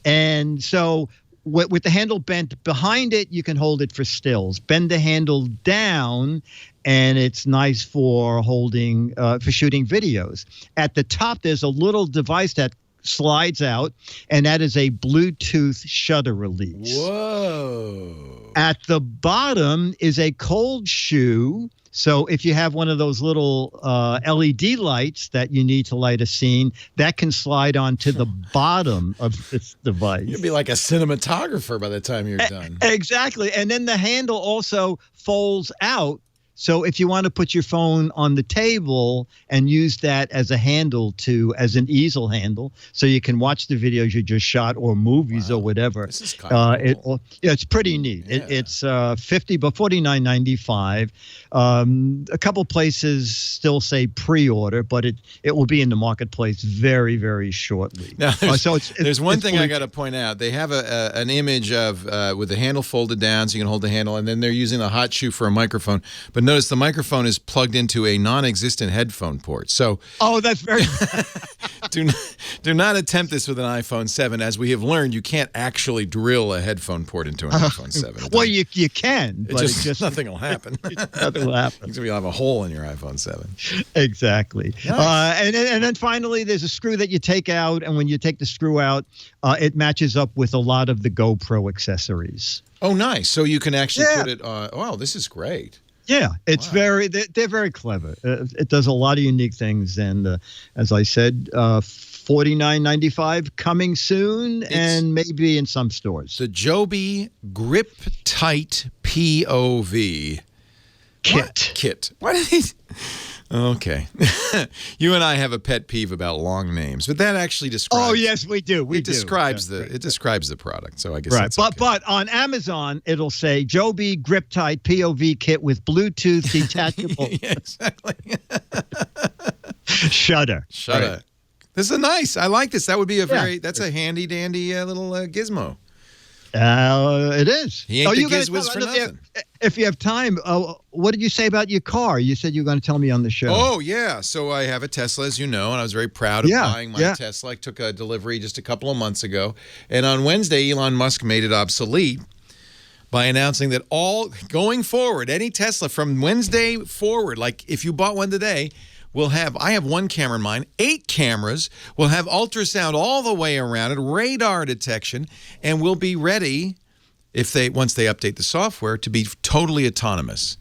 And so with the handle bent behind it, you can hold it for stills. Bend the handle down, and it's nice for holding for shooting videos. At the top, there's a little device that slides out, and that is a Bluetooth shutter release. Whoa! At the bottom is a cold shoe. So if you have one of those little LED lights that you need to light a scene, that can slide onto the bottom of this device. You'll be like a cinematographer by the time you're done. Exactly. And then the handle also folds out. So if you want to put your phone on the table and use that as a handle as an easel handle, so you can watch the videos you just shot or movies or whatever. This is kind of cool. It's pretty neat. Yeah. It's $49.95. A couple places still say pre-order, but it will be in the marketplace very, very shortly. Now, there's one thing I got to point out. They have an image of with the handle folded down so you can hold the handle, and then they're using the hot shoe for a microphone. But notice the microphone is plugged into a non-existent headphone port. So, that's very. do not attempt this with an iPhone 7. As we have learned, you can't actually drill a headphone port into an iPhone 7. Well, you can, but nothing will happen. Nothing will happen. You'll have a hole in your iPhone 7. Exactly. Nice. And then finally, there's a screw that you take out, and when you take the screw out, it matches up with a lot of the GoPro accessories. Oh, nice. So you can actually put it on. Wow, this is great. Yeah, it's they're very clever. It does a lot of unique things. And as I said, $49.95 coming soon and maybe in some stores. The Joby Grip Tight POV kit. What are these? Okay. You and I have a pet peeve about long names, but that actually describes. Oh, yes, we do. It describes the product. So I guess that's okay. But on Amazon, it'll say Joby Grip Tight POV kit with Bluetooth detachable. Yeah, exactly. Shutter. Right. This is nice. I like this. That would be that's a handy dandy little gizmo. It is. He ain't the GizWiz for nothing. If you have time, what did you say about your car? You said you were going to tell me on the show. Oh, yeah. So I have a Tesla, as you know, and I was very proud of buying my Tesla. I took a delivery just a couple of months ago. And on Wednesday, Elon Musk made it obsolete by announcing that going forward, any Tesla from Wednesday forward, like if you bought one today, I have one camera in mine, 8 cameras, will have ultrasound all the way around it, radar detection, and will be ready once they update the software to be totally autonomous.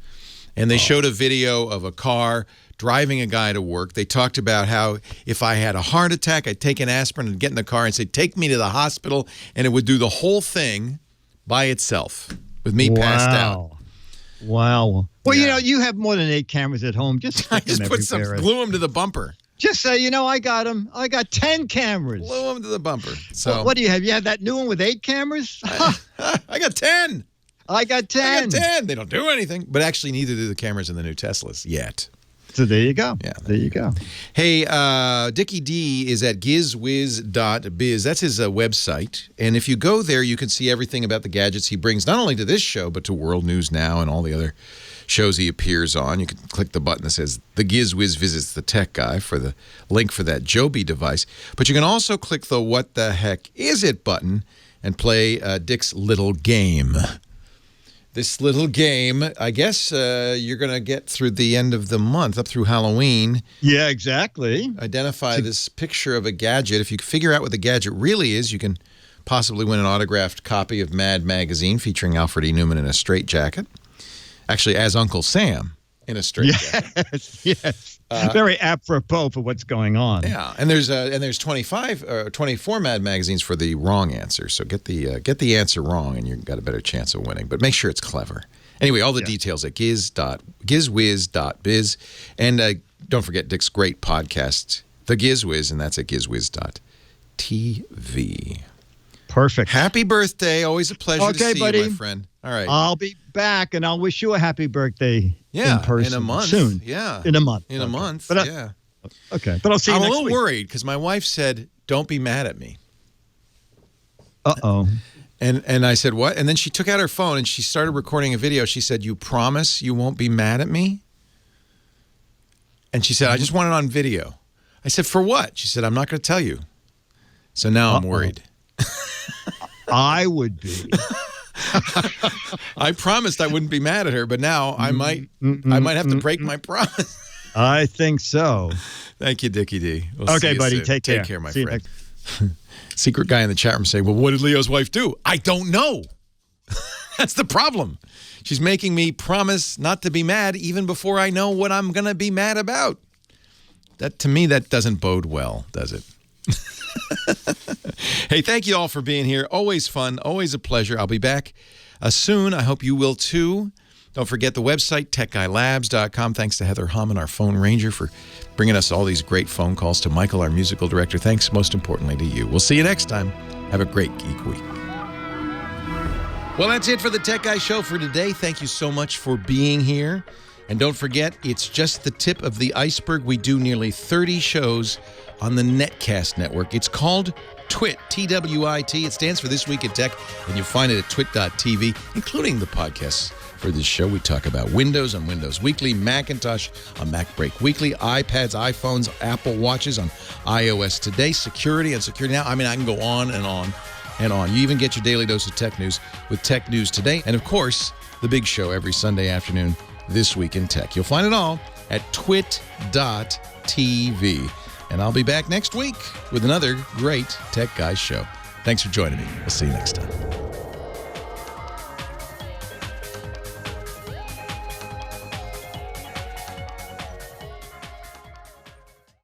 And they showed a video of a car driving a guy to work. They talked about how if I had a heart attack, I'd take an aspirin and get in the car and say, take me to the hospital, and it would do the whole thing by itself with me passed out. Wow. Well, you have more than 8 cameras at home. Just I just glue them to the bumper. Just say, I got them. I got 10 cameras. Glue them to the bumper. So what do you have? You have that new one with 8 cameras? I got 10. I got 10. They don't do anything. But actually, neither do the cameras in the new Teslas yet. So there you go. Yeah. There you go. Hey, Dickie D is at gizwiz.biz. That's his website. And if you go there, you can see everything about the gadgets he brings, not only to this show, but to World News Now and all the other shows he appears on. You can click the button that says The Giz Wiz Visits the Tech Guy for the link for that Joby device. But you can also click the What the Heck Is It button and play Dick's little game. This little game, I guess you're going to get through the end of the month, up through Halloween. Yeah, exactly. Identify this picture of a gadget. If you figure out what the gadget really is, you can possibly win an autographed copy of Mad Magazine featuring Alfred E. Newman in a straitjacket. Actually, as Uncle Sam in a straitjacket. Yes. Very apropos for what's going on. Yeah, and there's 24 Mad Magazines for the wrong answer. So get the answer wrong, and you've got a better chance of winning. But make sure it's clever. Anyway, all the details at gizwiz.biz, and don't forget Dick's great podcast, The Giz Wiz, and that's at gizwiz.tv. Perfect. Happy birthday! Always a pleasure to see you, my friend. All right, I'll be back, and I'll wish you a happy birthday. Yeah, in person in a month. soon. Yeah, in a month. In a month. But yeah. Okay, but I'll see you I'm next a little week. worried because my wife said, "Don't be mad at me." Uh-oh. And I said, "What?" And then she took out her phone and she started recording a video. She said, "You promise you won't be mad at me?" And she said, "I just want it on video." I said, "For what?" She said, "I'm not going to tell you." So now I'm worried. I would be. I promised I wouldn't be mad at her, but now I might have to break my promise. I think so. Thank you, Dickie D. We'll see okay, you buddy. soon. Take care. Take care, my See friend. Secret guy in the chat room saying, well, what did Leo's wife do? I don't know. That's the problem. She's making me promise not to be mad even before I know what I'm going to be mad about. That, to me, that doesn't bode well, does it? Hey, thank you all for being here. Always fun, always a pleasure. I'll be back soon. I hope you will too. Don't forget the website, techguylabs.com. Thanks to Heather Hammond, our phone ranger, for bringing us all these great phone calls. To Michael, our musical director. Thanks most importantly to you. We'll see you next time. Have a great Geek Week. Well, that's it for the Tech Guy Show for today. Thank you so much for being here. And don't forget, it's just the tip of the iceberg. We do nearly 30 shows on the Netcast network. It's called TWIT, T-W-I-T. It stands for This Week in Tech, and you'll find it at twit.tv, including the podcasts for this show. We talk about Windows on Windows Weekly, Macintosh on Mac Break Weekly, iPads, iPhones, Apple Watches on iOS Today, security on Security Now. I mean, I can go on and on and on. You even get your daily dose of tech news with Tech News Today. And, of course, the big show every Sunday afternoon, This Week in Tech. You'll find it all at twit.tv. And I'll be back next week with another great Tech Guys show. Thanks for joining me. We'll see you next time.